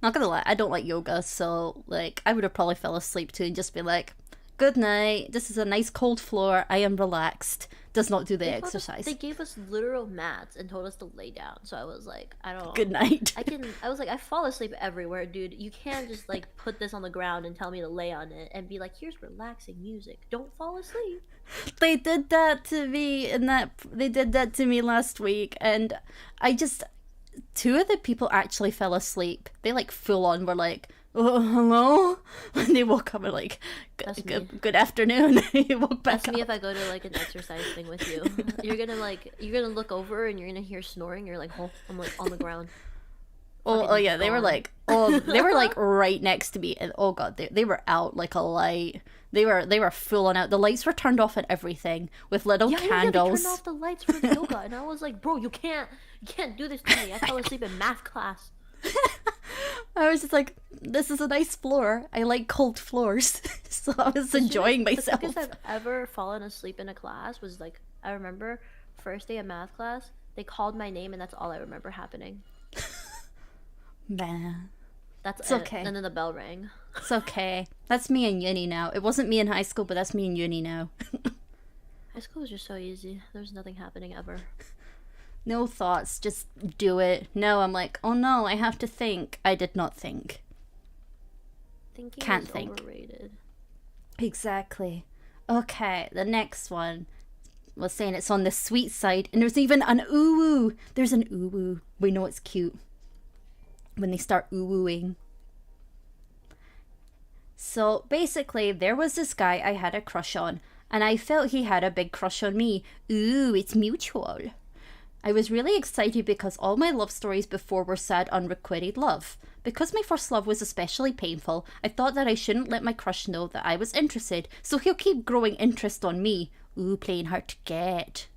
S1: Not gonna lie, I don't like yoga, so like I would have probably fell asleep too and just be like, good night, this is a nice cold floor, I am relaxed. Does not do the exercise.
S3: they gave us literal mats and told us to lay down. So I was like,
S1: Good night.
S3: I was like, I fall asleep everywhere, dude. You can't just like put this on the ground and tell me to lay on it and be like, here's relaxing music. Don't fall asleep.
S1: They did that to me in that they did that to me last week and I just two of the people actually fell asleep. They like full on were like, oh hello, when they woke up and like
S3: That's me.
S1: good afternoon. You woke back
S3: That's
S1: up.
S3: me if I go to like an exercise thing with you. You're gonna look over and you're gonna hear snoring. You're like, oh, I'm like on the ground.
S1: Oh
S3: Fucking
S1: yeah, they were
S3: gone.
S1: like they were like right next to me and oh god, they were out like a light. They were full on out. The lights were turned off and everything with little
S3: Yeah, yeah, yeah. They
S1: candles.
S3: turned off the lights for the yoga, and I was like, bro, you can't do this to me. I fell asleep in math class.
S1: I was just like, this is a nice floor. I like cold floors. So I was enjoying
S3: The
S1: myself.
S3: quickest I've ever fallen asleep in a class was like I remember first day of math class. They called my name, and that's all I remember happening.
S1: Man,
S3: That's
S1: it's
S3: it.
S1: okay.
S3: And then the bell rang.
S1: It's okay. That's me in uni now. It wasn't me in high school, but that's me in uni now.
S3: High school was just so easy. There was nothing happening ever.
S1: No thoughts, just do it. No, I'm like, oh no, I have to think. I did not think.
S3: Thinking
S1: Can't
S3: is
S1: think.
S3: overrated.
S1: Exactly. Okay, the next one was saying it's on the sweet side, and there's even an ooh. There's an ooh. We know it's cute when they start oohing. So basically, there was this guy I had a crush on, and I felt he had a big crush on me. Ooh, it's mutual. I was really excited because all my love stories before were sad, unrequited love. Because my first love was especially painful, I thought that I shouldn't let my crush know that I was interested, so he'll keep growing interest on me. Ooh, playing hard to get.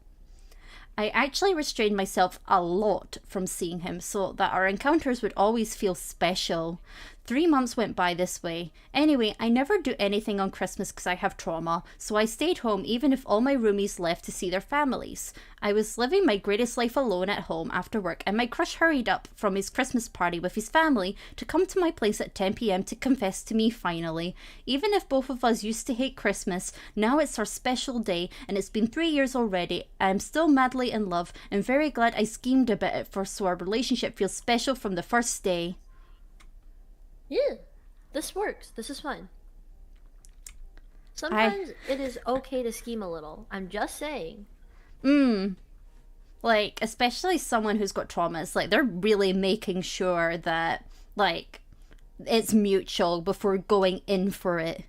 S1: I actually restrained myself a lot from seeing him so that our encounters would always feel special. 3 months went by this way. Anyway, I never do anything on Christmas because I have trauma, so I stayed home even if all my roomies left to see their families. I was living my greatest life alone at home after work, and my crush hurried up from his Christmas party with his family to come to my place at 10 p.m. to confess to me finally. Even if both of us used to hate Christmas, now it's our special day, and it's been 3 years already. I'm still madly in love and very glad I schemed a bit at first so our relationship feels special from the first day.
S3: Yeah, this works. This is fine. Sometimes it is okay to scheme a little. I'm just saying.
S1: Like, especially someone who's got traumas, like, they're really making sure that, like, it's mutual before going in for it.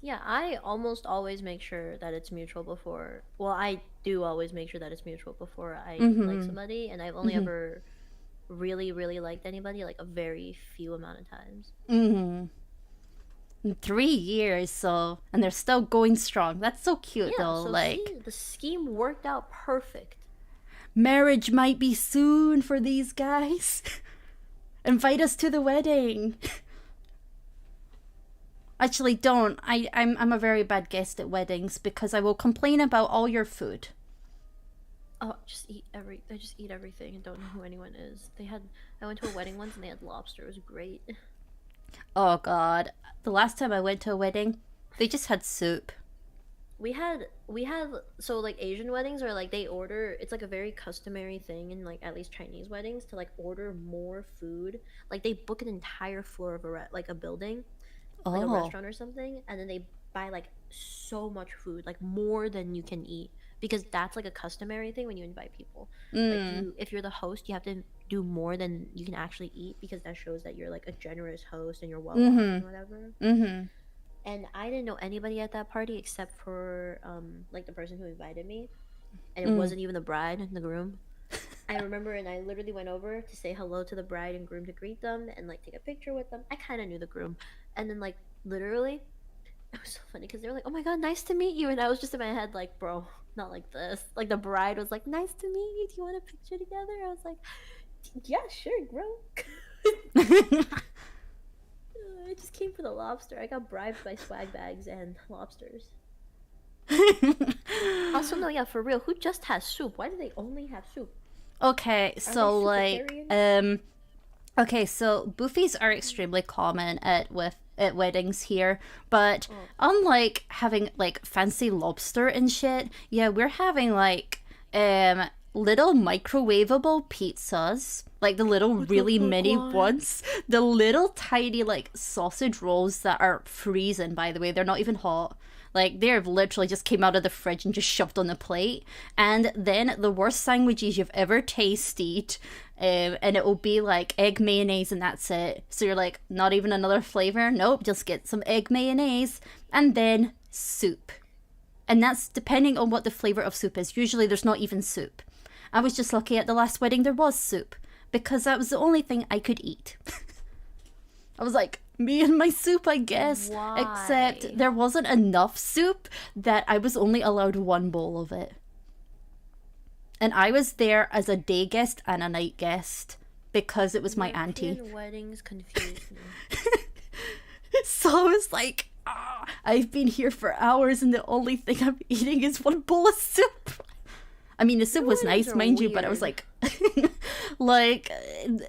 S3: Yeah, I almost always make sure that it's mutual before. Well, I do always make sure that it's mutual before I like somebody, and I've only ever really, really liked anybody like a very few amount of times.
S1: 3 years, so, and they're still going strong. That's so cute,
S3: Yeah,
S1: though.
S3: so
S1: Like,
S3: see, the scheme worked out perfect.
S1: marriage might be soon for these guys. Invite us to the wedding. Actually, don't. I'm a very bad guest at weddings because I will complain about all your food.
S3: Oh, I just eat everything and don't know who anyone is. I went to a wedding once and they had lobster. It was great.
S1: Oh god. The last time I went to a wedding, they just had soup.
S3: We had so like Asian weddings are like they order, it's like a very customary thing in like at least Chinese weddings to like order more food. Like they book an entire floor of like a building, like a
S1: Oh.
S3: restaurant or something, and then they buy like so much food, like more than you can eat because that's like a customary thing when you invite people. Like if you're the host, you have to do more than you can actually eat, because that shows that you're like a generous host and you're well off and whatever. And I didn't know anybody at that party except for like the person who invited me, and it wasn't even the bride and the groom. I remember, and I literally went over to say hello to the bride and groom, to greet them and like take a picture with them. I kind of knew the groom, and then like literally, it was so funny because they were like, "Oh my god, nice to meet you," and I was just in my head like, "Bro, not like this." Like the bride was like, "Nice to meet you. Do you want a picture together?" I was like, "Yeah, sure, bro." I just came for the lobster. I got bribed by swag bags and lobsters. Also, no, yeah, for real. Who just has soup? Why do they only have soup?
S1: Okay, so like, okay, so buffets are extremely common at weddings here, but unlike having like fancy lobster and shit, yeah, we're having like little microwavable pizzas, like the little really mini ones, the little tiny like sausage rolls that are freezing, by the way, they're not even hot. Like, they're literally just came out of the fridge and just shoved on the plate. And then the worst sandwiches you've ever tasted. And it will be like egg mayonnaise and that's it. So you're like, not even another flavor? Nope, just get some egg mayonnaise. And then soup. And that's depending on what the flavor of soup is. Usually there's not even soup. I was just lucky at the last wedding there was soup. Because that was the only thing I could eat. I was like, me and my soup, I guess.
S3: Why?
S1: Except there wasn't enough soup that I was only allowed one bowl of it. And I was there as a day guest and a night guest because it was my auntie.
S3: Weddings confuse me.
S1: So I was like, I've been here for hours and the only thing I'm eating is one bowl of soup. I mean, the soup was nice, mind you, but I was like, like,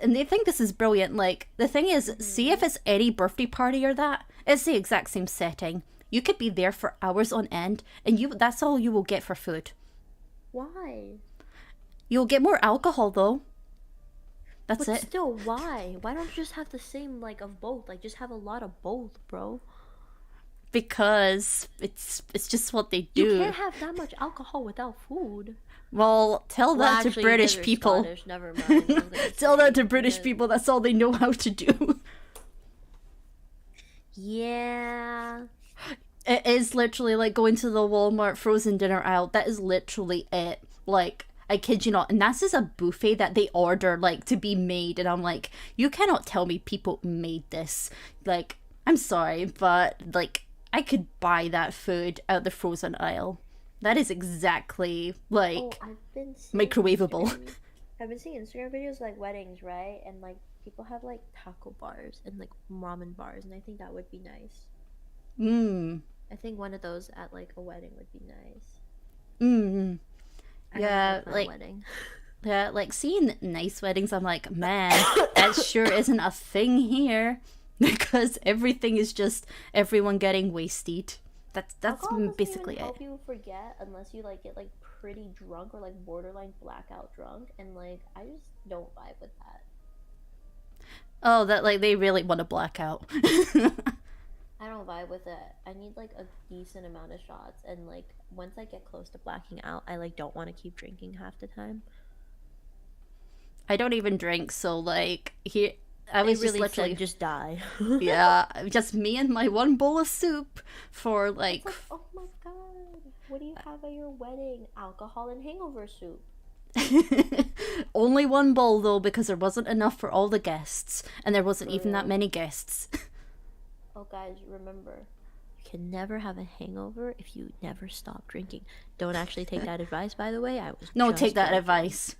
S1: and they think this is brilliant. Like, the thing is, see if it's any birthday party or that, it's the exact same setting. You could be there for hours on end, and that's all you will get for food.
S3: Why?
S1: You'll get more alcohol, though. That's
S3: but
S1: it.
S3: Still, why? Why don't you just have the same, like, of both? Like, just have a lot of both, bro.
S1: Because it's just what they do.
S3: You can't have that much alcohol without food.
S1: Well, tell that to British people.
S3: Scottish, never mind.
S1: Tell that to British people. That's all they know how to do.
S3: Yeah.
S1: It is literally like going to the Walmart frozen dinner aisle. That is literally it. Like, I kid you not. And that's just a buffet that they order, like, to be made. And I'm like, you cannot tell me people made this. Like, I'm sorry, but, like, I could buy that food out the frozen aisle. That is exactly, like, microwavable.
S3: I've been seeing Instagram videos, like, weddings, right? And, like, people have, like, taco bars and, like, ramen bars. And I think that would be nice. I think one of those at, like, a wedding would be nice.
S1: Yeah, like, yeah, like, seeing nice weddings, I'm like, man, that sure isn't a thing here. Because everything is just everyone getting wasted. That's basically it.
S3: Help you forget unless you like get like pretty drunk or like borderline blackout drunk, and like I just don't vibe with that.
S1: Oh, that like they really want to black out.
S3: I don't vibe with it. I need like a decent amount of shots, and like once I get close to blacking out, I like don't want to keep drinking half the time.
S1: I don't even drink, so like here I was
S3: really
S1: just literally
S3: just die.
S1: Yeah, just me and my one bowl of soup for like
S3: oh my god, what do you have at your wedding? Alcohol and hangover soup.
S1: Only one bowl though, because there wasn't enough for all the guests, and there wasn't even that many guests.
S3: Oh guys, remember, you can never have a hangover if you never stop drinking. Don't actually take that advice, by the way.
S1: Take that advice.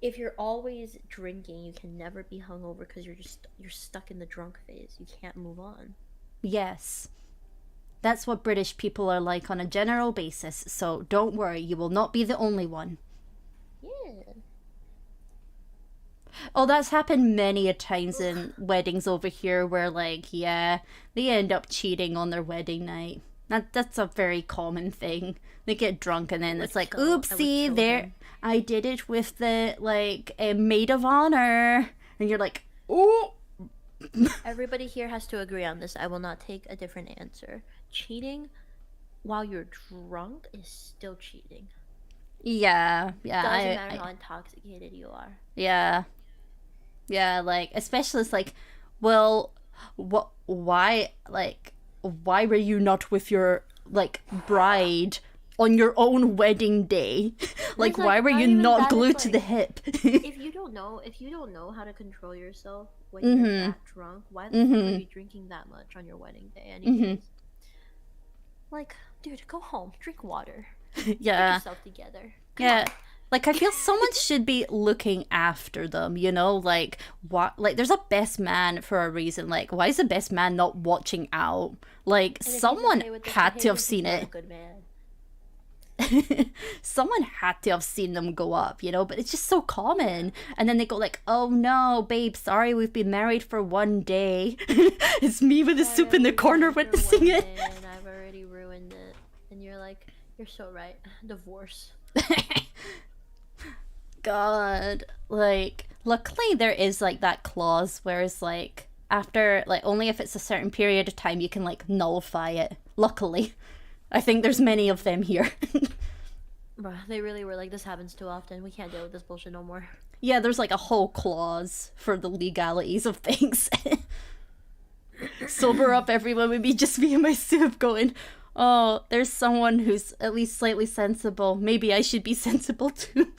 S3: If you're always drinking, you can never be hungover because you're stuck in the drunk phase. You can't move on.
S1: Yes. That's what British people are like on a general basis, so don't worry, you will not be the only one.
S3: Yeah.
S1: Oh, that's happened many a times in weddings over here where, like, yeah, they end up cheating on their wedding night. That's a very common thing. They get drunk and then it's like, oopsie, there, I did it with the, like, a maid of honor. And you're like, oh.
S3: Everybody here has to agree on this. I will not take a different answer. Cheating while you're drunk is still cheating.
S1: Yeah,
S3: Doesn't matter how intoxicated you are.
S1: Yeah. Yeah, like, especially it's like, well, why were you not with your, like, bride on your own wedding day? Like, why were you not glued to the hip?
S3: if you don't know how to control yourself when you're that drunk, why the fuck are you drinking that much on your wedding day anyways? Like, dude, go home, drink water.
S1: Yeah.
S3: Get yourself together. Come
S1: yeah.
S3: on.
S1: Like, I feel someone should be looking after them, you know? Like, what? Like, there's a best man for a reason. Like, why is the best man not watching out? Like, someone had to have seen it.
S3: Good man.
S1: Someone had to have seen them go up, you know? But it's just so common. And then they go like, oh no, babe, sorry, we've been married for one day. It's me with the soup in the corner witnessing it.
S3: And I've already ruined it. And you're like, you're so right. Divorce.
S1: God, like, luckily there is like that clause where it's like, after, like, only if it's a certain period of time you can like nullify it. Luckily, I think there's many of them here.
S3: Bruh, they really were like, this happens too often, we can't deal with this bullshit no more.
S1: Yeah, there's like a whole clause for the legalities of things. Sober up, everyone. Would be just me and my soup going, oh, there's someone who's at least slightly sensible, maybe I should be sensible too.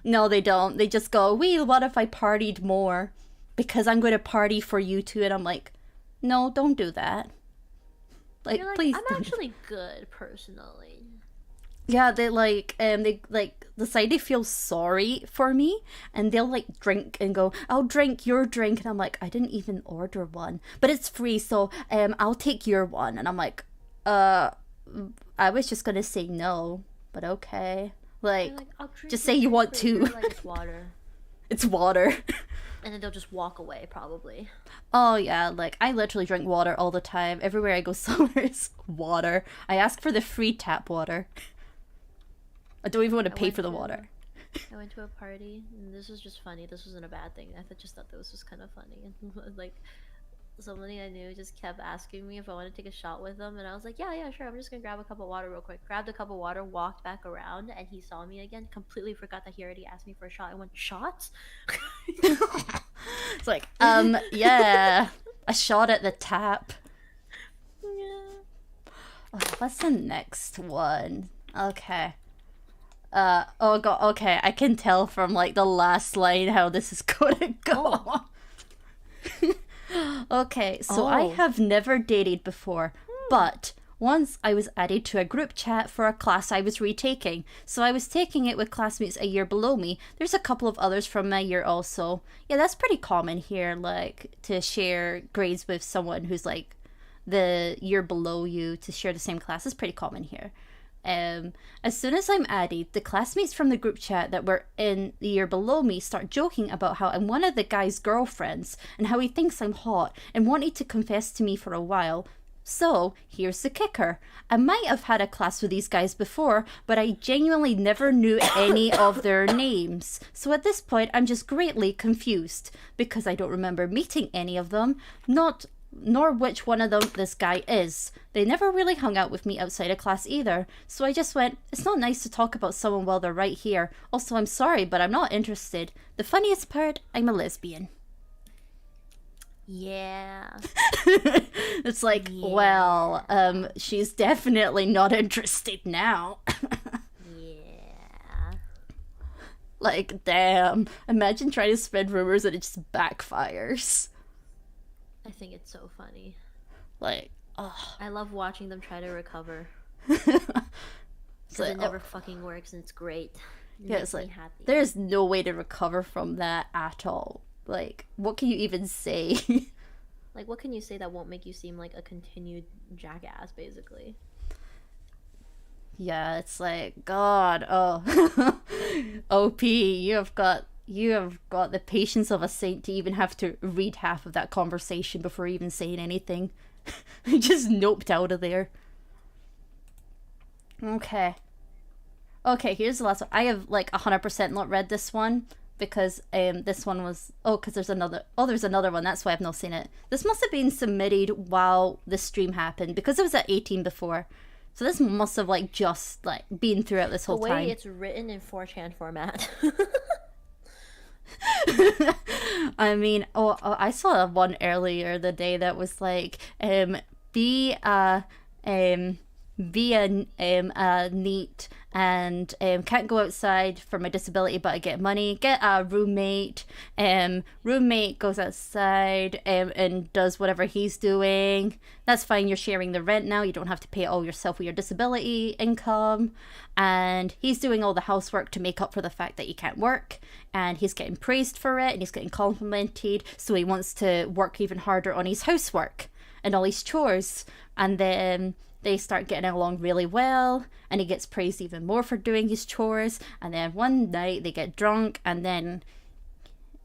S1: No, they don't. They just go, wait, what if I partied more? Because I'm going to party for you too. And I'm like, no, don't do that. Like, please
S3: I'm
S1: don't.
S3: actually good, personally.
S1: Yeah, they decide they feel sorry for me. And they'll like drink and go, I'll drink your drink. And I'm like, I didn't even order one. But it's free, so I'll take your one. And I'm like, I was just going to say no. But okay. Like just say you want to.
S3: Like, it's water.
S1: It's water.
S3: And then they'll just walk away, probably.
S1: Oh yeah, like I literally drink water all the time. Everywhere I go somewhere is water. I ask for the free tap water. I don't even want to pay for the water.
S3: I went to a party, and this was just funny. This wasn't a bad thing. Just thought that was just kind of funny. And like, somebody I knew just kept asking me if I wanted to take a shot with them, and I was like, yeah, sure. I'm just gonna grab a cup of water real quick. Grabbed a cup of water, walked back around, and he saw me again. Completely forgot that he already asked me for a shot. I went, shots?
S1: It's like, yeah, a shot at the tap.
S3: Yeah.
S1: Oh, what's the next one? Okay. Oh god, okay, I can tell from like the last line how this is gonna go. Oh. Okay, so I have never dated before, but once I was added to a group chat for a class I was retaking. So I was taking it with classmates a year below me. There's a couple of others from my year also. Yeah, that's pretty common here, like, to share grades with someone who's like the year below you, to share the same class is pretty common here. As soon as I'm added, the classmates from the group chat that were in the year below me start joking about how I'm one of the guy's girlfriends and how he thinks I'm hot and wanted to confess to me for a while. So, here's the kicker. I might have had a class with these guys before, but I genuinely never knew any of their names. So at this point, I'm just greatly confused because I don't remember meeting any of them, nor which one of them this guy is. They never really hung out with me outside of class either, so I just went, it's not nice to talk about someone while they're right here. Also, I'm sorry, but I'm not interested. The funniest part, I'm a lesbian.
S3: Yeah.
S1: It's like, yeah. Well, she's definitely not interested now.
S3: Yeah.
S1: Like, damn. Imagine trying to spread rumors and it just backfires.
S3: I think it's so funny.
S1: Like, oh.
S3: I love watching them try to recover.
S1: Because
S3: it never fucking works and it's great.
S1: It's like, happy. There's no way to recover from that at all. Like, what can you even say?
S3: Like, what can you say that won't make you seem like a continued jackass, basically?
S1: Yeah, it's like, God, oh. OP, you have got the patience of a saint to even have to read half of that conversation before even saying anything. Just noped out of there. Okay, here's the last one. I have like 100% not read this one because this one was because there's another one. That's why I've not seen it. This must have been submitted while the stream happened because it was at 18 before. So this must have like just like been throughout this whole
S3: the way
S1: time.
S3: it's written in 4chan format.
S1: I mean, I saw one earlier the day that was like, be a neat and can't go outside for my disability, but I get money. Get a roommate. Roommate goes outside and does whatever he's doing. That's fine. You're sharing the rent now. You don't have to pay it all yourself with your disability income. And he's doing all the housework to make up for the fact that you can't work. And he's getting praised for it, and he's getting complimented. So he wants to work even harder on his housework and all his chores. And then they start getting along really well, and he gets praised even more for doing his chores. And then one night they get drunk, and then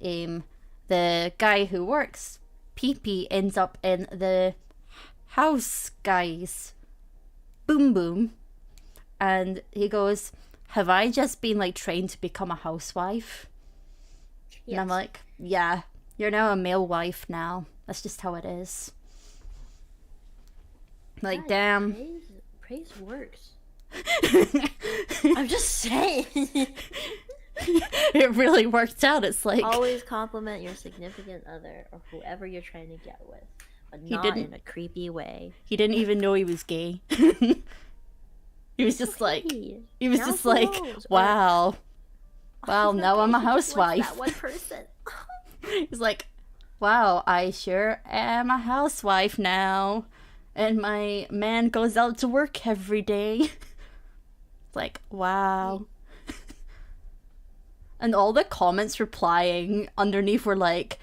S1: the guy who works pee ends up in the house guy's boom boom, and he goes, have I just been like trained to become a housewife? Yes. And I'm like, yeah, you're now a male wife now. That's just how it is. Like, God, damn.
S3: Praise works. I'm just saying.
S1: It really worked out. It's like,
S3: always compliment your significant other or whoever you're trying to get with, but not in a creepy way.
S1: He didn't even know he was gay. He was just like, wow. Wow, now I'm a housewife.
S3: That one person.
S1: He's like, wow, I sure am a housewife now. And my man goes out to work every day. It's like, wow. And all the comments replying underneath were like,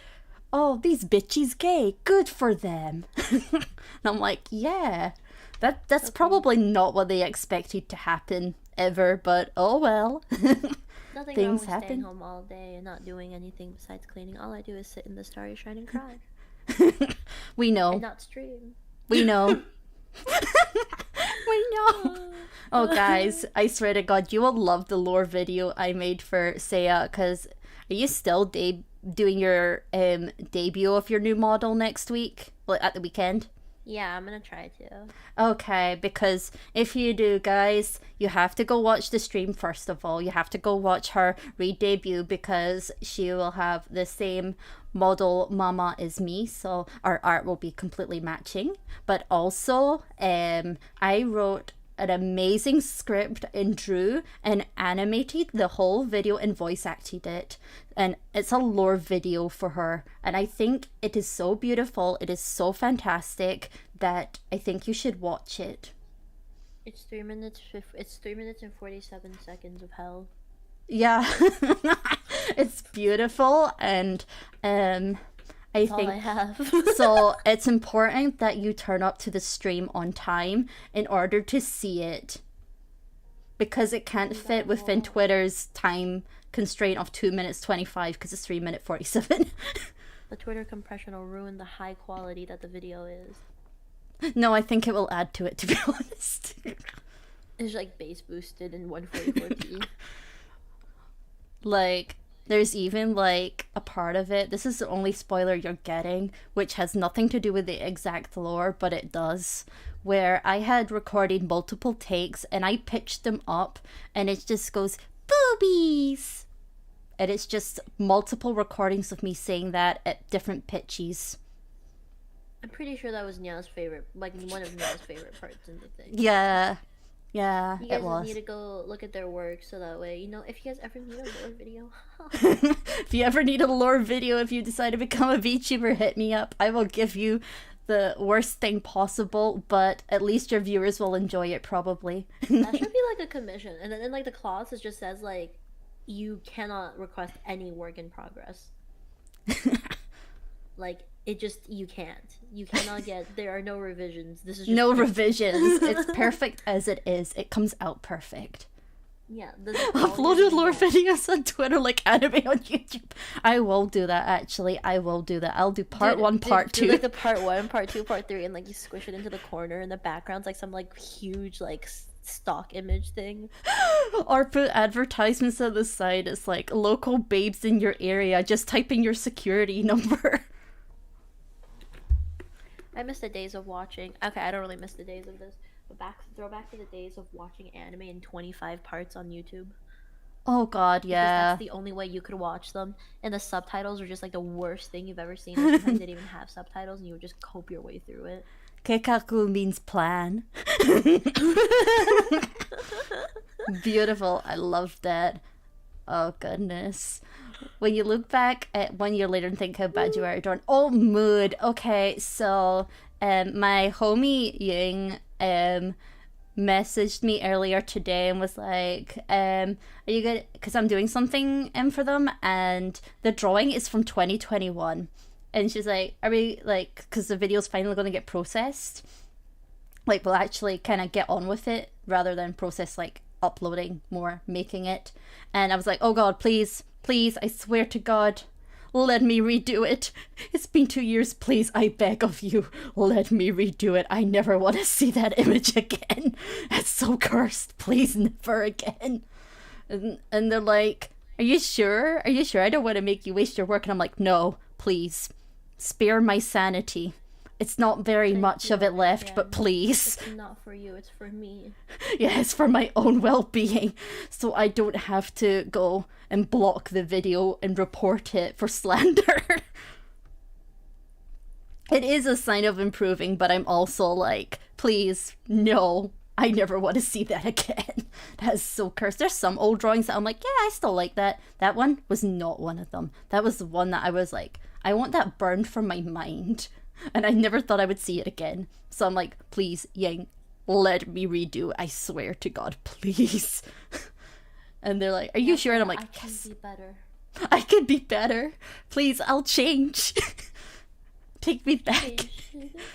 S1: oh, these bitches gay. Good for them. And I'm like, yeah. That's okay. Probably not what they expected to happen ever, but oh well.
S3: Nothing
S1: Things
S3: wrong with
S1: happen.
S3: Staying home all day and not doing anything besides cleaning. All I do is sit in the starry shine and cry.
S1: We know.
S3: And not stream.
S1: We know. We know. Oh, guys, I swear to God, you will love the lore video I made for Seiya, because are you still doing your debut of your new model next week? Like, at the weekend?
S3: Yeah, I'm gonna try to.
S1: Okay, because if you do, guys, you have to go watch the stream first of all. You have to go watch her re-debut, because she will have the same model mama as me, so our art will be completely matching. But also, I wrote an amazing script and drew and animated the whole video and voice acted it, and it's a lore video for her, and I think it is so beautiful, it is so fantastic that I think you should watch it.
S3: It's 3 minutes and 47 seconds of hell.
S1: Yeah. It's beautiful, and I think
S3: all I have.
S1: So it's important that you turn up to the stream on time in order to see it, because it can't fit within Twitter's time constraint of 2 minutes 25, because it's 3 minute 47.
S3: The Twitter compression will ruin the high quality that the video is.
S1: No, I think it will add to it, to be honest.
S3: It's like bass boosted in 144p.
S1: Like, there's even like a part of it, this is the only spoiler you're getting, which has nothing to do with the exact lore, but it does, where I had recorded multiple takes and I pitched them up and it just goes, boobies! And it's just multiple recordings of me saying that at different pitches.
S3: I'm pretty sure that was Nia's favorite, like one of Nia's favorite parts in the thing.
S1: Yeah,
S3: you guys
S1: it was.
S3: need to go look at their work, so that way, you know, if you guys ever need a lore video.
S1: If you ever need a lore video, if you decide to become a VTuber, hit me up. I will give you the worst thing possible, but at least your viewers will enjoy it, probably.
S3: That should be like a commission, and then in like the clause it just says like, you cannot request any work in progress. Like, it just, you cannot get, there are no revisions. This is just
S1: no revisions. It's perfect as it is. It comes out perfect.
S3: Yeah.
S1: Uploaded lore videos on Twitter like anime on YouTube. I will do that, actually. I will do that. I'll do part 1, part 2.
S3: Do like the part 1, part 2, part 3, and like you squish it into the corner in the background, like some like huge like stock image thing.
S1: Or put advertisements on the side. It's like, local babes in your area, just type in your security number.
S3: I miss the days of watching. Okay, I don't really miss the days of this. Throwback to the days of watching anime in 25 parts on YouTube.
S1: Oh god,
S3: Because
S1: yeah.
S3: that's the only way you could watch them. And the subtitles are just like the worst thing you've ever seen. Or sometimes they didn't even have subtitles and you would just cope your way through it.
S1: Keikaku means plan. Beautiful. I love that. Oh goodness. When you look back at 1 year later and think how bad you are, Dawn. Oh, mood. Okay, so my homie Ying messaged me earlier today and was like, are you good? Because I'm doing something for them, and the drawing is from 2021. And she's like, are we, like, because the video's finally going to get processed, like, we'll actually kind of get on with it rather than process, like, uploading more, making it. And I was like, oh god, please, I swear to God, let me redo it. It's been 2 years, please, I beg of you, let me redo it. I never want to see that image again. It's so cursed, please, never again. And they're like, are you sure? Are you sure? I don't want to make you waste your work. And I'm like, no, please, spare my sanity. It's not very much of it left, but please.
S3: It's not for you, it's for me.
S1: Yeah, it's for my own well-being, so I don't have to go and block the video and report it for slander. It is a sign of improving, but I'm also like, please, no, I never want to see that again. That is so cursed. There's some old drawings that I'm like, yeah, I still like that. That one was not one of them. That was the one that I was like, I want that burned from my mind. And I never thought I would see it again. So I'm like, please, Yang, let me redo it. I swear to God, please. And they're like, are you sure? And I'm like, yes.
S3: I can be better.
S1: I can be better. Please, I'll change. Take me back.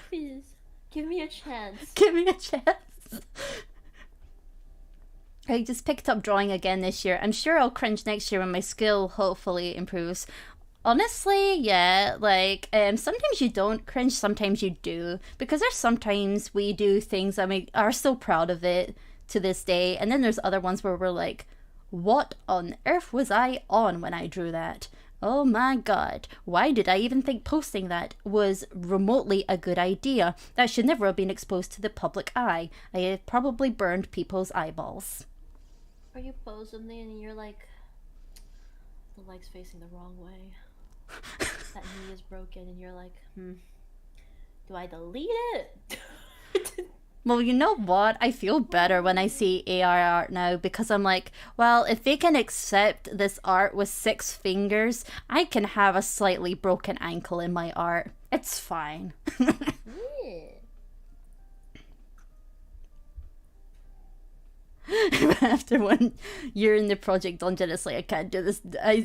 S3: Please, give me a chance.
S1: Give me a chance. I just picked up drawing again this year. I'm sure I'll cringe next year when my skill hopefully improves. Honestly, yeah, like, sometimes you don't cringe, sometimes you do, because there's sometimes we do things that we are so proud of it to this day, and then there's other ones where we're like, what on earth was I on when I drew that? Oh my god, why did I even think posting that was remotely a good idea? That should never have been exposed to the public eye. I have probably burned people's eyeballs.
S3: Or you post something and you're like, the leg's facing the wrong way. That knee is broken and you're like, do I delete it?
S1: Well, you know what? I feel better when I see AR art now, because I'm like, well, if they can accept this art with 6 fingers, I can have a slightly broken ankle in my art. It's fine.
S3: Yeah.
S1: After 1 year in the project dungeon, it's like, I can't do this.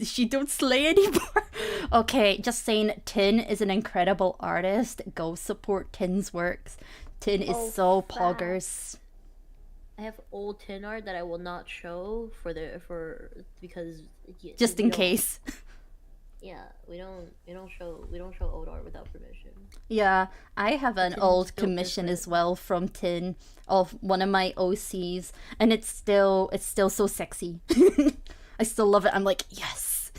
S1: She don't slay anymore. Okay, just saying, Tin is an incredible artist. Go support Tin's works. Tin is so poggers.
S3: I have old Tin art that I will not show because
S1: just in case.
S3: Yeah, we don't show old art without permission.
S1: Yeah, I have an old commission as well from Tin of one of my OCs, and it's still so sexy. I still love it. I'm like, yes.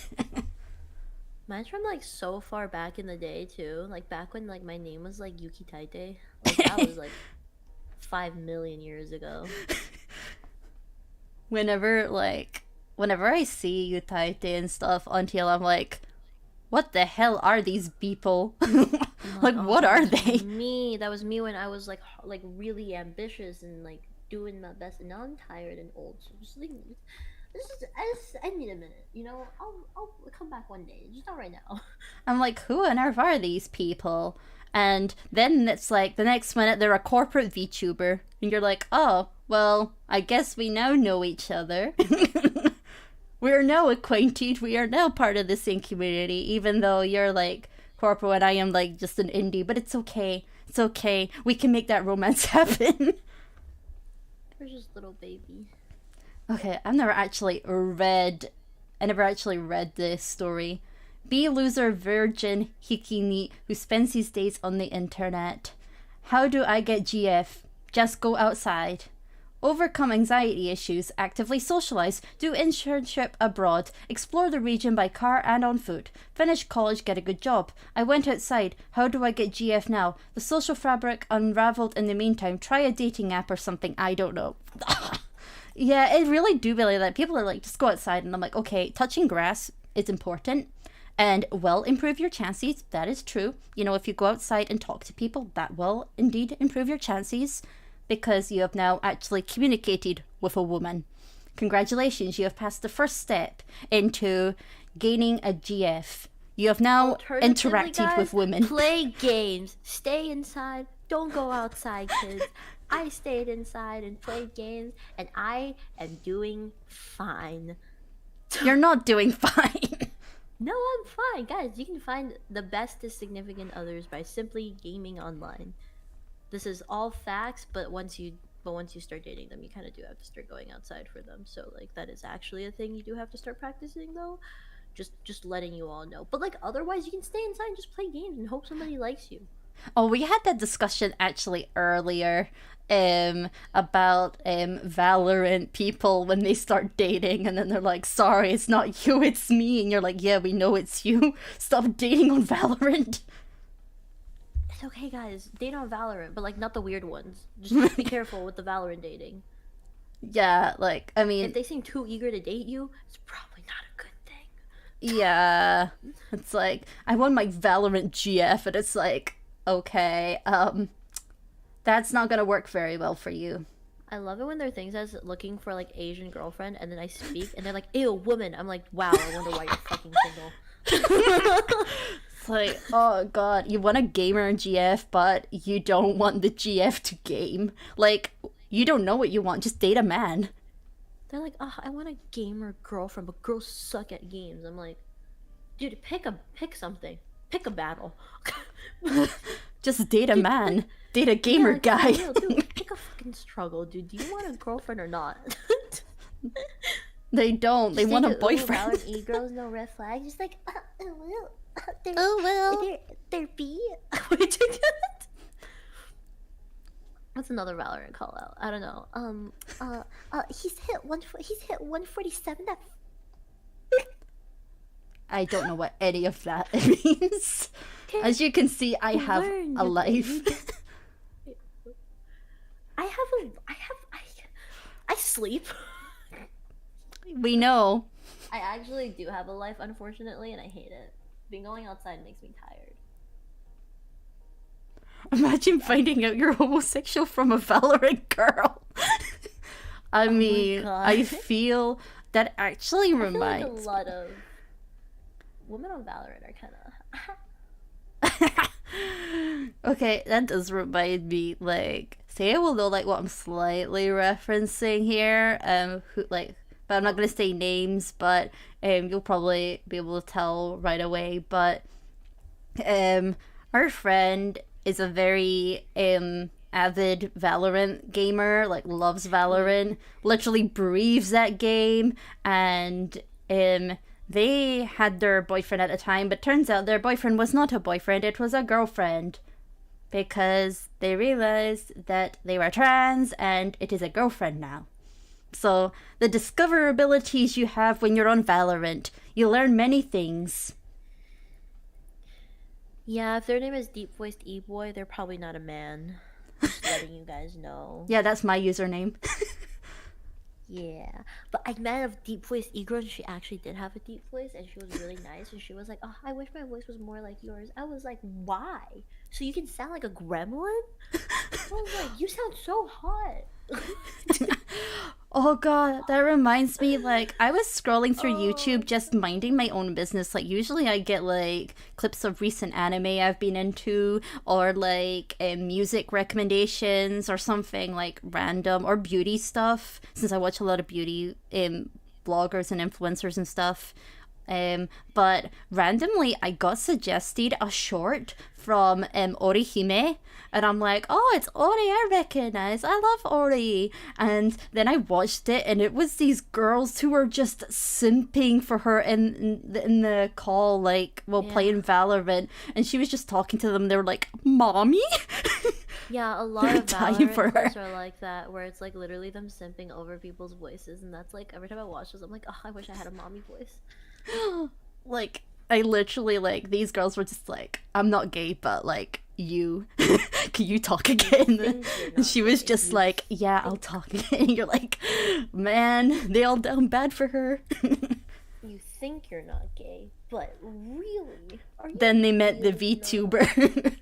S3: Mine's from like so far back in the day too, like back when like my name was like Yuki Taite. Like that was like 5 million years ago.
S1: Whenever I see you Taite and stuff on TL, I'm like, what the hell are these people? Like, what are they?
S3: That was me when I was like really ambitious and like doing my best, and now I'm tired and old. So just like, I need a minute, you know. I'll come back one day, just not right now.
S1: I'm like, who on earth are these people? And then it's like the next minute they're a corporate VTuber, and you're like, oh, well, I guess we now know each other. We are now acquainted. We are now part of the same community, even though you're like corporate and I am like just an indie. But it's okay. It's okay. We can make that romance happen.
S3: We're just little baby.
S1: Okay, I never actually read this story. Be loser virgin Hikini who spends his days on the internet. How do I get GF? Just go outside. Overcome anxiety issues, actively socialize, do internship abroad, explore the region by car and on foot, finish college, get a good job. I went outside. How do I get GF now? The social fabric unraveled in the meantime. Try a dating app or something. I don't know. Yeah, it really do be like that. People are like, just go outside. And I'm like, okay, touching grass is important and will improve your chances. That is true. You know, if you go outside and talk to people, that will indeed improve your chances because you have now actually communicated with a woman. Congratulations, you have passed the first step into gaining a GF. You have now interacted
S3: guys,
S1: with women.
S3: Play games. Stay inside. Don't go outside, kids. I stayed inside and played games, and I am doing fine.
S1: You're not doing fine.
S3: No, I'm fine. Guys, you can find the bestest significant others by simply gaming online. This is all facts, but once you start dating them, you kind of do have to start going outside for them. So, like, that is actually a thing you do have to start practicing, though. Just letting you all know. But, like, otherwise, you can stay inside and just play games and hope somebody likes you.
S1: Oh, we had that discussion actually earlier about Valorant people when they start dating and then they're like, sorry, it's not you, it's me. And you're like, yeah, we know it's you. Stop dating on Valorant.
S3: It's okay, guys. Date on Valorant, but, like, not the weird ones. Just be careful with the Valorant dating.
S1: Yeah, like, I mean...
S3: If they seem too eager to date you, it's probably not a good thing.
S1: Yeah. It's like, I want my Valorant GF, and it's like, okay, that's not gonna work very well for you.
S3: I love it when there are things as looking for, like, Asian girlfriend, and then I speak, and they're like, ew, woman. I'm like, wow, I wonder why you're fucking single.
S1: It's like, oh god, you want a gamer GF, but you don't want the GF to game. Like, you don't know what you want, just date a man.
S3: They're like, oh, I want a gamer girlfriend, but girls suck at games. I'm like, dude, pick something. Pick a battle.
S1: Just date a man. Date a gamer guy.
S3: Real, dude, pick a fucking struggle, dude. Do you want a girlfriend or not?
S1: They don't. They want a boyfriend.
S3: Valorant e-girls, no red flags. Just like, they're B. What's another Valorant call out? I don't know. He's hit 147.
S1: I don't know what any of that means. As you can see, I have a life.
S3: I sleep.
S1: We know.
S3: I actually do have a life, unfortunately, and I hate it. Being going outside makes me tired.
S1: Imagine finding out you're homosexual from a Valorant girl. I mean, I feel that actually reminds.
S3: I feel like a lot of women on Valorant are kind of.
S1: Okay, that does remind me. Like, Saya will know like what I'm slightly referencing here. But I'm not gonna say names. But you'll probably be able to tell right away. But our friend is a very avid Valorant gamer, like loves Valorant, literally breathes that game, and they had their boyfriend at the time, but turns out their boyfriend was not a boyfriend, it was a girlfriend, because they realized that they were trans and it is a girlfriend now. So the discoverabilities you have when you're on Valorant, you learn many things.
S3: Yeah, if their name is Deep Voiced E-Boy, they're probably not a man. Just letting you guys know.
S1: Yeah, that's my username.
S3: Yeah, but I met a deep voiced e-girl, and she actually did have a deep voice, and she was really nice, and she was like, oh, I wish my voice was more like yours. I was like, why? So you can sound like a gremlin? I was like, you sound so hot.
S1: Oh god, that reminds me, like, I was scrolling through YouTube just minding my own business. Like, usually I get, like, clips of recent anime I've been into, or, like, music recommendations, or something, like, random, or beauty stuff, since I watch a lot of beauty bloggers and influencers and stuff. But randomly I got suggested a short from Orihime, and I'm like, oh, it's Ori, I recognize, I love Ori. And then I watched it, and it was these girls who were just simping for her in the call, like, while playing Valorant, and she was just talking to them. They were like, mommy?
S3: Yeah, a lot of
S1: dying for
S3: Valorant
S1: her.
S3: clips are like that, where it's like literally them simping over people's voices, and that's like every time I watch this, I'm like, oh, I wish I had a mommy voice.
S1: Like, I literally, like, these girls were just like, I'm not gay, but like, you can you talk again? And she was just like, yeah, I'll talk again. And you're like, man, they all down bad for her.
S3: You think you're not gay, but really, are you?
S1: Then they met the
S3: really
S1: VTuber.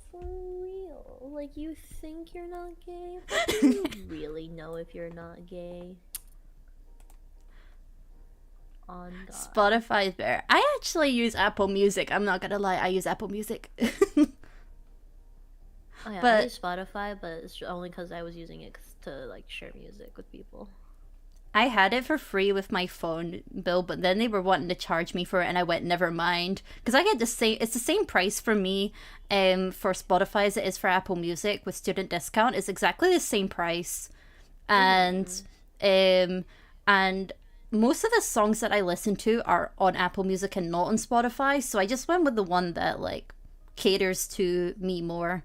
S3: For real, like you think you're not gay, but do you really know if you're not gay? On God.
S1: Spotify's better. I actually use Apple Music. I'm not gonna lie, I use Apple Music.
S3: Oh yeah,
S1: But
S3: I use Spotify, but it's only because I was using it to like share music with people.
S1: I had it for free with my phone bill, but then they were wanting to charge me for it, and I went, never mind, because I get the same. It's the same price for me, for Spotify as it is for Apple Music with student discount. It's exactly the same price, and and most of the songs that I listen to are on Apple Music and not on Spotify. So I just went with the one that like caters to me more.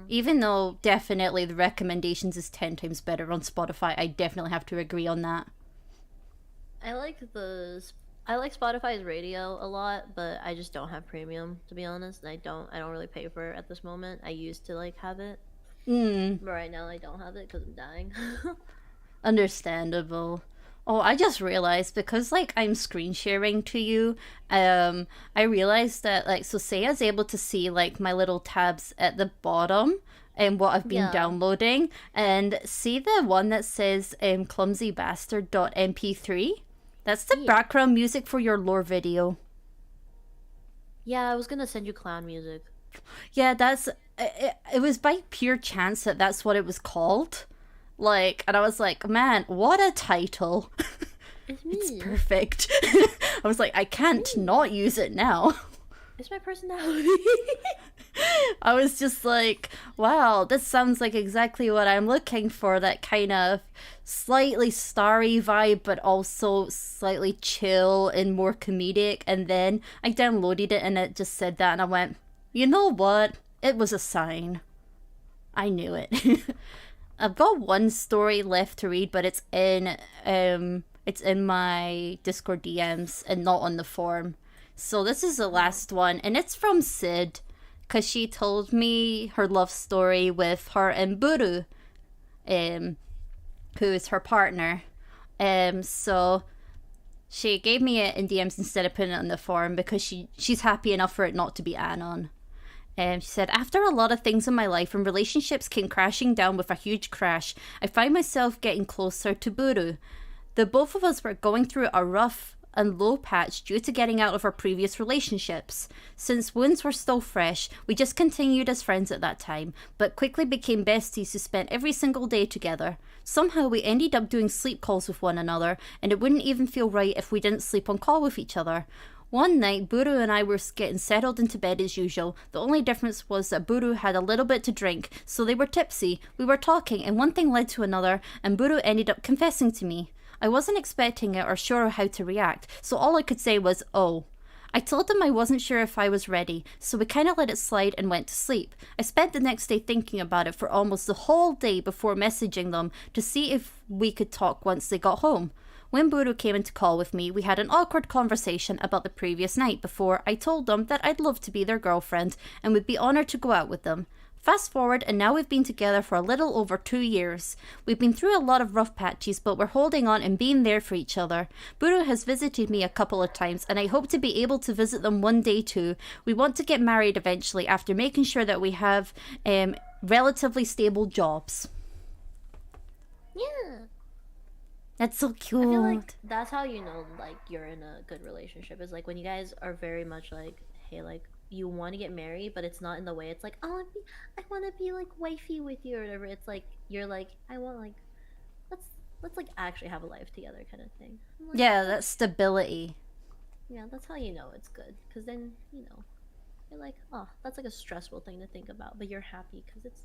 S1: Even though definitely the recommendations is 10 times better on Spotify, I definitely have to agree on that.
S3: I like Spotify's radio a lot, but I just don't have premium, to be honest. And I don't really pay for it at this moment. I used to like have it, but right now I don't have it because I'm dying.
S1: Understandable. Oh, I just realized, because like I'm screen sharing to you, I realized that like, so Saya's able to see like my little tabs at the bottom and what I've been downloading, and see the one that says clumsybastard.mp3? That's the background music for your lore video.
S3: Yeah, I was gonna send you clown music.
S1: Yeah, that's it was by pure chance that that's what it was called. Like, and I was like, man, what a title. It's perfect. I was like, I can't not use it now.
S3: It's my personality.
S1: I was just like, wow, this sounds like exactly what I'm looking for. That kind of slightly starry vibe, but also slightly chill and more comedic. And then I downloaded it and it just said that, and I went, you know what? It was a sign. I knew it. I've got one story left to read, but it's in my Discord DMs and not on the forum. So this is the last one, and it's from Sid, because she told me her love story with her and Buru, who is her partner. So she gave me it in DMs instead of putting it on the forum because she's happy enough for it not to be anon. She said, after a lot of things in my life and relationships came crashing down with a huge crash, I find myself getting closer to Buru. The both of us were going through a rough and low patch due to getting out of our previous relationships. Since wounds were still fresh, we just continued as friends at that time, but quickly became besties who spent every single day together. Somehow we ended up doing sleep calls with one another, and it wouldn't even feel right if we didn't sleep on call with each other. One night, Buru and I were getting settled into bed as usual. The only difference was that Buru had a little bit to drink, so they were tipsy. We were talking, and one thing led to another, and Buru ended up confessing to me. I wasn't expecting it or sure how to react, so all I could say was, oh. I told him I wasn't sure if I was ready, so we kinda let it slide and went to sleep. I spent the next day thinking about it for almost the whole day before messaging them to see if we could talk once they got home. When Buru came into call with me, we had an awkward conversation about the previous night before I told them that I'd love to be their girlfriend and would be honoured to go out with them. Fast forward, and now we've been together for a little over 2 years. We've been through a lot of rough patches, but we're holding on and being there for each other. Buru has visited me a couple of times, and I hope to be able to visit them one day too. We want to get married eventually after making sure that we have relatively stable jobs.
S3: Yeah.
S1: That's so cute.
S3: I feel like that's how you know like you're in a good relationship, is like when you guys are very much like, hey, like you want to get married, but it's not in the way it's like, oh, I want to be like wifey with you or whatever. It's like you're like, I want like let's like actually have a life together kind of thing. Like,
S1: yeah, that's stability.
S3: Yeah, that's how you know it's good, because then you know you're like, oh, that's like a stressful thing to think about, but you're happy because it's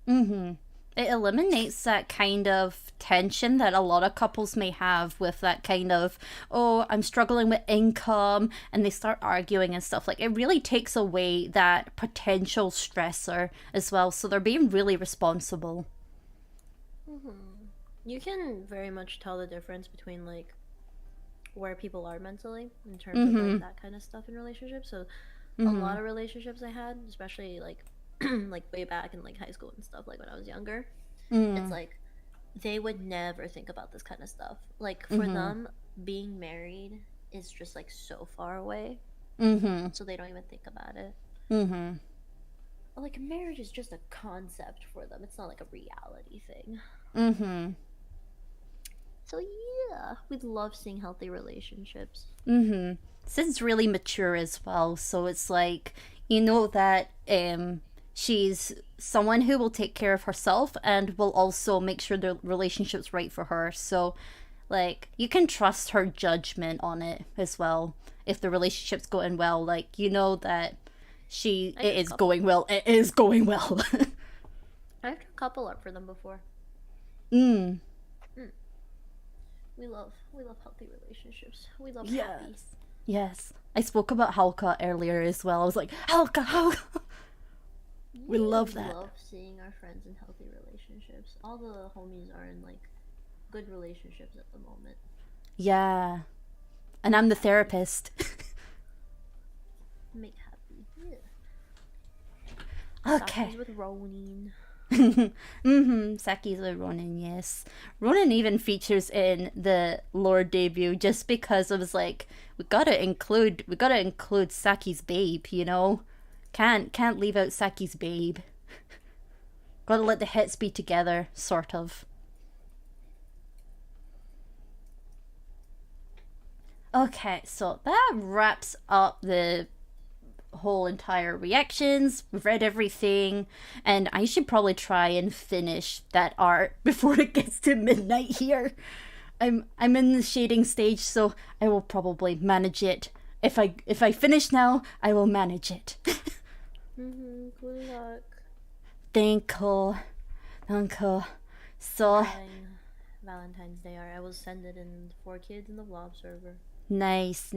S3: them.
S1: It eliminates that kind of tension that a lot of couples may have with that kind of, oh, I'm struggling with income, and they start arguing and stuff. Like, it really takes away that potential stressor as well. So they're being really responsible.
S3: You can very much tell the difference between like where people are mentally in terms of like that kind of stuff in relationships. So a lot of relationships I had, especially like like way back in like high school and stuff, like when I was younger, it's like they would never think about this kind of stuff. Like for them, being married is just like so far away, so they don't even think about it. Like marriage is just a concept for them. It's not like a reality thing. So yeah, we love seeing healthy relationships.
S1: Sid's really mature as well, so it's like, you know that she's someone who will take care of herself and will also make sure the relationship's right for her. So like, you can trust her judgment on it as well. If the relationship's going well, like, you know that it is going well. It is going well.
S3: I've a couple up for them before. We love healthy relationships. We love happy.
S1: Yes. I spoke about Halka earlier as well. I was like, Halka. We love that.
S3: We love seeing our friends in healthy relationships. All the homies are in like good relationships at the moment.
S1: Yeah. And I'm the therapist.
S3: Make happy.
S1: Yeah. Okay.
S3: Saki's with Ronin.
S1: Saki's with Ronin, yes. Ronin even features in the lore debut just because it was like, we gotta include Saki's babe, you know? Can't leave out Saki's babe. Gotta let the hits be together, sort of. Okay, so that wraps up the whole entire reactions. We've read everything, and I should probably try and finish that art before it gets to midnight here. I'm in the shading stage, so I will probably manage it. If I finish now, I will manage it.
S3: Good luck.
S1: Thank you. So
S3: Valentine's Day art. I will send it in for kids in the vlog server.
S1: Nice.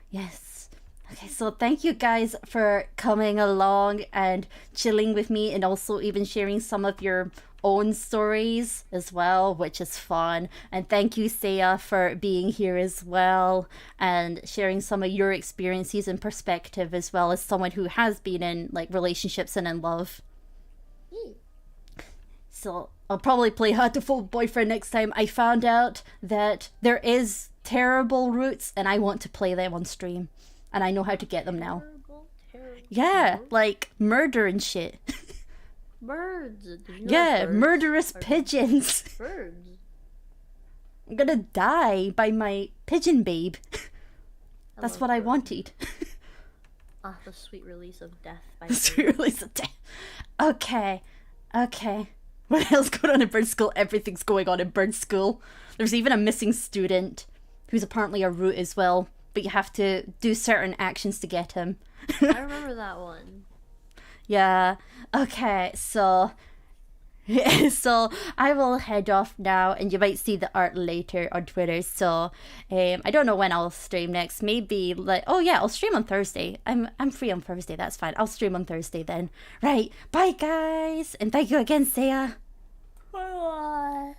S1: Yes. Okay, so thank you guys for coming along and chilling with me, and also even sharing some of your own stories as well, which is fun. And thank you, Seiya, for being here as well and sharing some of your experiences and perspective as well, as someone who has been in like relationships and in love. So I'll probably play How to Fold Boyfriend next time. I found out that there is terrible roots and I want to play them on stream. And I know how to get them now.
S3: Terrible.
S1: Yeah, like murder and shit.
S3: Birds. Did you know
S1: Yeah,
S3: birds
S1: murderous pigeons.
S3: Birds.
S1: I'm gonna die by my pigeon babe. That's what I wanted.
S3: The sweet release of death by
S1: The sweet release of death. Okay. What else going on in bird school? Everything's going on in bird school. There's even a missing student who's apparently a root as well, but you have to do certain actions to get him.
S3: I remember that one.
S1: Yeah. Okay, so I will head off now, and you might see the art later on Twitter. So I don't know when I'll stream next. Maybe like, oh yeah, I'll stream on Thursday. I'm free on Thursday. That's fine. I'll stream on Thursday then. Right. Bye guys, and thank you again, Seiya.
S3: Bye.